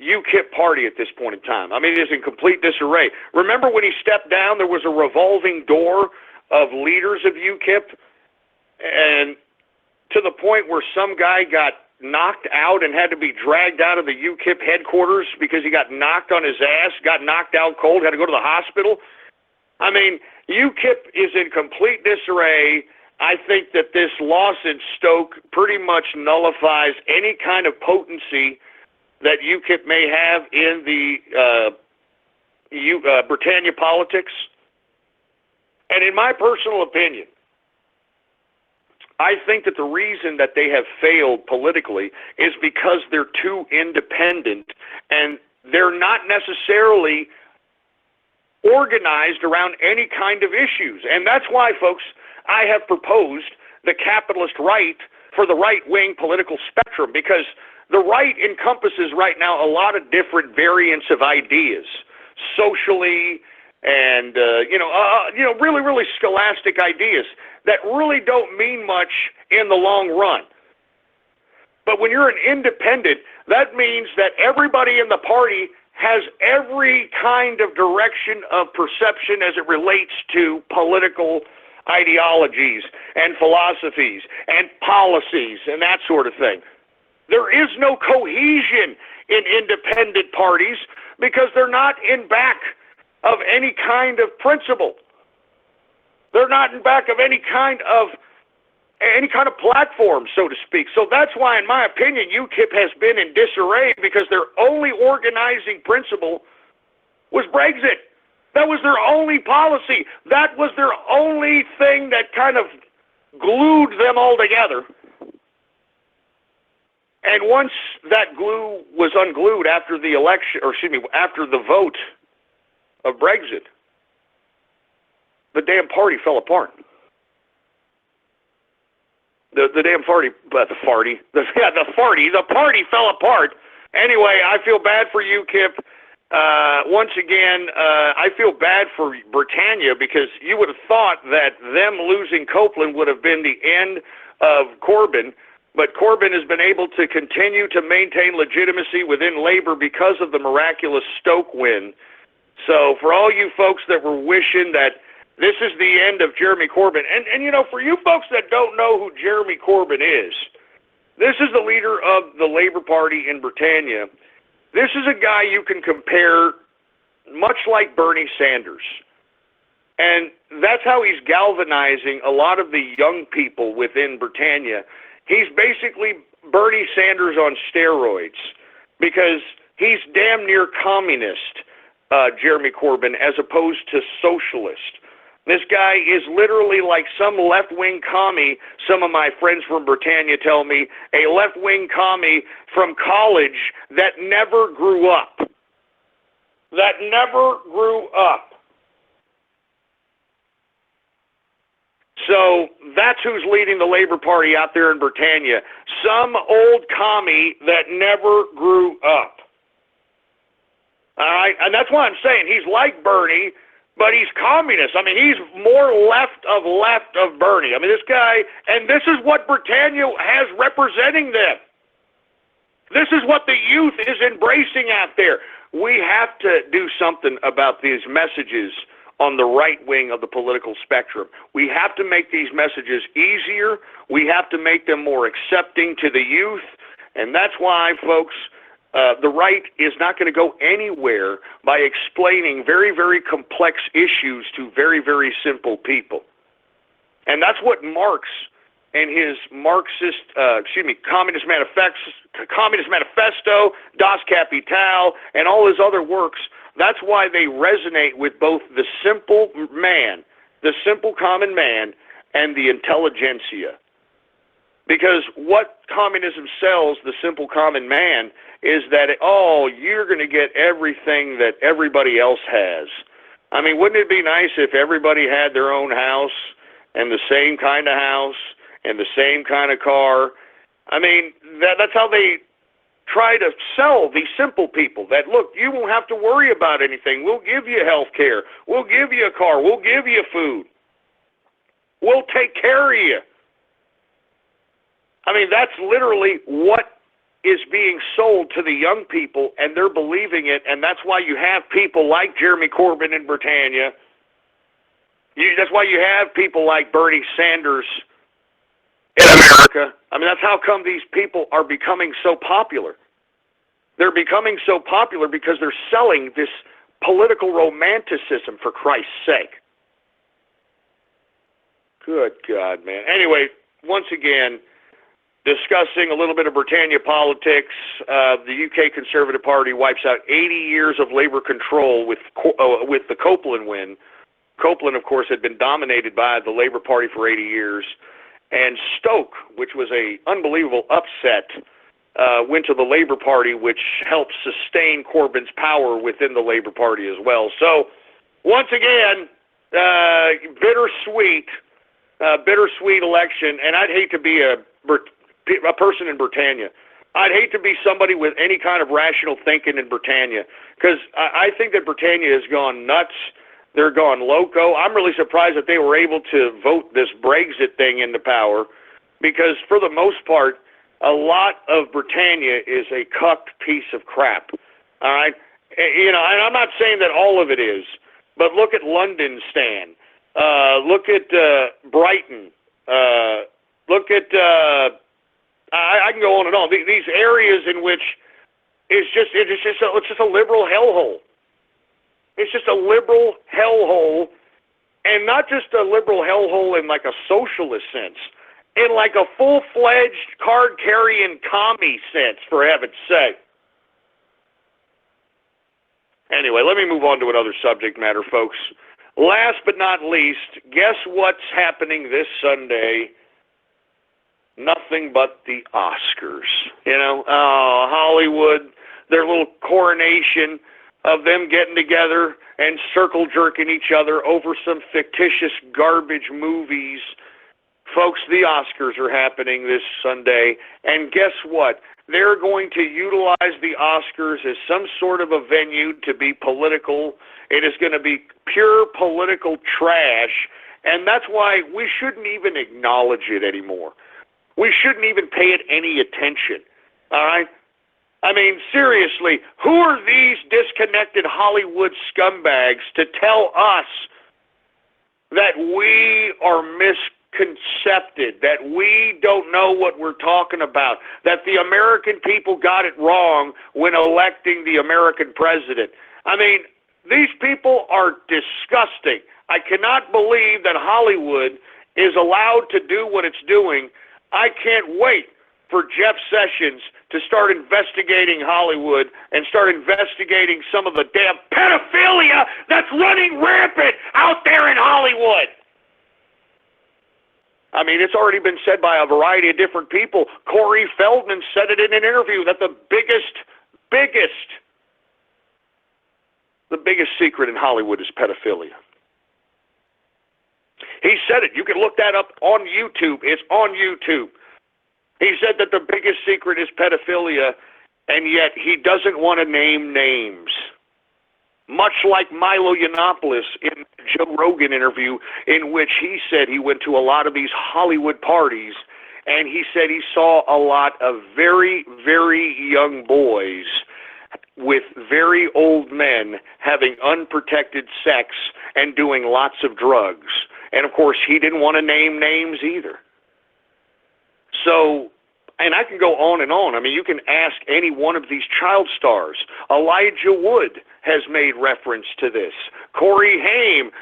UKIP party at this point in time. I mean, it is in complete disarray. Remember when he stepped down, there was a revolving door of leaders of UKIP, and to the point where some guy got knocked out and had to be dragged out of the UKIP headquarters because he got knocked on his ass, got knocked out cold, had to go to the hospital. I mean, UKIP is in complete disarray. I think that this loss in Stoke pretty much nullifies any kind of potency that UKIP may have in the Britannia politics. And in my personal opinion, I think that the reason that they have failed politically is because they're too independent, and they're not necessarily organized around any kind of issues. And that's why, folks, I have proposed the capitalist right for the right-wing political spectrum, because the right encompasses right now a lot of different variants of ideas, socially and really, really scholastic ideas that really don't mean much in the long run. But when you're an independent, that means that everybody in the party has every kind of direction of perception as it relates to political ideologies and philosophies and policies and that sort of thing. There is no cohesion in independent parties because they're not in back of any kind of principle. They're not in back of any kind of platform, so to speak. So that's why, in my opinion, UKIP has been in disarray, because their only organizing principle was Brexit. That was their only policy. That was their only thing that kind of glued them all together. And once that glue was unglued after the election, after the vote of Brexit, the damn party fell apart. The damn party, the party fell apart. Anyway, I feel bad for UKIP. Once again, I feel bad for Britannia, because you would have thought that them losing Copeland would have been the end of Corbyn, but Corbyn has been able to continue to maintain legitimacy within Labour because of the miraculous Stoke win. So for all you folks that were wishing that this is the end of Jeremy Corbyn, and for you folks that don't know who Jeremy Corbyn is, this is the leader of the Labour Party in Britannia. This is a guy you can compare much like Bernie Sanders. And that's how he's galvanizing a lot of the young people within Britannia. He's basically Bernie Sanders on steroids, because he's damn near communist, Jeremy Corbyn, as opposed to socialist. This guy is literally like some left-wing commie. Some of my friends from Britannia tell me, a left-wing commie from college that never grew up. That never grew up. So that's who's leading the Labour Party out there in Britannia. Some old commie that never grew up. All right? And that's why I'm saying he's like Bernie, but he's communist. I mean, he's more left of Bernie. I mean, this guy, and this is what Britannia has representing them. This is what the youth is embracing out there. We have to do something about these messages on the right wing of the political spectrum. We have to make these messages easier. We have to make them more accepting to the youth. And that's why, folks, the right is not going to go anywhere by explaining very, very complex issues to very, very simple people. And that's what Marx and his Communist Manifesto, Das Kapital, and all his other works That's why they resonate with both the simple man, the simple common man, and the intelligentsia. Because what communism sells the simple common man is that, you're going to get everything that everybody else has. I mean, wouldn't it be nice if everybody had their own house and the same kind of house and the same kind of car? I mean, that's how they try to sell these simple people that, look, you won't have to worry about anything. We'll give you health care. We'll give you a car. We'll give you food. We'll take care of you. I mean, that's literally what is being sold to the young people, and they're believing it, and that's why you have people like Jeremy Corbyn in Britannia. That's why you have people like Bernie Sanders in America. I mean, that's how come these people are becoming so popular. They're becoming so popular because they're selling this political romanticism, for Christ's sake. Good God, man. Anyway, once again, discussing a little bit of Britannia politics, the UK Conservative Party wipes out 80 years of Labour control with the Copeland win. Copeland, of course, had been dominated by the Labour Party for 80 years. And Stoke, which was an unbelievable upset, went to the Labour Party, which helped sustain Corbyn's power within the Labour Party as well. So, once again, bittersweet election, and I'd hate to be a person in Britannia. I'd hate to be somebody with any kind of rational thinking in Britannia, because I think that Britannia has gone nuts. They're gone loco. I'm really surprised that they were able to vote this Brexit thing into power, because for the most part, a lot of Britannia is a cucked piece of crap. All right? And I'm not saying that all of it is, but look at London, Stan. Look at Brighton. Look at... I can go on and on. These areas in which it's just a liberal hellhole. It's just a liberal hellhole, and not just a liberal hellhole in like a socialist sense, in like a full-fledged card-carrying commie sense, for heaven's sake. Anyway, let me move on to another subject matter, folks. Last but not least, guess what's happening this Sunday? Nothing but the Oscars. Hollywood, their little coronation of them getting together and circle jerking each other over some fictitious garbage movies. Folks, the Oscars are happening this Sunday, and guess what? They're going to utilize the Oscars as some sort of a venue to be political. It is going to be pure political trash, and that's why we shouldn't even acknowledge it anymore. We shouldn't even pay it any attention, all right? I mean, seriously, who are these disconnected Hollywood scumbags to tell us that we are misconcepted, that we don't know what we're talking about, that the American people got it wrong when electing the American president? I mean, these people are disgusting. I cannot believe that Hollywood is allowed to do what it's doing. I can't wait for Jeff Sessions to start investigating Hollywood and start investigating some of the damn pedophilia that's running rampant out there in Hollywood. I mean, it's already been said by a variety of different people. Corey Feldman said it in an interview that the biggest secret in Hollywood is pedophilia. He said it. You can look that up on YouTube. It's on YouTube. He said that the biggest secret is pedophilia, and yet he doesn't want to name names. Much like Milo Yiannopoulos in the Joe Rogan interview, in which he said he went to a lot of these Hollywood parties, and he said he saw a lot of very, very young boys with very old men having unprotected sex and doing lots of drugs. And, of course, he didn't want to name names either. So, and I can go on and on. I mean, you can ask any one of these child stars. Elijah Wood has made reference to this. Corey Haim,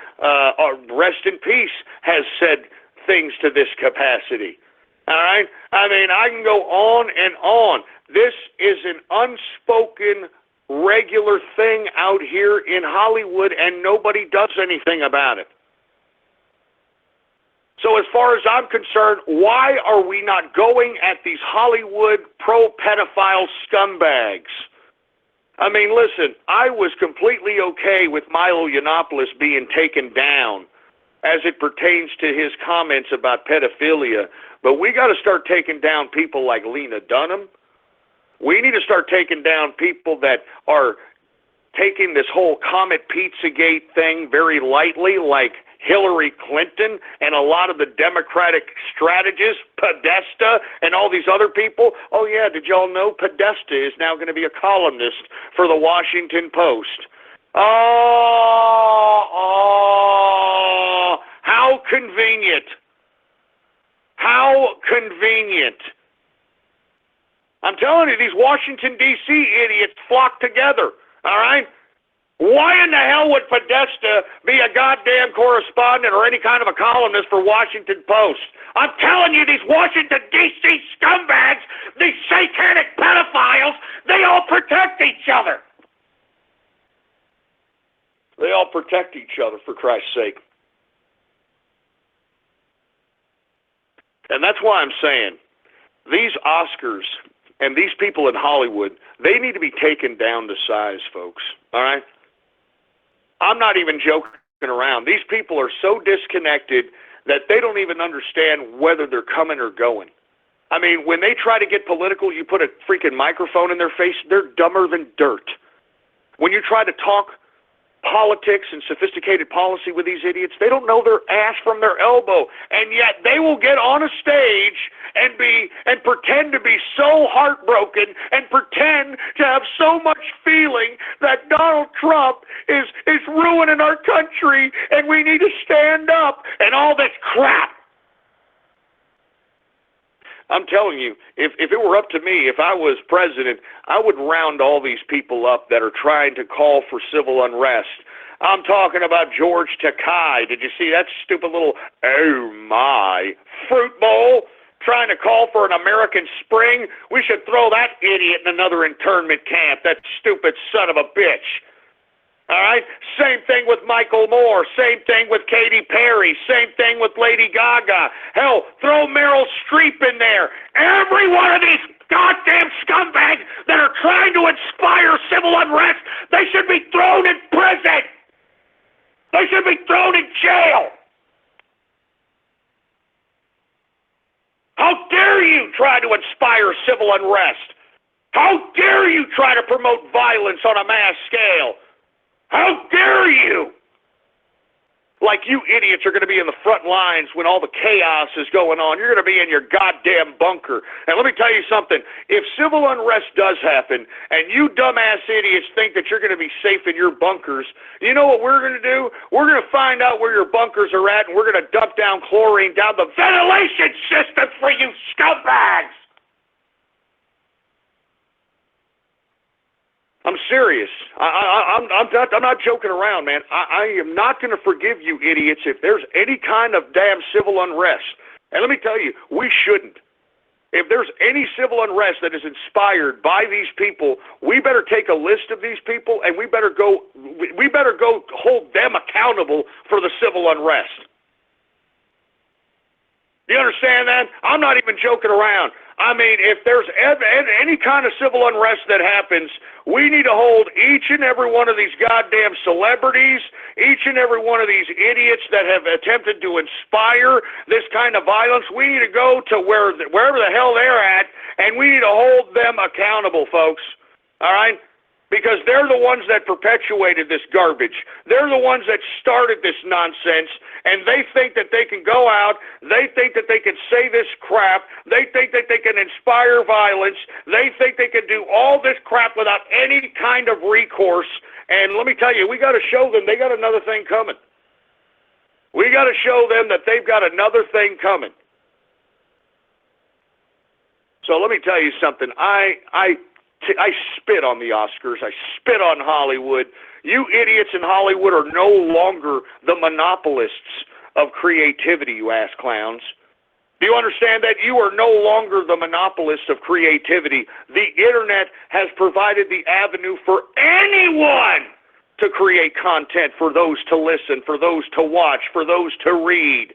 rest in peace, has said things to this capacity. All right? I mean, I can go on and on. This is an unspoken regular thing out here in Hollywood, and nobody does anything about it. So as far as I'm concerned, why are we not going at these Hollywood pro-pedophile scumbags? I mean, listen, I was completely okay with Milo Yiannopoulos being taken down as it pertains to his comments about pedophilia, but we got to start taking down people like Lena Dunham. We need to start taking down people that are taking this whole Comet Pizzagate thing very lightly, like Hillary Clinton and a lot of the Democratic strategists, Podesta and all these other people. Oh, yeah, did y'all know Podesta is now going to be a columnist for the Washington Post? Oh, how convenient. How convenient. I'm telling you, these Washington, D.C. idiots flock together, all right? Why in the hell would Podesta be a goddamn correspondent or any kind of a columnist for Washington Post? I'm telling you, these Washington, D.C. scumbags, these satanic pedophiles, they all protect each other. They all protect each other, for Christ's sake. And that's why I'm saying these Oscars and these people in Hollywood, they need to be taken down to size, folks, all right? I'm not even joking around. These people are so disconnected that they don't even understand whether they're coming or going. I mean, when they try to get political, you put a freaking microphone in their face, they're dumber than dirt. When you try to talk politics and sophisticated policy with these idiots, they don't know their ass from their elbow, and yet they will get on a stage and pretend to be so heartbroken and pretend to have so much feeling that Donald Trump is ruining our country and we need to stand up and all this crap. I'm telling you, if it were up to me, if I was president, I would round all these people up that are trying to call for civil unrest. I'm talking about George Takei. Did you see that stupid little, oh my, fruit bowl trying to call for an American spring? We should throw that idiot in another internment camp, that stupid son of a bitch. All right? Same thing with Michael Moore. Same thing with Katy Perry. Same thing with Lady Gaga. Hell, throw Meryl Streep in there. Every one of these goddamn scumbags that are trying to inspire civil unrest, they should be thrown in prison. They should be thrown in jail. How dare you try to inspire civil unrest? How dare you try to promote violence on a mass scale? How dare you? Like you idiots are going to be in the front lines when all the chaos is going on. You're going to be in your goddamn bunker. And let me tell you something. If civil unrest does happen and you dumbass idiots think that you're going to be safe in your bunkers, you know what we're going to do? We're going to find out where your bunkers are at, and we're going to dump down chlorine down the ventilation system for you scumbags. I'm serious. I'm not joking around, man. I am not going to forgive you idiots if there's any kind of damn civil unrest. And let me tell you, we shouldn't. If there's any civil unrest that is inspired by these people, we better take a list of these people and we better go hold them accountable for the civil unrest. Do you understand that? I'm not even joking around. I mean, if there's any kind of civil unrest that happens, we need to hold each and every one of these goddamn celebrities, each and every one of these idiots that have attempted to inspire this kind of violence. We need to go to wherever the hell they're at, and we need to hold them accountable, folks. All right? Because they're the ones that perpetuated this garbage. They're the ones that started this nonsense, and they think that they can go out, they think that they can say this crap, they think that they can inspire violence, they think they can do all this crap without any kind of recourse. And let me tell you, we got to show them they got another thing coming. We got to show them that they've got another thing coming. So let me tell you something. I spit on the Oscars. I spit on Hollywood. You idiots in Hollywood are no longer the monopolists of creativity, you ass clowns. Do you understand that you are no longer the monopolist of creativity? The internet has provided the avenue for anyone to create content, for those to listen, for those to watch, for those to read.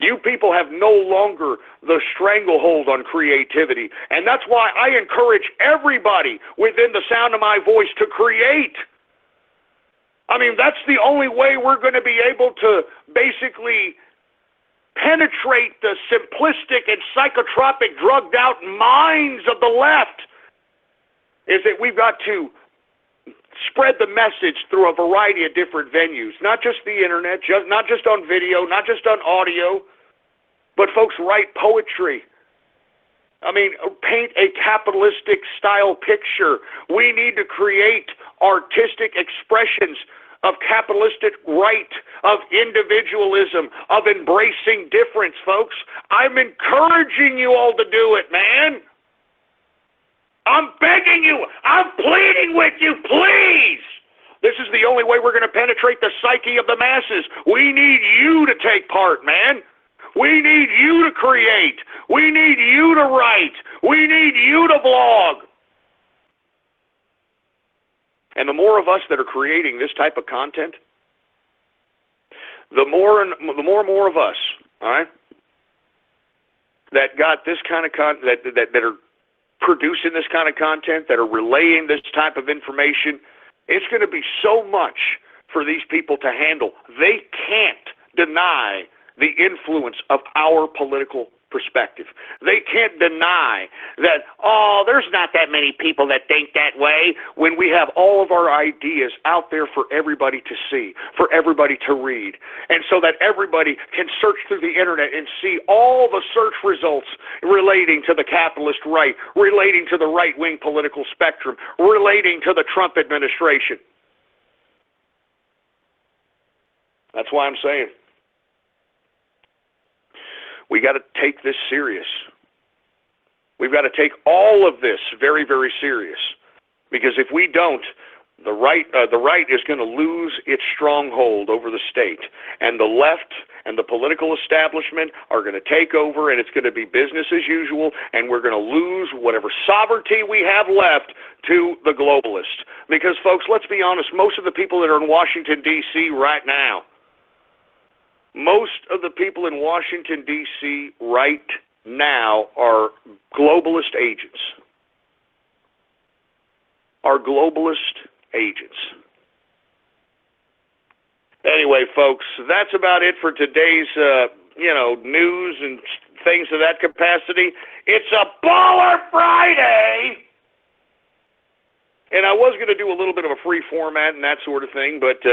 You people have no longer the stranglehold on creativity. And that's why I encourage everybody within the sound of my voice to create. I mean, that's the only way we're going to be able to basically penetrate the simplistic and psychotropic, drugged out minds of the left, is that we've got to spread the message through a variety of different venues, not just the internet, not just on video, not just on audio, but folks, write poetry. I mean, paint a capitalistic style picture. We need to create artistic expressions of capitalistic right, of individualism, of embracing difference, folks. I'm encouraging you all to do it, man. I'm begging you. I'm pleading with you, please. This is the only way we're going to penetrate the psyche of the masses. We need you to take part, man. We need you to create. We need you to write. We need you to blog. And the more of us that are creating this type of content, the more and more of us, all right, that got this kind of content, that are producing this kind of content, that are relaying this type of information, it's going to be so much for these people to handle. They can't deny the influence of our political perspective. They can't deny that, there's not that many people that think that way, when we have all of our ideas out there for everybody to see, for everybody to read, and so that everybody can search through the internet and see all the search results relating to the capitalist right, relating to the right-wing political spectrum, relating to the Trump administration. That's why I'm saying we got to take this serious. We've got to take all of this very, very serious, because if we don't, the right is going to lose its stronghold over the state, and the left and the political establishment are going to take over, and it's going to be business as usual, and we're going to lose whatever sovereignty we have left to the globalists. Because, folks, let's be honest, most of the people that are in Washington, D.C. right now, most of the people in Washington, D.C. right now are globalist agents. Are globalist agents. Anyway, folks, that's about it for today's, news and things of that capacity. It's a Baller Friday! And I was going to do a little bit of a free format and that sort of thing, but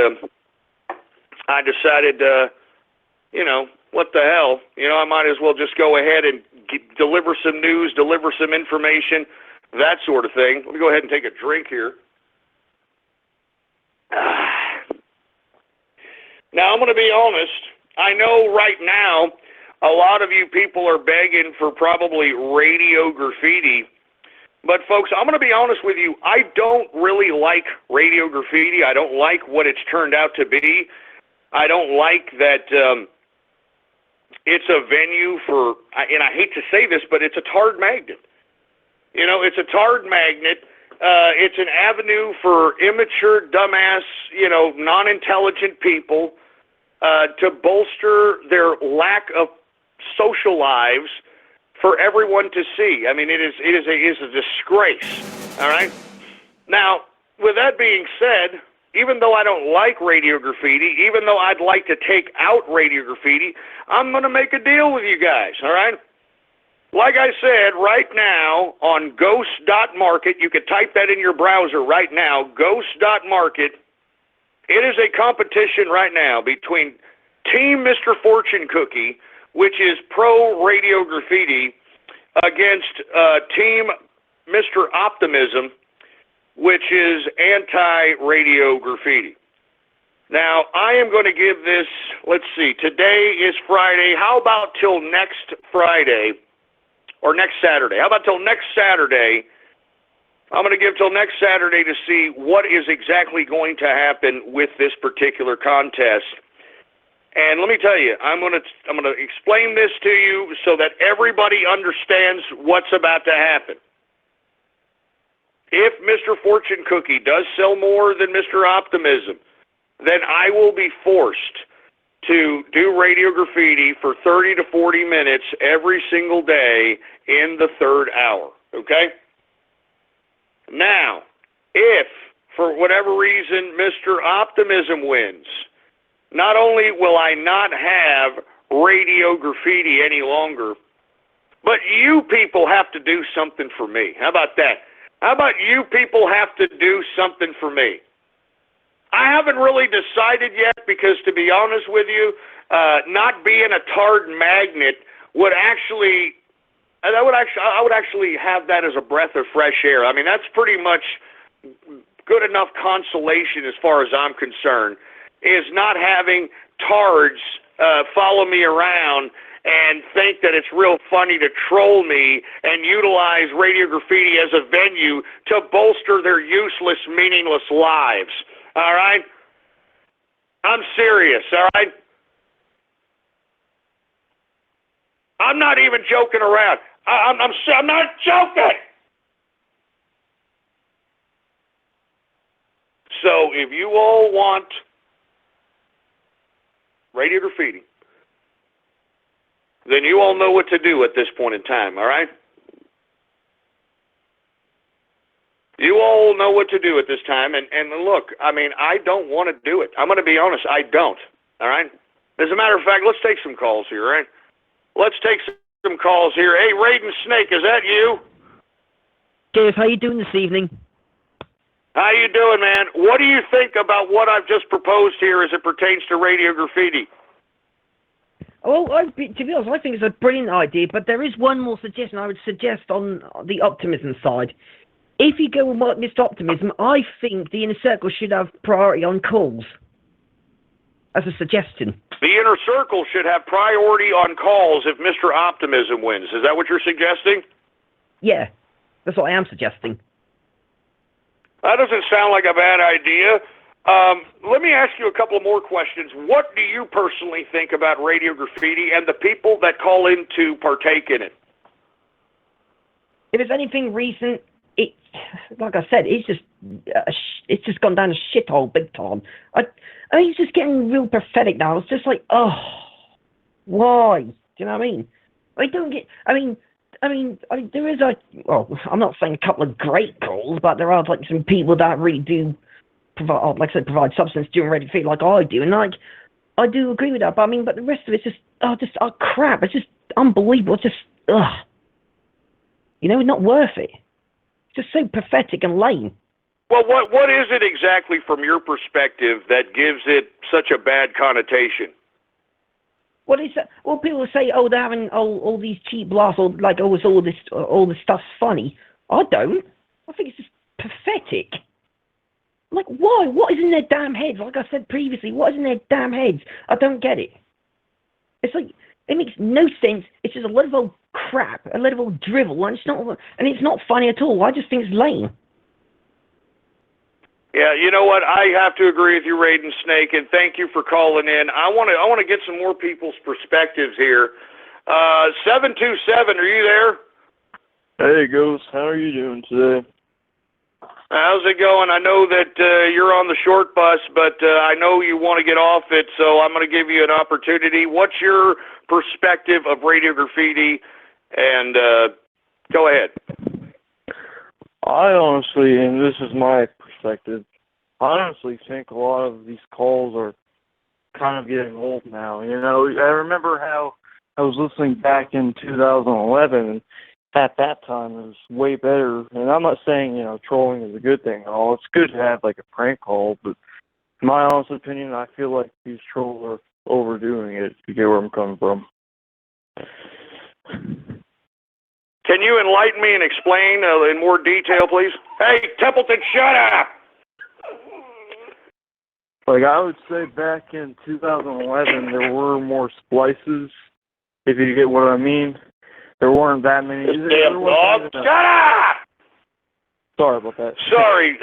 I decided, what the hell? I might as well just go ahead and deliver some news, deliver some information, that sort of thing. Let me go ahead and take a drink here. Now, I'm going to be honest. I know right now a lot of you people are begging for probably Radio Graffiti. But, folks, I'm going to be honest with you. I don't really like Radio Graffiti. I don't like what it's turned out to be. I don't like that it's a venue for, and I hate to say this, but it's a tarred magnet. It's a tarred magnet. It's an avenue for immature, dumbass, non-intelligent people to bolster their lack of social lives for everyone to see. I mean, it is a disgrace. All right. Now, with that being said, even though I don't like Radio Graffiti, even though I'd like to take out Radio Graffiti, I'm going to make a deal with you guys. All right. Like I said, right now on ghost.market, you could type that in your browser right now, ghost.market. It is a competition right now between Team Mr. Fortune Cookie, which is pro Radio Graffiti, against Team Mr. Optimism, which is anti-Radio Graffiti. Now, I am going to give this, let's see, today is Friday. How about till next Friday? Or next Saturday. How about till next Saturday? I'm going to give till next Saturday to see what is exactly going to happen with this particular contest. And let me tell you, I'm gonna explain this to you so that everybody understands what's about to happen. If Mr. Fortune Cookie does sell more than Mr. Optimism, then I will be forced to do Radio Graffiti for 30 to 40 minutes every single day in the third hour, okay? Now, if, for whatever reason, Mr. Optimism wins, not only will I not have Radio Graffiti any longer, but you people have to do something for me. How about that? How about you people have to do something for me? I haven't really decided yet because, to be honest with you, not being a tarred magnet would actually, I would actually have that as a breath of fresh air. I mean, that's pretty much good enough consolation as far as I'm concerned, is not having tards follow me around and think that it's real funny to troll me and utilize Radio Graffiti as a venue to bolster their useless, meaningless lives. All right? I'm serious, all right? I'm not even joking around. I'm not joking! So if you all want Radio Graffiti, then you all know what to do at this point in time, all right? You all know what to do at this time, and look, I mean, I don't want to do it. I'm going to be honest, I don't, all right? As a matter of fact, let's take some calls here, all right? Let's take some calls here. Hey, Raiden Snake, is that you? Dave, how you doing this evening? How you doing, man? What do you think about what I've just proposed here as it pertains to Radio Graffiti? Well, to be honest, I think it's a brilliant idea, but there is one more suggestion I would suggest on the optimism side. If you go with Mr. Optimism, I think the Inner Circle should have priority on calls. As a suggestion. The Inner Circle should have priority on calls if Mr. Optimism wins. Is that what you're suggesting? Yeah, that's what I am suggesting. That doesn't sound like a bad idea. Let me ask you a couple more questions. What do you personally think about Radio Graffiti and the people that call in to partake in it? If it's anything recent, it, like I said, it's just gone down a shithole big time. I mean, it's just getting real pathetic now. It's just like, oh, why? Do you know what I mean? I don't get. I mean, there is I'm not saying a couple of great calls, but there are like some people that really do provide, like I said, provide substance during Radio Graffiti, like I do, and like I do agree with that. But I mean, but the rest of it's just crap. It's just unbelievable. It's just not worth it. It's just so pathetic and lame. Well, what is it exactly from your perspective that gives it such a bad connotation? What is that? Well, people say, oh, they're having all these cheap laughs, or like, oh, it's all this stuff's funny. I don't. I think it's just pathetic. Like, why? What is in their damn heads? Like I said previously, what is in their damn heads? I don't get it. It's like, it makes no sense. It's just a lot of old crap, a lot of old drivel, and it's not funny at all. I just think it's lame. Yeah, you know what? I have to agree with you, Raiden Snake, and thank you for calling in. I want to get some more people's perspectives here. 727, are you there? Hey, Ghost. How are you doing today? How's it going? I know that you're on the short bus, but I know you want to get off it, so I'm going to give you an opportunity. What's your perspective of Radio Graffiti? And go ahead. I honestly, and this is my perspective, I honestly think a lot of these calls are kind of getting old now. You know, I remember how I was listening back in 2011, and at that time it was way better. And I'm not saying, trolling is a good thing at all. It's good to have like a prank call, but in my honest opinion, I feel like these trolls are overdoing it, if you get where I'm coming from. Can you enlighten me and explain in more detail, please? Hey, Templeton, shut up! Like, I would say back in 2011, there were more splices, if you get what I mean. There weren't that many. Damn dog, shut up! Sorry about that. Sorry,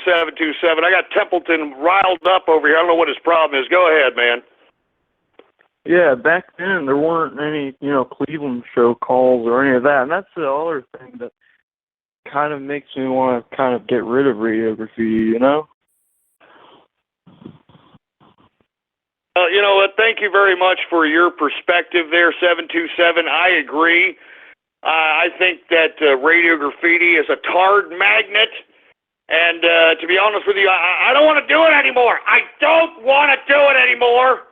727. I got Templeton riled up over here. I don't know what his problem is. Go ahead, man. Yeah, back then there weren't any, Cleveland show calls or any of that. And that's the other thing that kind of makes me want to kind of get rid of Radio Graffiti, Thank you very much for your perspective there, 727. I agree. I think that Radio Graffiti is a tarred magnet. And to be honest with you, I don't want to do it anymore. I don't want to do it anymore.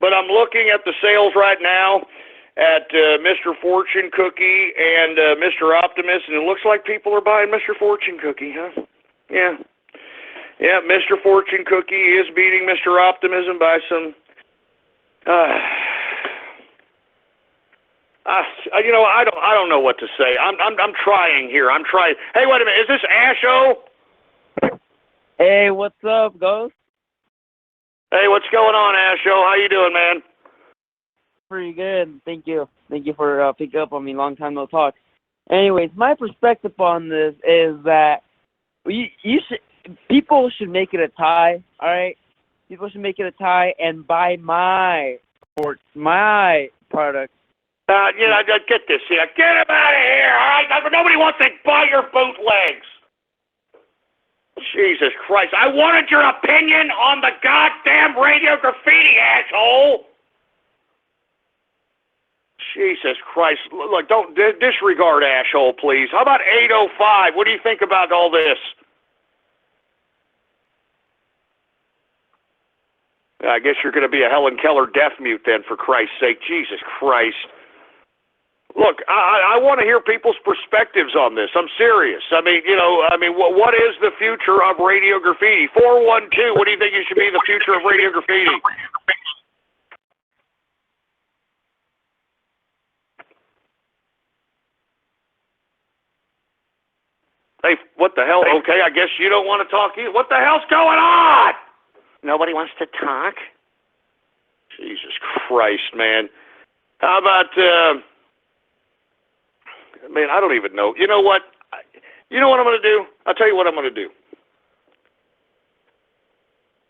But I'm looking at the sales right now at Mr. Fortune Cookie and Mr. Optimist, and it looks like people are buying Mr. Fortune Cookie, huh? Yeah. Yeah, Mr. Fortune Cookie is beating Mr. Optimism by some... I don't know what to say. I'm trying here. I'm trying. Hey, wait a minute. Is this Asho? Hey, what's up, Ghost? Hey, what's going on, Asho? How you doing, man? Pretty good. Thank you. Thank you for picking up on me. Long time no talk. Anyways, my perspective on this is that people should make it a tie. All right, people should make it a tie and buy my product. Get this here. Get him out of here, all right? Nobody wants to buy your bootlegs. Jesus Christ. I wanted your opinion on the goddamn Radio Graffiti, asshole. Jesus Christ. Look, don't disregard asshole, please. How about 805? What do you think about all this? I guess you're going to be a Helen Keller deaf mute then, for Christ's sake. Jesus Christ. Look, I want to hear people's perspectives on this. I'm serious. What is the future of Radio Graffiti? 412, what do you think should be the future of Radio Graffiti? Hey, what the hell? Okay, I guess you don't want to talk either. What the hell's going on? Nobody wants to talk? Jesus Christ, man. How about... Man, I don't even know. You know what? You know what I'm going to do? I'll tell you what I'm going to do.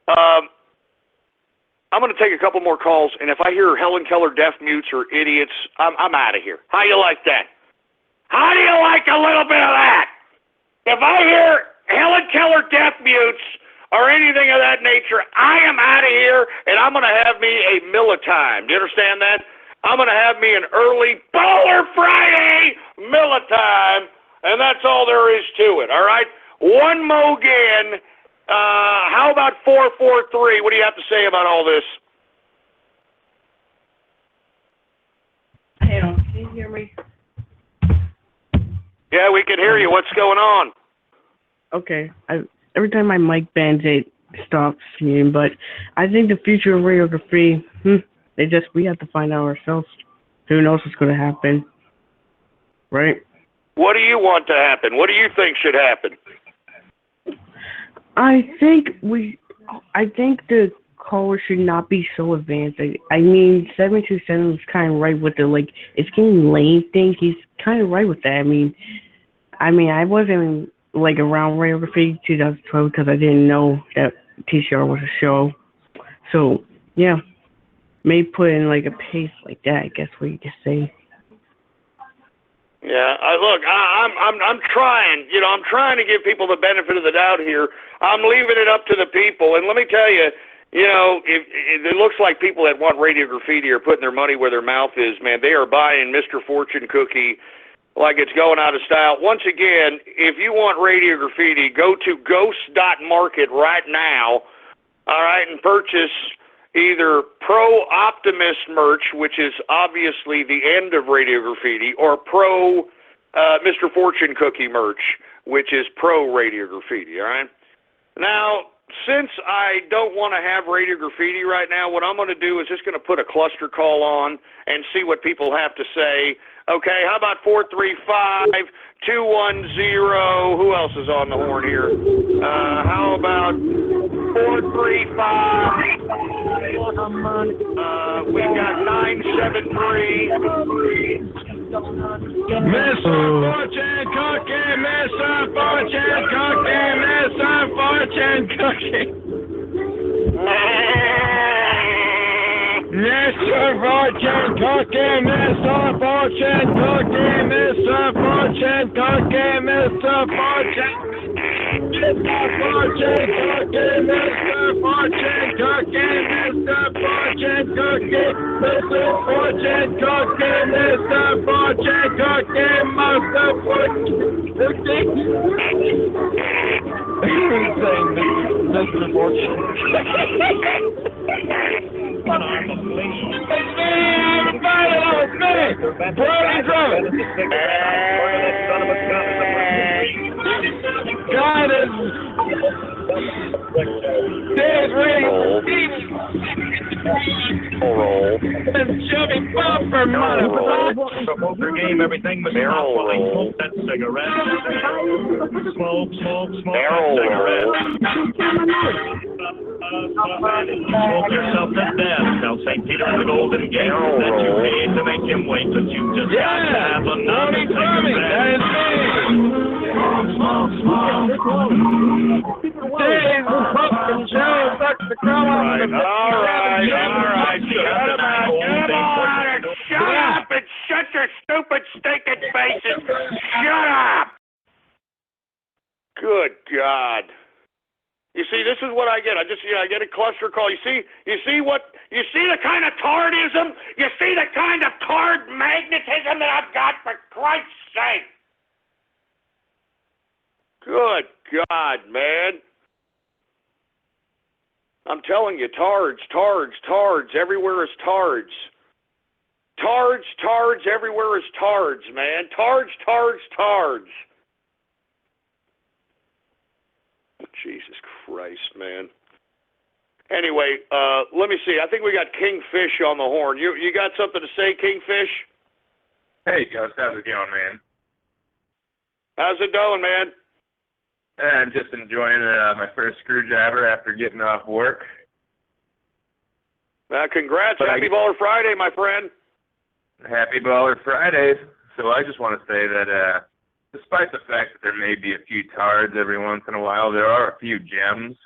I'm going to take a couple more calls, and if I hear Helen Keller deaf mutes or idiots, I'm out of here. How do you like that? How do you like a little bit of that? If I hear Helen Keller deaf mutes or anything of that nature, I am out of here, and I'm going to have me a Miller time. Do you understand that? I'm going to have me an early Bowler Friday Miller time, and that's all there is to it, all right? One more again. How about 443? What do you have to say about all this? Hey, can you hear me? Yeah, we can hear you. What's going on? Okay. Every time my mic bends, it stops muting, but I think the future of Radio Graffiti, we have to find out ourselves. Who knows what's going to happen, right? What do you want to happen? What do you think should happen? I think the caller should not be so advanced. I mean, 727 is kind of right with the, it's getting lame thing. He's kind of right with that. I wasn't, around Radio Graffiti 2012 because I didn't know that TCR was a show. So, yeah. May put in a pace like that, I guess what you could say. Yeah, I'm trying. I'm trying to give people the benefit of the doubt here. I'm leaving it up to the people, and let me tell you, if it looks like people that want Radio Graffiti are putting their money where their mouth is. Man, they are buying Mr. Fortune Cookie like it's going out of style. Once again, if you want Radio Graffiti, go to ghost.market right now. All right, and purchase either Pro Optimist merch, which is obviously the end of Radio Graffiti, or Pro Mr. Fortune Cookie merch, which is Pro Radio Graffiti, all right? Now, since I don't want to have Radio Graffiti right now, what I'm going to do is just going to put a cluster call on and see what people have to say. Okay, how about 435-210? Who else is on the horn here? How about 435? We got 973. Mr. Fortune Cookie, Mr. Fortune Cookie, Mr. Fortune Cookie. Mr. Fortune Cookie, Mr. Fortune Cookie, Mr. Fortune Cookie, Mr. Fortune. Mr. Fortune Cookie, Mr. Fortune Cookie, Mr. Fortune Cookie, Mr. Fortune Cookie, Mr. Fortune Cookie, Mr. Fortune Cookie. Mr. Fortune. It's me, everybody, it's me, Brody Drummond. God is and chubby bumper money. The poker game, everything was monopoly. Smoke that cigarette. Smoke that cigarette. Smoke yourself to death. Now St. Peter and the Golden Gate said you paid to make him wait, but you just got to have another cigarette. Smoke. Dave, fucking Joe, suck the crumb off the All right. Shut up and shut your stupid stinking faces. Shut up. Good God. You see, this is what I get. I get a cluster call. You see the kind of tardism? You see the kind of tard magnetism that I've got, for Christ's sake? Good God, man. I'm telling you, tards. Everywhere is tards. Tards, everywhere is tards, man. Tards. Jesus Christ, man. Anyway, let me see. I think we got Kingfish on the horn. You got something to say, Kingfish? Hey, Gus, how's it going, man? How's it going, man? I'm just enjoying my first screwdriver after getting off work. Congrats. Happy Baller Friday, my friend. Happy Baller Friday. So I just want to say that despite the fact that there may be a few tards every once in a while, there are a few gems.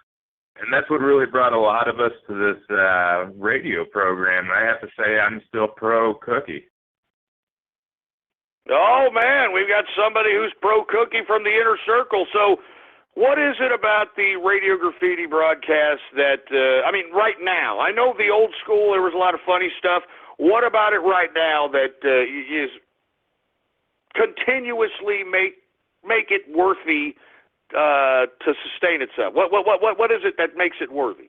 And that's what really brought a lot of us to this radio program. I have to say I'm still pro Cookie. Oh, man, we've got somebody who's pro Cookie from the inner circle. So what is it about the Radio Graffiti broadcast that, right now, I know the old school, there was a lot of funny stuff. What about it right now that is continuously make it worthy to sustain itself? What is it that makes it worthy?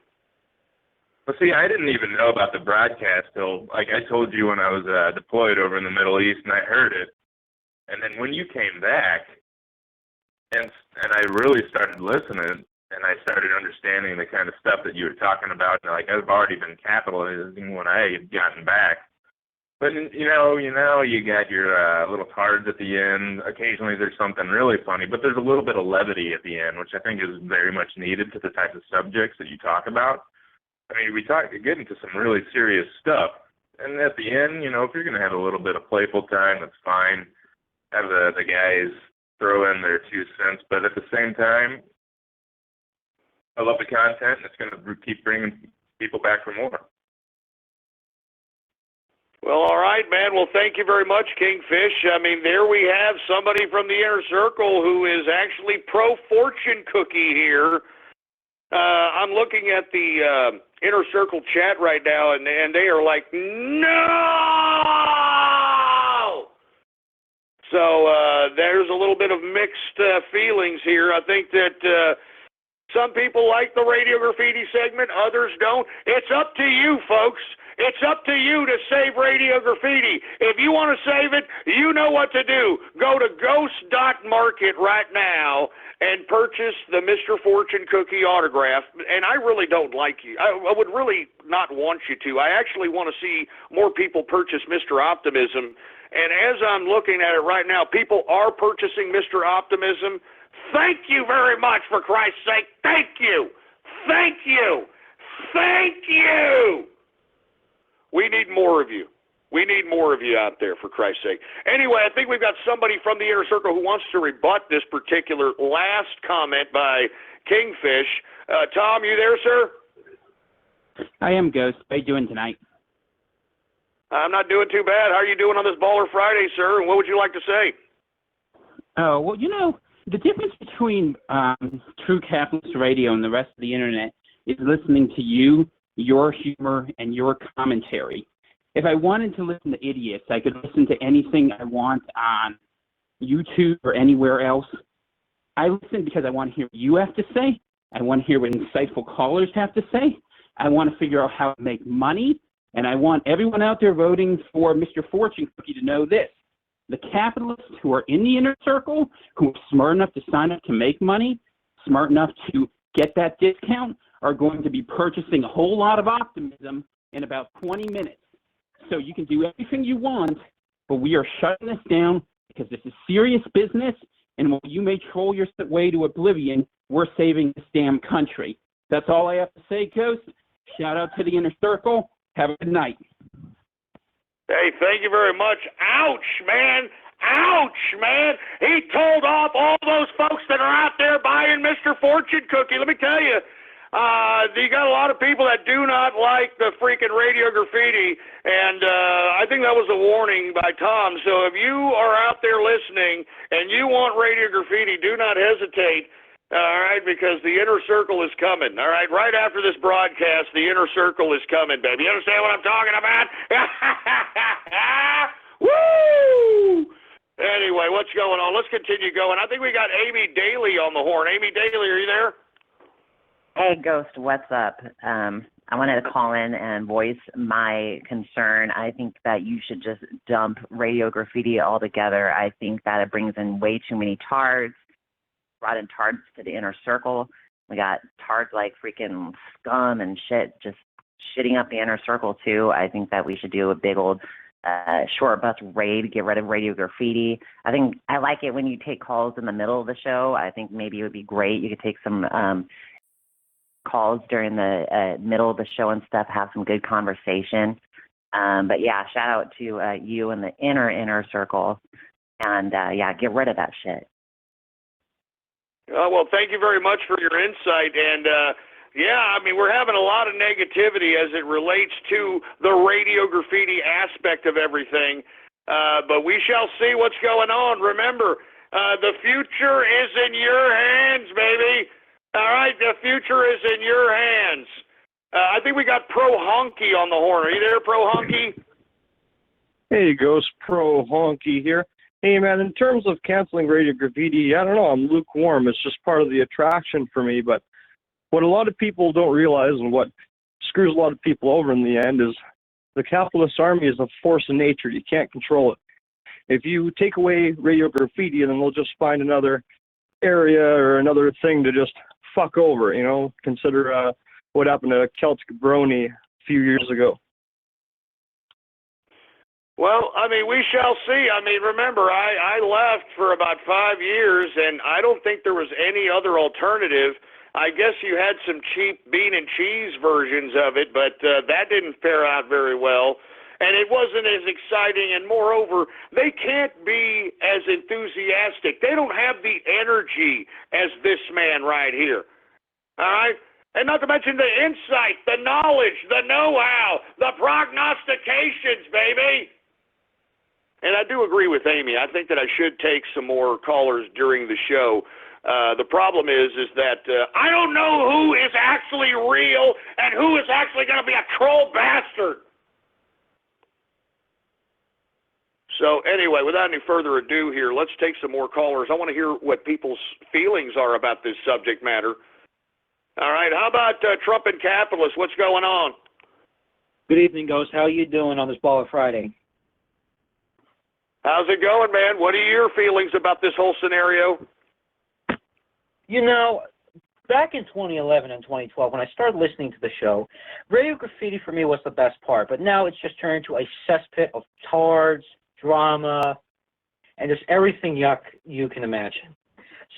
Well, see, I didn't even know about the broadcast till, like I told you, when I was deployed over in the Middle East, and I heard it. And then when you came back, and I really started listening, and I started understanding the kind of stuff that you were talking about, and like I've already been capitalizing when I had gotten back. But you got your little cards at the end. Occasionally there's something really funny, but there's a little bit of levity at the end, which I think is very much needed to the type of subjects that you talk about. I mean, we get into some really serious stuff, and at the end, if you're going to have a little bit of playful time, that's fine. Have the guys throw in their 2 cents, but at the same time, I love the content, and it's going to keep bringing people back for more. Well, all right, man. Well, thank you very much, Kingfish. I mean, there we have somebody from the inner circle who is actually pro-fortune cookie here. I'm looking at the inner circle chat right now, and they are like, no! So there's a little bit of mixed feelings here. I think that some people like the Radio Graffiti segment, others don't. It's up to you, folks. It's up to you to save Radio Graffiti. If you want to save it, you know what to do. Go to Ghost.Market right now and purchase the Mr. Fortune Cookie autograph. And I really don't like you. I would really not want you to. I actually want to see more people purchase Mr. Optimism. And as I'm looking at it right now, people are purchasing Mr. Optimism. Thank you very much, for Christ's sake. Thank you. Thank you. Thank you. We need more of you. We need more of you out there, for Christ's sake. Anyway, I think we've got somebody from the inner circle who wants to rebut this particular last comment by Kingfish. Tom, you there, sir? I am, Ghost. How you doing tonight? I'm not doing too bad. How are you doing on this Baller Friday, sir? And what would you like to say? Oh, well, the difference between True Capitalist Radio and the rest of the Internet is listening to you, your humor, and your commentary. If I wanted to listen to idiots, I could listen to anything I want on YouTube or anywhere else. I listen because I want to hear what you have to say. I want to hear what insightful callers have to say. I want to figure out how to make money. And I want everyone out there voting for Mr. Fortune Cookie to know this. The capitalists who are in the inner circle, who are smart enough to sign up to make money, smart enough to get that discount, are going to be purchasing a whole lot of optimism in about 20 minutes. So you can do everything you want, but we are shutting this down because this is serious business, and while you may troll your way to oblivion, we're saving this damn country. That's all I have to say, Ghost. Shout out to the inner circle. Have a good night. Hey, thank you very much. Ouch, man. Ouch, man. He told off all those folks that are out there buying Mr. Fortune Cookie. Let me tell you, you got a lot of people that do not like the freaking Radio Graffiti, and I think that was a warning by Tom. So if you are out there listening and you want Radio Graffiti, do not hesitate. All right, because the inner circle is coming. All right, right after this broadcast, the inner circle is coming, baby. You understand what I'm talking about? Woo! Anyway, what's going on? Let's continue going. I think we got Amy Daly on the horn. Amy Daly, are you there? Hey, Ghost, what's up? I wanted to call in and voice my concern. I think that you should just dump Radio Graffiti altogether. I think that it brings in way too many tards. Brought in tards to the inner circle. We got tards like freaking scum and shit just shitting up the inner circle too. I think that we should do a big old short bus raid, get rid of Radio Graffiti. I think I like it when you take calls in the middle of the show. I think maybe it would be great. You could take some calls during the middle of the show and stuff, have some good conversation. But yeah, shout out to you and the inner circle. And yeah, get rid of that shit. Well, thank you very much for your insight. And, yeah, I mean, we're having a lot of negativity as it relates to the Radio Graffiti aspect of everything. But we shall see what's going on. Remember, the future is in your hands, baby. All right, the future is in your hands. I think we got Pro Honky on the horn. Are you there, Pro Honky? Hey, Ghost, Pro Honky here. Hey, man, in terms of canceling Radio Graffiti, I don't know, I'm lukewarm. It's just part of the attraction for me. But what a lot of people don't realize and what screws a lot of people over in the end is the capitalist army is a force of nature. You can't control it. If you take away Radio Graffiti, then they'll just find another area or another thing to just fuck over, you know. Consider what happened to Celtic Brony a few years ago. Well, I mean, we shall see. I mean, remember, I left for about 5 years, and I don't think there was any other alternative. I guess you had some cheap bean and cheese versions of it, but that didn't fare out very well. And it wasn't as exciting, and moreover, they can't be as enthusiastic. They don't have the energy as this man right here. All right? And not to mention the insight, the knowledge, the know-how, the prognostications, baby. And I do agree with Amy. I think that I should take some more callers during the show. The problem is that I don't know who is actually real and who is actually going to be a troll bastard. So anyway, without any further ado here, let's take some more callers. I want to hear what people's feelings are about this subject matter. All right, how about Trump and capitalists? What's going on? Good evening, Ghost. How are you doing on this Baller Friday? How's it going, man? What are your feelings about this whole scenario? You know, back in 2011 and 2012, when I started listening to the show, Radio Graffiti for me was the best part, but now it's just turned into a cesspit of tards, drama, and just everything yuck you can imagine.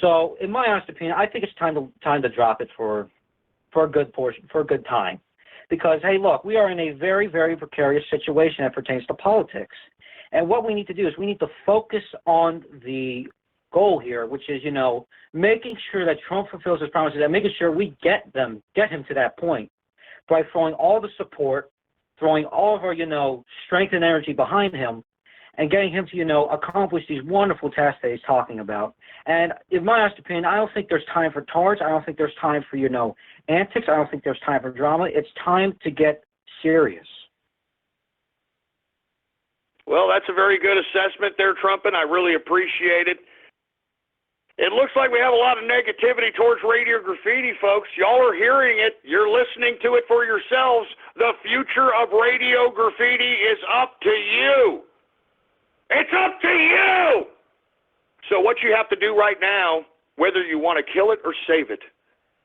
So, in my honest opinion, I think it's time to drop it for a good portion, for a good time. Because, hey, look, we are in a very, very precarious situation that pertains to politics. And what we need to do is we need to focus on the goal here, which is, you know, making sure that Trump fulfills his promises and making sure we get him to that point by throwing all the support throwing all of our, strength and energy behind him and getting him to, accomplish these wonderful tasks that he's talking about. And in my honest opinion, I don't think there's time for tards. I don't think there's time for, antics. I don't think there's time for drama. It's time to get serious. Well, that's a very good assessment there, Trumpet. I really appreciate it. It looks like we have a lot of negativity towards Radio Graffiti, folks. Y'all are hearing it. You're listening to it for yourselves. The future of Radio Graffiti is up to you. It's up to you! So what you have to do right now, whether you want to kill it or save it,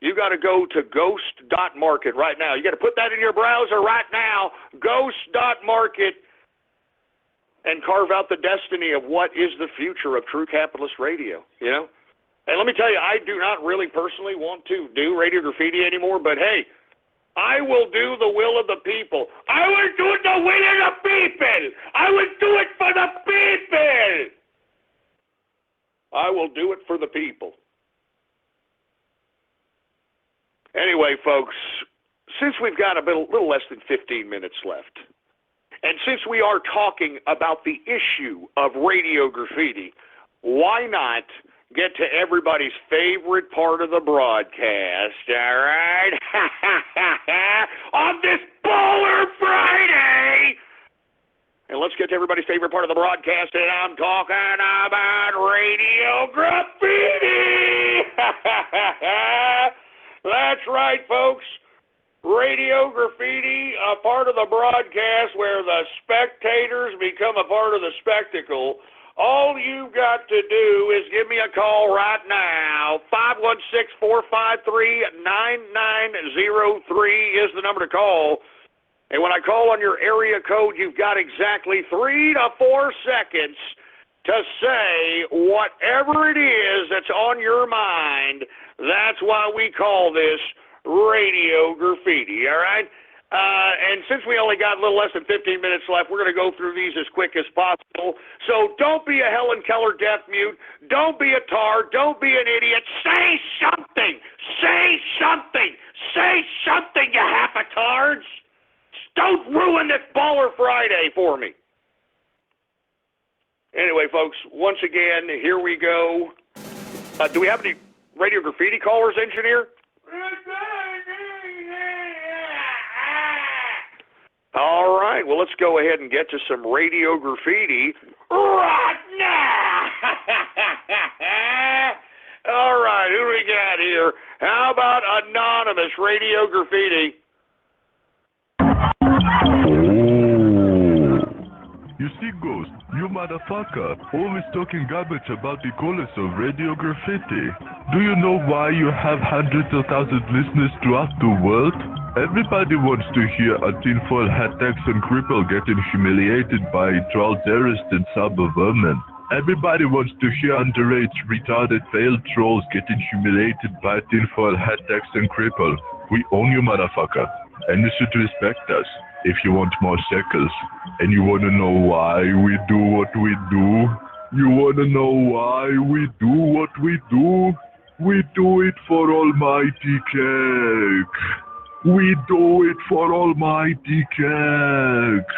you got to go to ghost.market right now. You got to put that in your browser right now, ghost.market, and carve out the destiny of what is the future of True Capitalist Radio, And let me tell you, I do not really personally want to do Radio Graffiti anymore, but hey, I will do the will of the people. I will do the will of the people. I will do it for the people. I will do it for the people. Anyway, folks, since we've got a little less than 15 minutes left, and since we are talking about the issue of Radio Graffiti, why not get to everybody's favorite part of the broadcast, all right? On this Baller Friday! And let's get to everybody's favorite part of the broadcast, and I'm talking about Radio Graffiti! That's right, folks. Radio Graffiti, a part of the broadcast where the spectators become a part of the spectacle. All you've got to do is give me a call right now. 516-453-9903 is the number to call. And when I call on your area code, you've got exactly 3 to 4 seconds to say whatever it is that's on your mind. That's why we call this Radio Graffiti, all right? And since we only got a little less than 15 minutes left, we're going to go through these as quick as possible. So don't be a Helen Keller deaf mute. Don't be a tar. Don't be an idiot. Say something. Say something. Say something, you half-a-tards. Don't ruin this Baller Friday for me. Anyway, folks, once again, here we go. Do we have any Radio Graffiti callers, engineer? All right, well, let's go ahead and get to some Radio Graffiti right now. All right, who do we got here? How about Anonymous Radio Graffiti? You see, Ghost, you motherfucker, always talking garbage about the callers of Radio Graffiti. Do you know why you have hundreds of thousands of listeners throughout the world? Everybody wants to hear a tinfoil hat tax and cripple getting humiliated by troll terrorists and cyber vermin. Everybody wants to hear underage, retarded, failed trolls getting humiliated by tinfoil hat tax and cripple. We own you, motherfucker, and you should respect us. If you want more shekels, and you want to know why we do what we do, you want to know why we do what we do? We do it for Almighty Cake. We do it for Almighty Cake.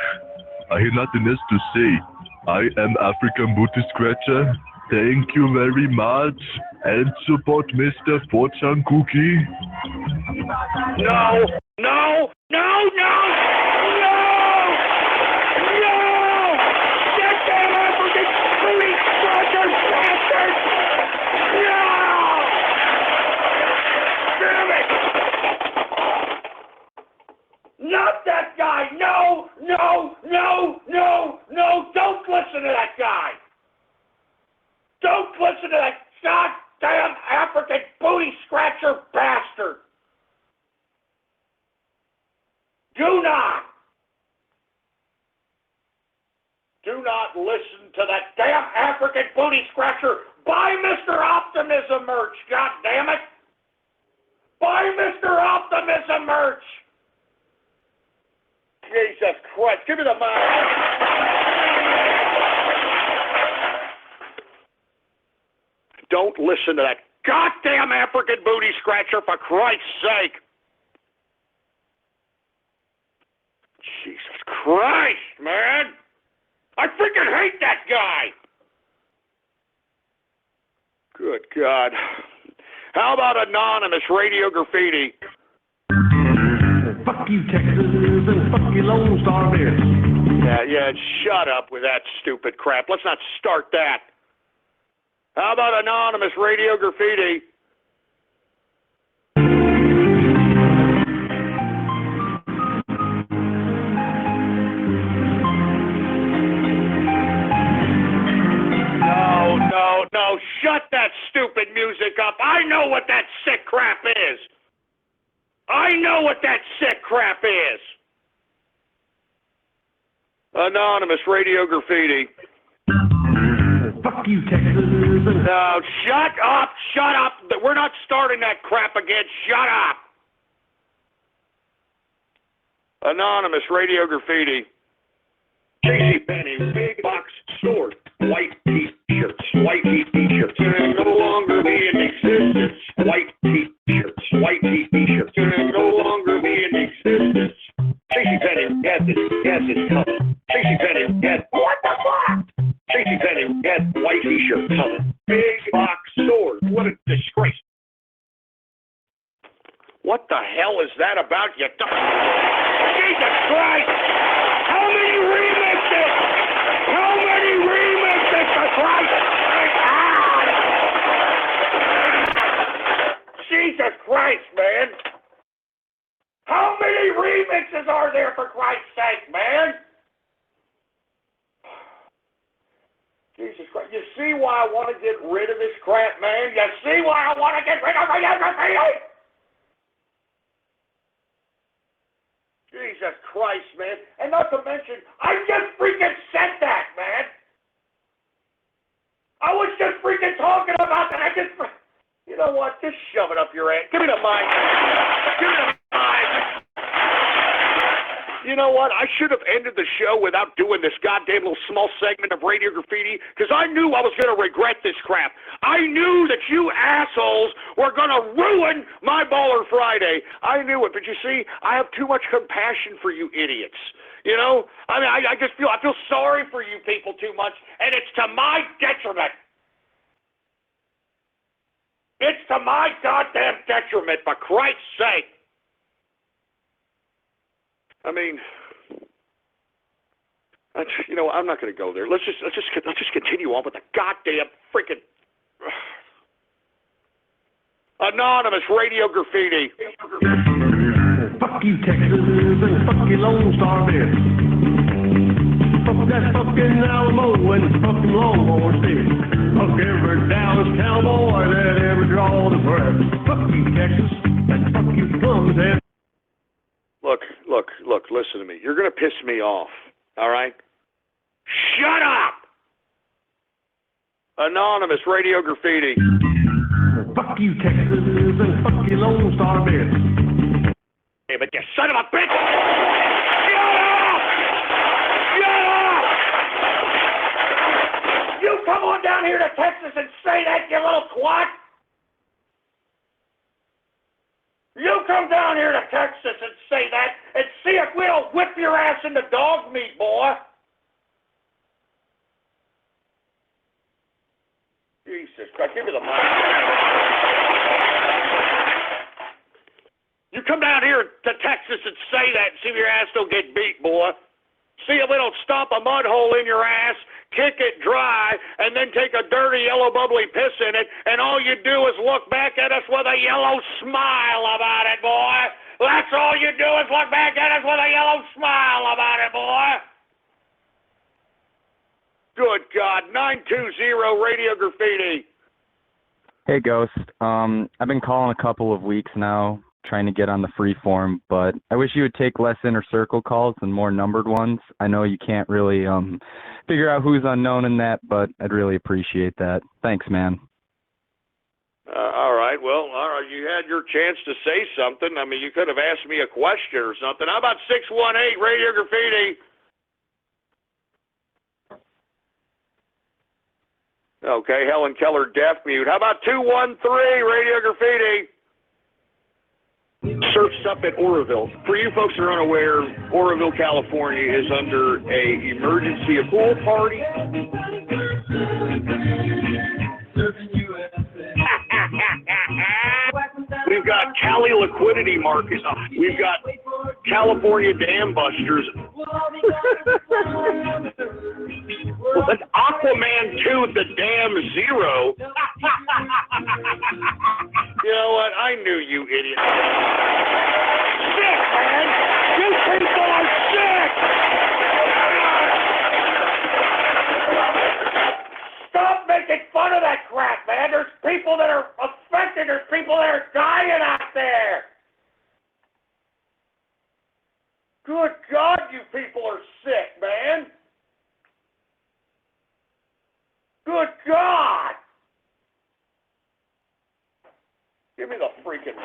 I have nothing else to say. I am African Booty Scratcher. Thank you very much. And support Mr. Fortune Cookie. No, no, no, no, no, no! Get that African booty scratcher bastard! No! Damn it! Not that guy! No, no, no, no, no! Don't listen to that guy! Don't listen to that goddamn African booty scratcher bastard! Do not listen to that damn African booty scratcher. Buy Mr. Optimism merch, god damn it! Buy Mr. Optimism merch! Jesus Christ, give me the mic. Don't listen to that goddamn African booty scratcher, for Christ's sake. Jesus Christ, man! I freaking hate that guy! Good God. How about anonymous Radio Graffiti? Fuck you, Texas, and fuck you, Lone Star Beer. Yeah, shut up with that stupid crap. Let's not start that. How about anonymous Radio Graffiti? No, shut that stupid music up. I know what that sick crap is. I know what that sick crap is. Anonymous Radio Graffiti. Fuck you, Texas. No, shut up. We're not starting that crap again. Shut up. Anonymous Radio Graffiti. JCPenney, big box store, white t-shirts, no longer be in existence. White t-shirts, no longer be in existence. JCPenney had this coming. JCPenney had, what the fuck? JCPenney had white t-shirts coming. Big box stores, what a disgrace. What the hell is that about, you Jesus Christ! How many remixes? For Christ's sake? Jesus Christ, man! How many remixes are there, for Christ's sake, man? Jesus Christ. You see why I want to get rid of this crap, man? You see why I want to get rid of it? Jesus Christ, man. And not to mention, I just freaking said that, man. I was just freaking talking about that. You know what? Just shove it up your ass. Give me the mic. You know what? I should have ended the show without doing this goddamn little small segment of Radio Graffiti, because I knew I was going to regret this crap. I knew that you assholes were going to ruin my Baller Friday. I knew it, but you see, I have too much compassion for you idiots. You know? I mean, I feel sorry for you people too much, and it's to my detriment. It's to my goddamn detriment, for Christ's sake. I mean, I'm not going to go there. Let's just continue on with the goddamn freaking anonymous Radio Graffiti. Fuck you, Texas, and fuck you, Lone Star Beer. Fuck that fucking Alamo and fucking Longhorn State. Fuck every Dallas cowboy that ever drawed a breath. Fuck you, Texas, and fuck you, Clemson. Look, listen to me. You're going to piss me off, all right? Shut up! Anonymous Radio Graffiti. Fuck you, Texas, and fuck you, Lone Star Beer. Hey, but you son of a bitch! Shut up! You come on down here to Texas and say that, you little twat! You come down here to Texas and say that, and see if we don't whip your ass into dog meat, boy. Jesus Christ, give me the mic. You come down here to Texas and say that, and see if your ass don't get beat, boy. See if we don't stomp a mud hole in your ass, kick it dry, and then take a dirty yellow bubbly piss in it, and all you do is look back at us with a yellow smile about it, boy. That's all you do is look back at us with a yellow smile about it, boy. Good God, 920 Radio Graffiti. Hey, Ghost. I've been calling a couple of weeks now, trying to get on the free form, but I wish you would take less inner circle calls and more numbered ones. I know you can't really figure out who's unknown in that, but I'd really appreciate that. Thanks, man. All right. Well, all right. You had your chance to say something. I mean, you could have asked me a question or something. How about 618 Radio Graffiti? Okay, Helen Keller, deaf mute. How about 213 Radio Graffiti? surfs up at Oroville. For you folks who are unaware, Oroville, California is under a emergency pool party. We've got Cali Liquidity Market. We've got California Dam Busters. An Aquaman 2, the Dam Zero. You know what? I knew you idiot. Sick, man! You people are sick! Stop making fun of that crap, man! There's people that are affected, there's people that are dying out there! Good God, you people are sick, man! Good God! Give me the freaking...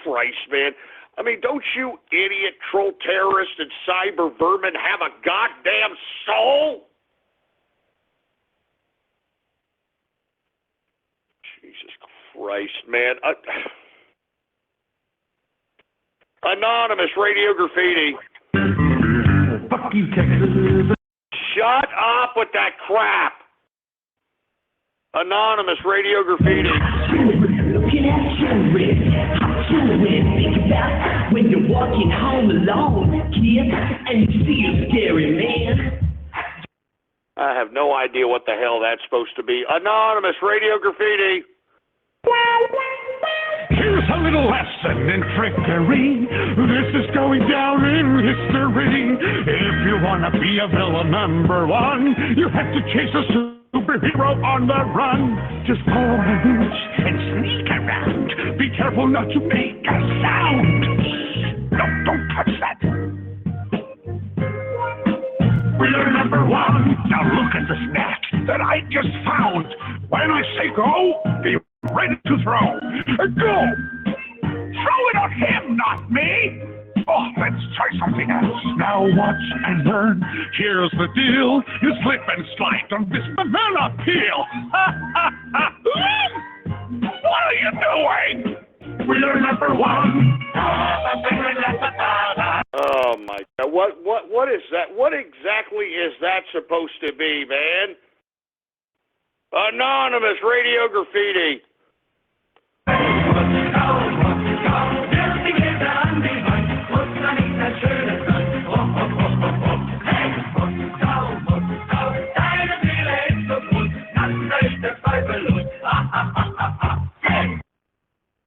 Christ, man. I mean, don't you idiot troll terrorists and cyber vermin have a goddamn soul? Jesus Christ, man. Anonymous Radio Graffiti. Fuck you, Texas. Shut up with that crap. Anonymous Radio Graffiti. Looking at your wrist, think about when you're walking home alone, kid, and you see a scary man. I have no idea what the hell that's supposed to be. Anonymous Radio Graffiti. Here's a little lesson in trickery. This is going down in history. If you want to be a villain #1, you have to chase a superhero on the run. Just follow the rules and sneak around. Be careful not to make a sound. No, don't touch that. We're #1. Now look at the snack that I just found. When I say go, be ready to throw. Go! Throw it on him, not me! Oh, let's try something else. Now watch and learn. Here's the deal. You slip and slide on this banana peel. What are you doing? We're #1. Oh my God! What is that? What exactly is that supposed to be, man? Anonymous Radio Graffiti.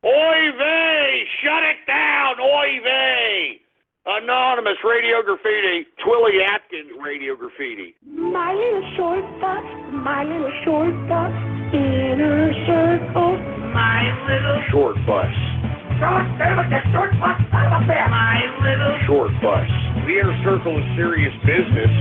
Oy vey! Shut it down! Oy vey! Anonymous Radio Graffiti. Twilly Atkins Radio Graffiti. My little short bus, inner circle. My little Short bus. short bus, my little Short bus. The inner circle is serious business.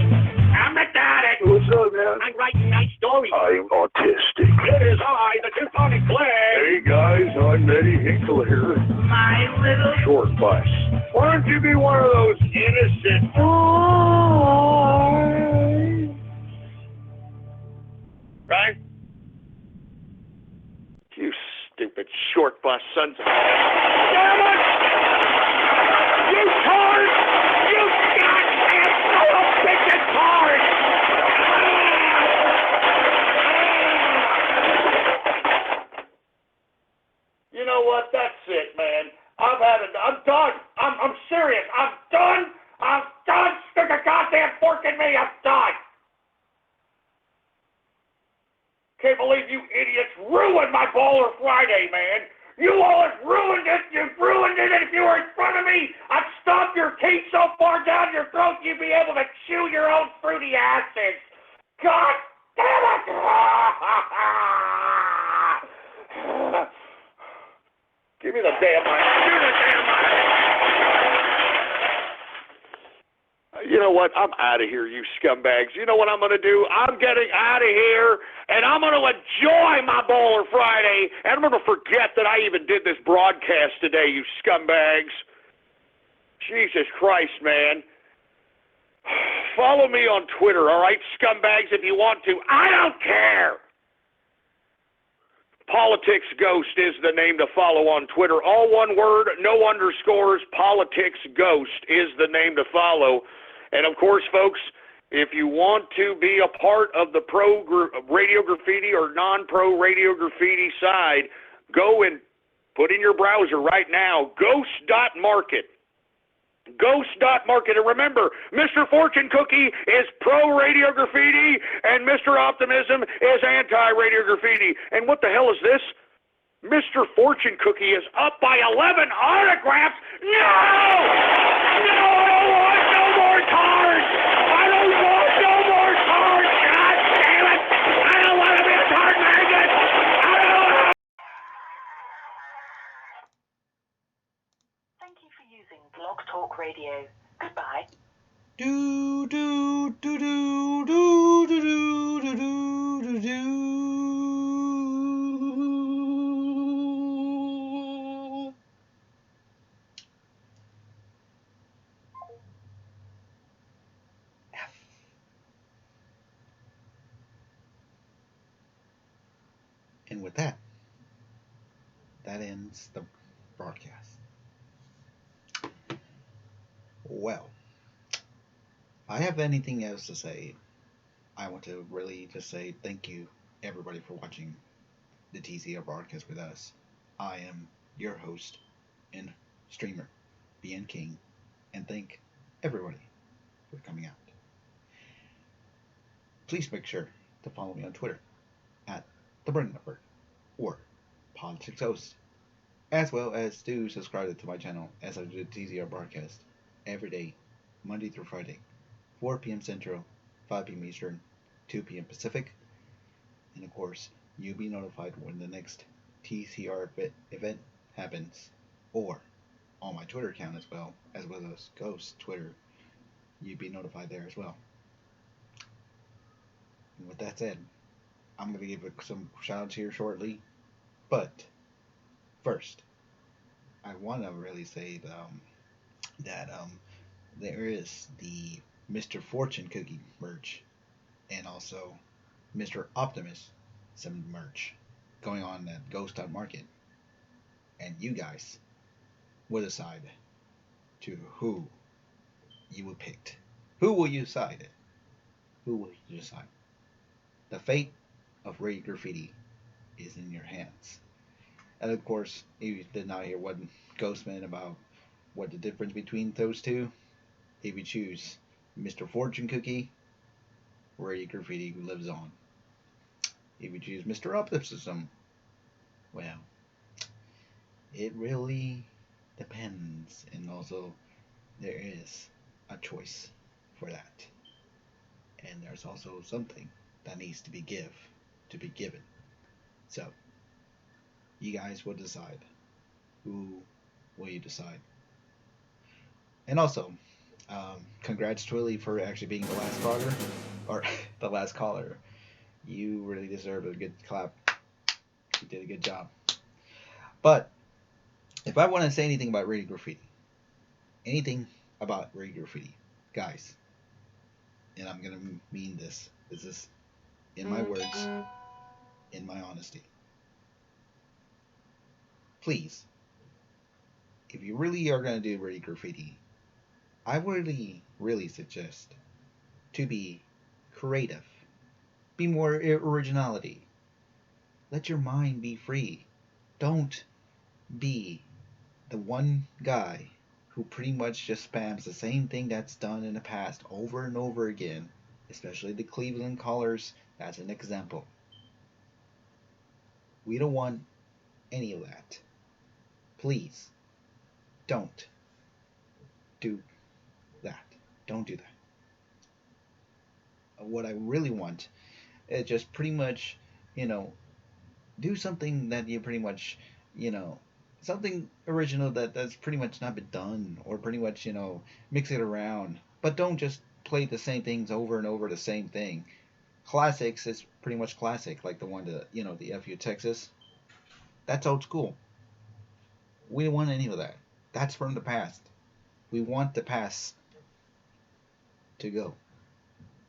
I'm the daddy. What's up, man? I'm writing nice stories. I'm autistic. It is I, the Teutonic Plague. Hey guys, I'm Eddie Hinkle here. My little Short bus. Why don't you be one of those innocent... Right? You stupid short bus sons of... Damn it! You tard! You goddamn son of a bitch and tard! You know what? That's it, man. I'm done. I'm serious. I'm done. Stick a goddamn fork in me. I'm done. Can't believe you idiots ruined my Baller Friday, man. You all have ruined it. You've ruined it. And if you were in front of me, I'd stomp your teeth so far down your throat you'd be able to chew your own fruity acids. God damn it! Give me the damn mic. Give me the damn mic. You know what? I'm out of here, you scumbags. You know what I'm going to do? I'm getting out of here, and I'm going to enjoy my Bowler Friday, and I'm going to forget that I even did this broadcast today, you scumbags. Jesus Christ, man. Follow me on Twitter, all right, scumbags, if you want to. I don't care. Politics Ghost is the name to follow on Twitter. All one word, no underscores. Politics Ghost is the name to follow. And of course, folks, if you want to be a part of the pro Radio Graffiti or non-pro Radio Graffiti side, go and put in your browser right now, ghost.market. Ghost.market. And remember, Mr. Fortune Cookie is pro-Radio Graffiti, and Mr. Optimism is anti-Radio Graffiti. And what the hell is this? Mr. Fortune Cookie is up by 11 autographs. No! No, I don't want no more cards! I don't want no more cards! God damn it! I don't want to be a card magnet! I don't... Thank you for using Blog Talk Radio. Goodbye. Do do do do do do do do do do. And with that, that ends the broadcast. Well, I have anything else to say. I want to really just say thank you, everybody, for watching the TCR broadcast with us. I am your host and streamer, BN King, and thank everybody for coming out. Please make sure to follow me on Twitter at The Brendan Network or Politics Host, as well as do subscribe to my channel as I do the TCR broadcast every day, Monday through Friday, 4 p.m. Central, 5 p.m. Eastern, 2 p.m. Pacific, and of course, you'll be notified when the next TCR event happens, or on my Twitter account as well as Ghost Twitter, you'll be notified there as well. And with that said, I'm going to give some shout-outs here shortly, but first, I want to really say that there is the Mr. Fortune Cookie merch and also Mr. Optimus some merch going on at Ghost.market, and you guys will decide to who you will pick. Who will you decide? Who will you decide? The fate of Radio Graffiti is in your hands. And of course, if you did not hear what Ghost meant about what the difference between those two, if you choose Mr. Fortune Cookie, Radio Graffiti lives on. If you choose Mr. Optimism, well, it really depends, and also there is a choice for that. And there's also something that needs to be given. So, you guys will decide. Who will you decide? And also, congrats Twilly for actually being the last caller, or the last caller. You really deserve a good clap. You did a good job. But if I want to say anything about Radio Graffiti, guys, and I'm gonna mean this. This is in my words, in my honesty. Please, if you really are gonna do Radio Graffiti, I really suggest to be creative. Be more originality. Let your mind be free. Don't be the one guy who pretty much just spams the same thing that's done in the past over and over again, especially the Cleveland Callers. That's an example. We don't want any of that. Please, don't do that. Don't do that. What I really want is just pretty much, do something that you pretty much, something original that's pretty much not been done, or pretty much, mix it around. But don't just play the same things over and over, the same thing. Classics is pretty much classic, like the one the FU Texas. That's old school. We don't want any of that. That's from the past. We want the past to go.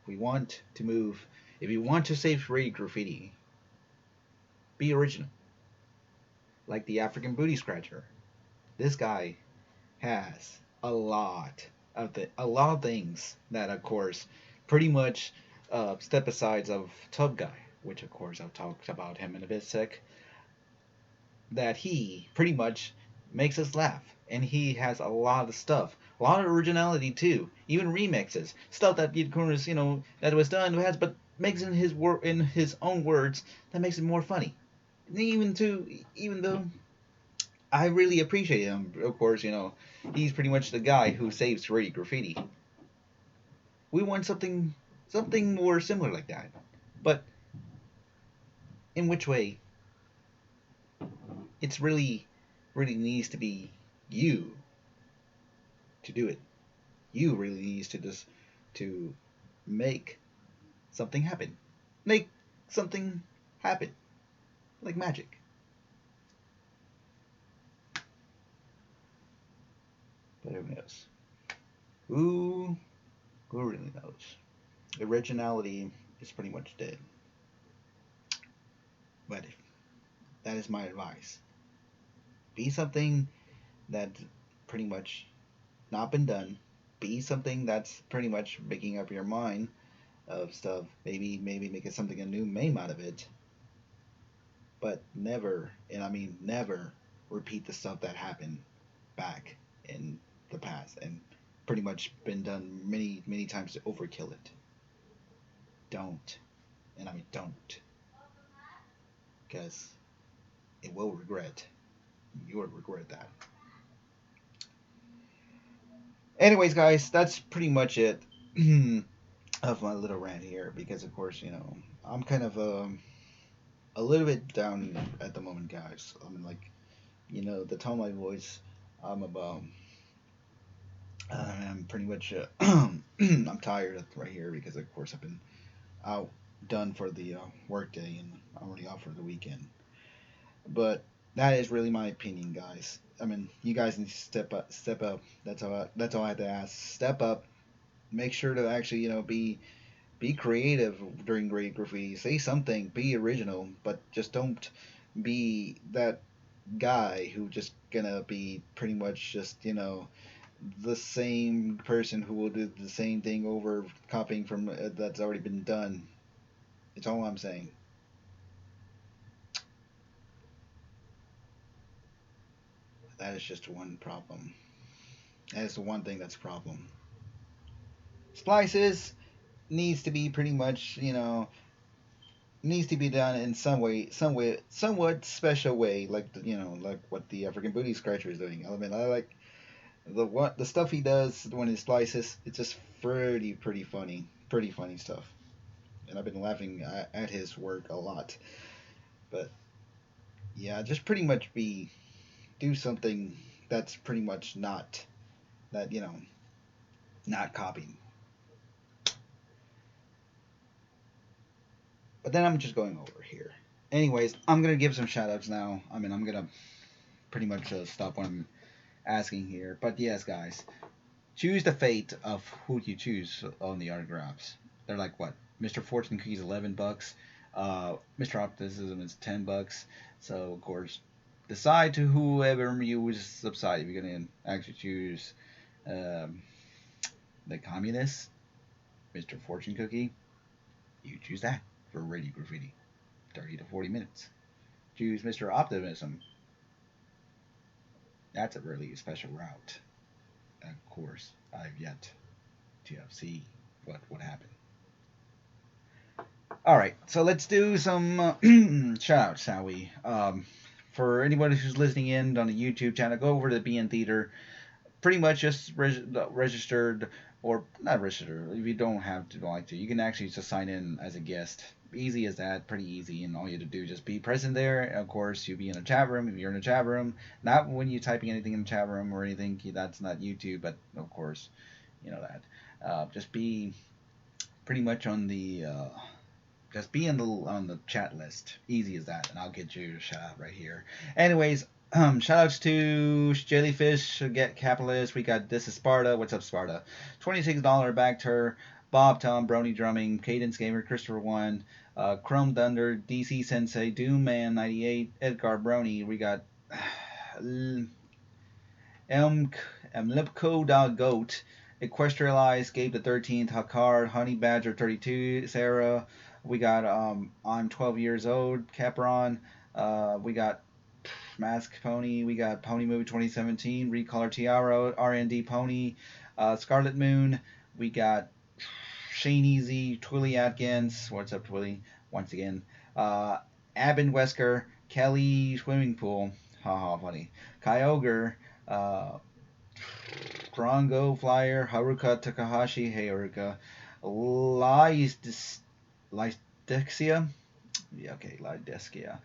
We want to move. If you want to save Radio Graffiti, be original. like the African booty scratcher. This guy has a lot of things that, of course, pretty much step asides of Tub Guy, which of course I've talked about him in a bit sec. That he pretty much makes us laugh, and he has a lot of stuff, a lot of originality too, even remixes, stuff that that was done has, but makes in his own words that makes it more funny. And even though I really appreciate him, of course, he's pretty much the guy who saves Radio Graffiti. We want something more similar like that, but in which way? It's really needs to be you to do it. You really needs to make something happen. Make something happen. Like magic. But who knows? Who really knows? Originality is pretty much dead. But that is my advice. Be something that's pretty much not been done. Be something that's pretty much making up your mind of stuff. Maybe make it something a new meme out of it. But never, and I mean never, repeat the stuff that happened back in the past and pretty much been done many times to overkill it. Don't, and I mean don't, because it will regret. You will regret that. Anyways, guys, that's pretty much it of my little rant here, because of course, I'm kind of a little bit down at the moment, guys. I mean, like, the tone of my voice, I'm pretty much I'm tired right here because of course I've been out done for the work day, and I'm already off for the weekend. But that is really my opinion, guys. I mean, you guys need to step up. That's all I have to ask. Step up. Make sure to actually, be creative during Great Graffiti. Say something. Be original, but just don't be that guy who just gonna be pretty much just, the same person who will do the same thing over, copying from that's already been done. It's all I'm saying. That is just one problem. That is the one thing that's a problem. Splices needs to be pretty much, needs to be done in somewhat special way, like like what the African booty scratcher is doing. I mean, I like the stuff he does when he splices. It's just pretty funny stuff, and I've been laughing at his work a lot. But yeah, just pretty much do something that's pretty much not that, not copying. But then I'm just going over here. Anyways, I'm gonna give some shout outs now. I mean, I'm gonna pretty much stop what I'm asking here. But yes, guys, choose the fate of who you choose on the autographs. They're like what? Mr. Fortune Cookie is $11. Mr. Optimism is $10. So of course, decide to whoever you subside. If you're gonna actually choose the communist, Mr. Fortune Cookie, you choose that for Radio Graffiti, 30 to 40 minutes. Choose Mr. Optimism. That's a really special route. Of course, I've yet to see what would happen. Alright, so let's do some shout-outs, shall we? For anybody who's listening in on the YouTube channel, go over to the BN Theater. Pretty much just registered, or not registered, if you don't have to like to. You can actually just sign in as a guest. Easy as that, pretty easy, and all you have to do is just be present there. And of course, you'll be in a chat room if you're in a chat room. Not when you're typing anything in the chat room or anything, that's not YouTube, but of course, you know that. Just be pretty much on the just be on the chat list. Easy as that, and I'll get you a shout out right here. Anyways, shout outs to Jellyfish, Get Capitalist. We got This is Sparta. What's up, Sparta? $26 back her. Bob, Tom, Brony Drumming, Cadence Gamer, Christopher One, Chrome Thunder, DC Sensei, Doom Man 98, Edgar Brony. We got Mlipko.goat, Equestrialized, Gabe the 13th, Hakar, Honey Badger 32, Sarah. We got I'm 12 years old, Capron. We got Mask Pony. We got Pony Movie 2017, Recolor Tiara, RND Pony, Scarlet Moon. We got Shane Easy, Twilly Atkins. What's up, Twilly? Once again. Abin Wesker, Kelly Swimming Pool. Haha, funny. Kyogre, Krongo Flyer, Haruka Takahashi. Hey, Haruka. Lysdexia. Yeah, okay, Lysdexia.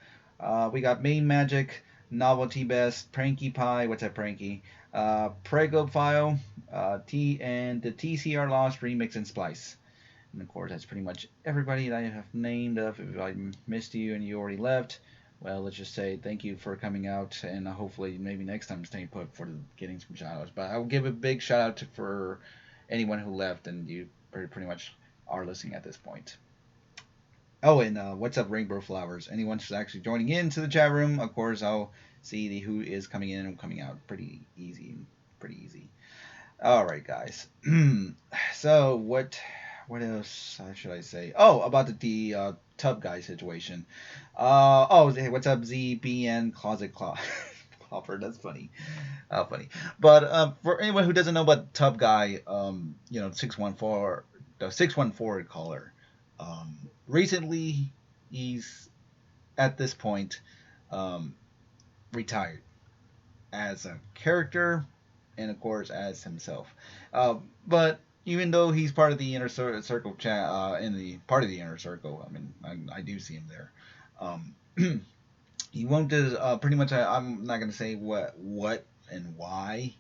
We got Main Magic, Novelty Best, Pranky Pie. What's that, Pranky? Prego File, and the TCR Lost Remix and Splice. And of course, that's pretty much everybody that I have named. If I missed you and you already left, well, let's just say thank you for coming out, and hopefully maybe next time stay put for getting some shout-outs. But I will give a big shout-out for anyone who left, and you pretty much are listening at this point. Oh, and what's up, Rainbow Flowers? Anyone who's actually joining into the chat room, of course, I'll see who is coming in and coming out. Pretty easy. All right, guys. So what else should I say? Oh, about the tub guy situation. Hey, what's up, ZBN Closet Clopper? That's funny. How funny. But for anyone who doesn't know about tub guy, 614, the 614 caller. Recently, he's at this point retired as a character and of course as himself. But even though he's part of the inner circle chat, in the part of the inner circle, I mean, I do see him there. He won't do pretty much. I'm not gonna say what and why.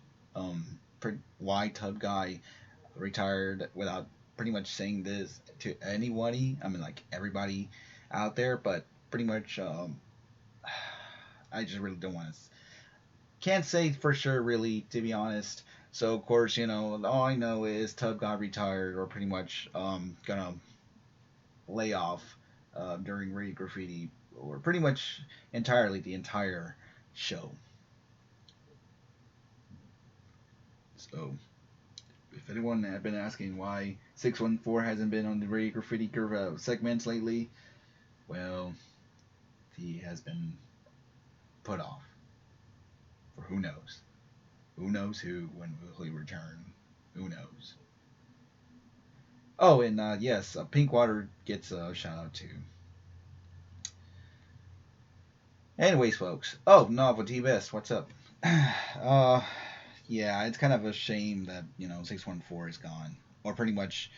Why Tub Guy retired without pretty much saying this to anybody. I mean, like everybody out there, but pretty much. I just really don't want to. Can't say for sure, really, to be honest. So of course, all I know is Tub got retired, or pretty much gonna lay off during Radio Graffiti, or pretty much entirely the entire show. So if anyone had been asking why 614 hasn't been on the Radio Graffiti segments lately, well, he has been put off. For who knows? Who knows when will he return? Who knows? Oh, and yes, Pinkwater gets a shout out too. Anyways, folks. Oh, Novelty Best, what's up? Yeah, it's kind of a shame that 614 is gone, or pretty much,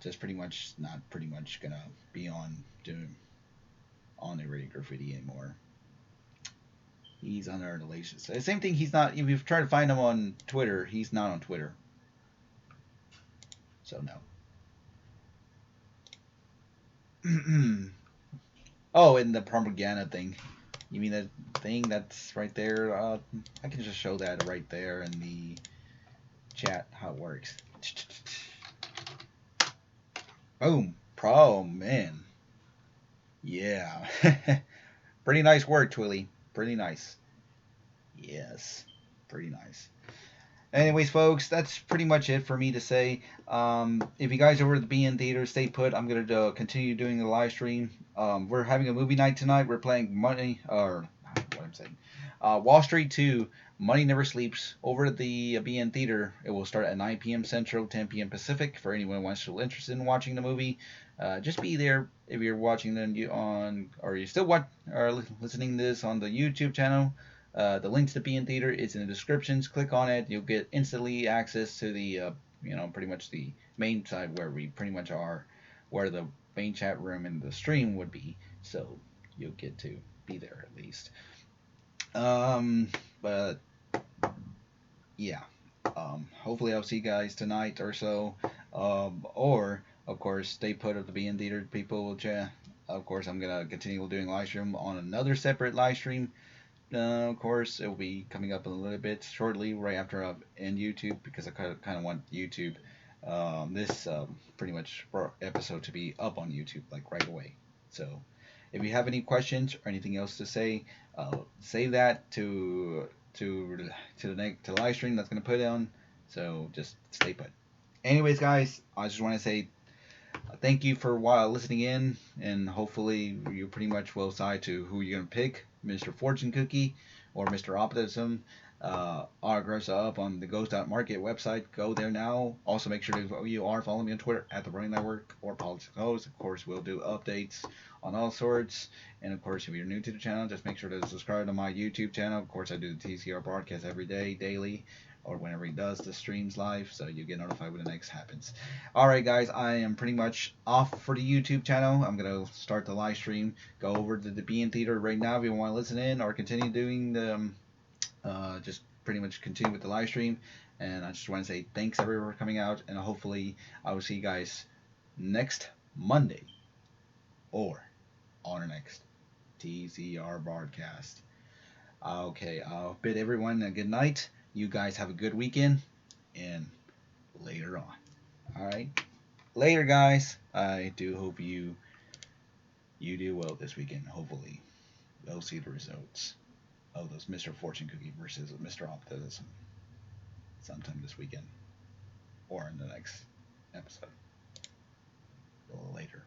just pretty much not pretty much gonna be on the Radio Graffiti anymore. He's on our relations. The same thing. He's not. If you've tried to find him on Twitter, he's not on Twitter. So no. Oh, and the propaganda thing. You mean that thing that's right there? I can just show that right there in the chat how it works. Boom. Man. Yeah. Pretty nice work, Twilly. Pretty nice. Yes. Pretty nice. Anyways, folks, that's pretty much it for me to say. If you guys are over at the BN Theater, stay put. I'm going to continue doing the live stream. We're having a movie night tonight. We're playing Wall Street 2, Money Never Sleeps, over at the BN Theater. It will start at 9 p.m. Central, 10 p.m. Pacific. For anyone who wants to interested in watching the movie, just be there. If you're watching them or you're still listening to this on the YouTube channel, the link to the BN Theater is in the descriptions. Click on it. You'll get instantly access to the, pretty much the main side where we pretty much are, where the main chat room and the stream would be. So you'll get to be there at least. But yeah. Hopefully I'll see you guys tonight or so. Or of course, stay put at the BN Theater people. Of course, I'm gonna continue doing live stream on another separate live stream. Of course, it will be coming up in a little bit shortly, right after I end YouTube, because I kind of want YouTube, this pretty much episode to be up on YouTube like right away. So, If you have any questions or anything else to say, save that to the live stream that's gonna put on. So just stay put. Anyways, guys, I just want to say thank you for listening in, and hopefully you pretty much will decide to who you're gonna pick, Mr. Fortune Cookie or Mr. Optimism. Autographs are up on the Ghost.market website. Go there now. Also, make sure that you are following me on Twitter at the Running Network or Politics Host. Of course, we'll do updates on all sorts. And of course, if you're new to the channel, just make sure to subscribe to my YouTube channel. Of course, I do the TCR broadcast every day, daily, or whenever he does the streams live, so you get notified when the next happens. Alright guys, I am pretty much off for the YouTube channel. I'm going to start the live stream, go over to the Bean Theater right now if you want to listen in, or continue doing the, just pretty much continue with the live stream. And I just want to say thanks everyone for coming out, and hopefully I will see you guys next Monday, or on our next TCR broadcast. Okay, I'll bid everyone a good night. You guys have a good weekend, and later on. Alright? Later, guys. I do hope you do well this weekend. Hopefully, we'll see the results of those Mr. Fortune Cookie versus Mr. Optimism sometime this weekend, or in the next episode. Later.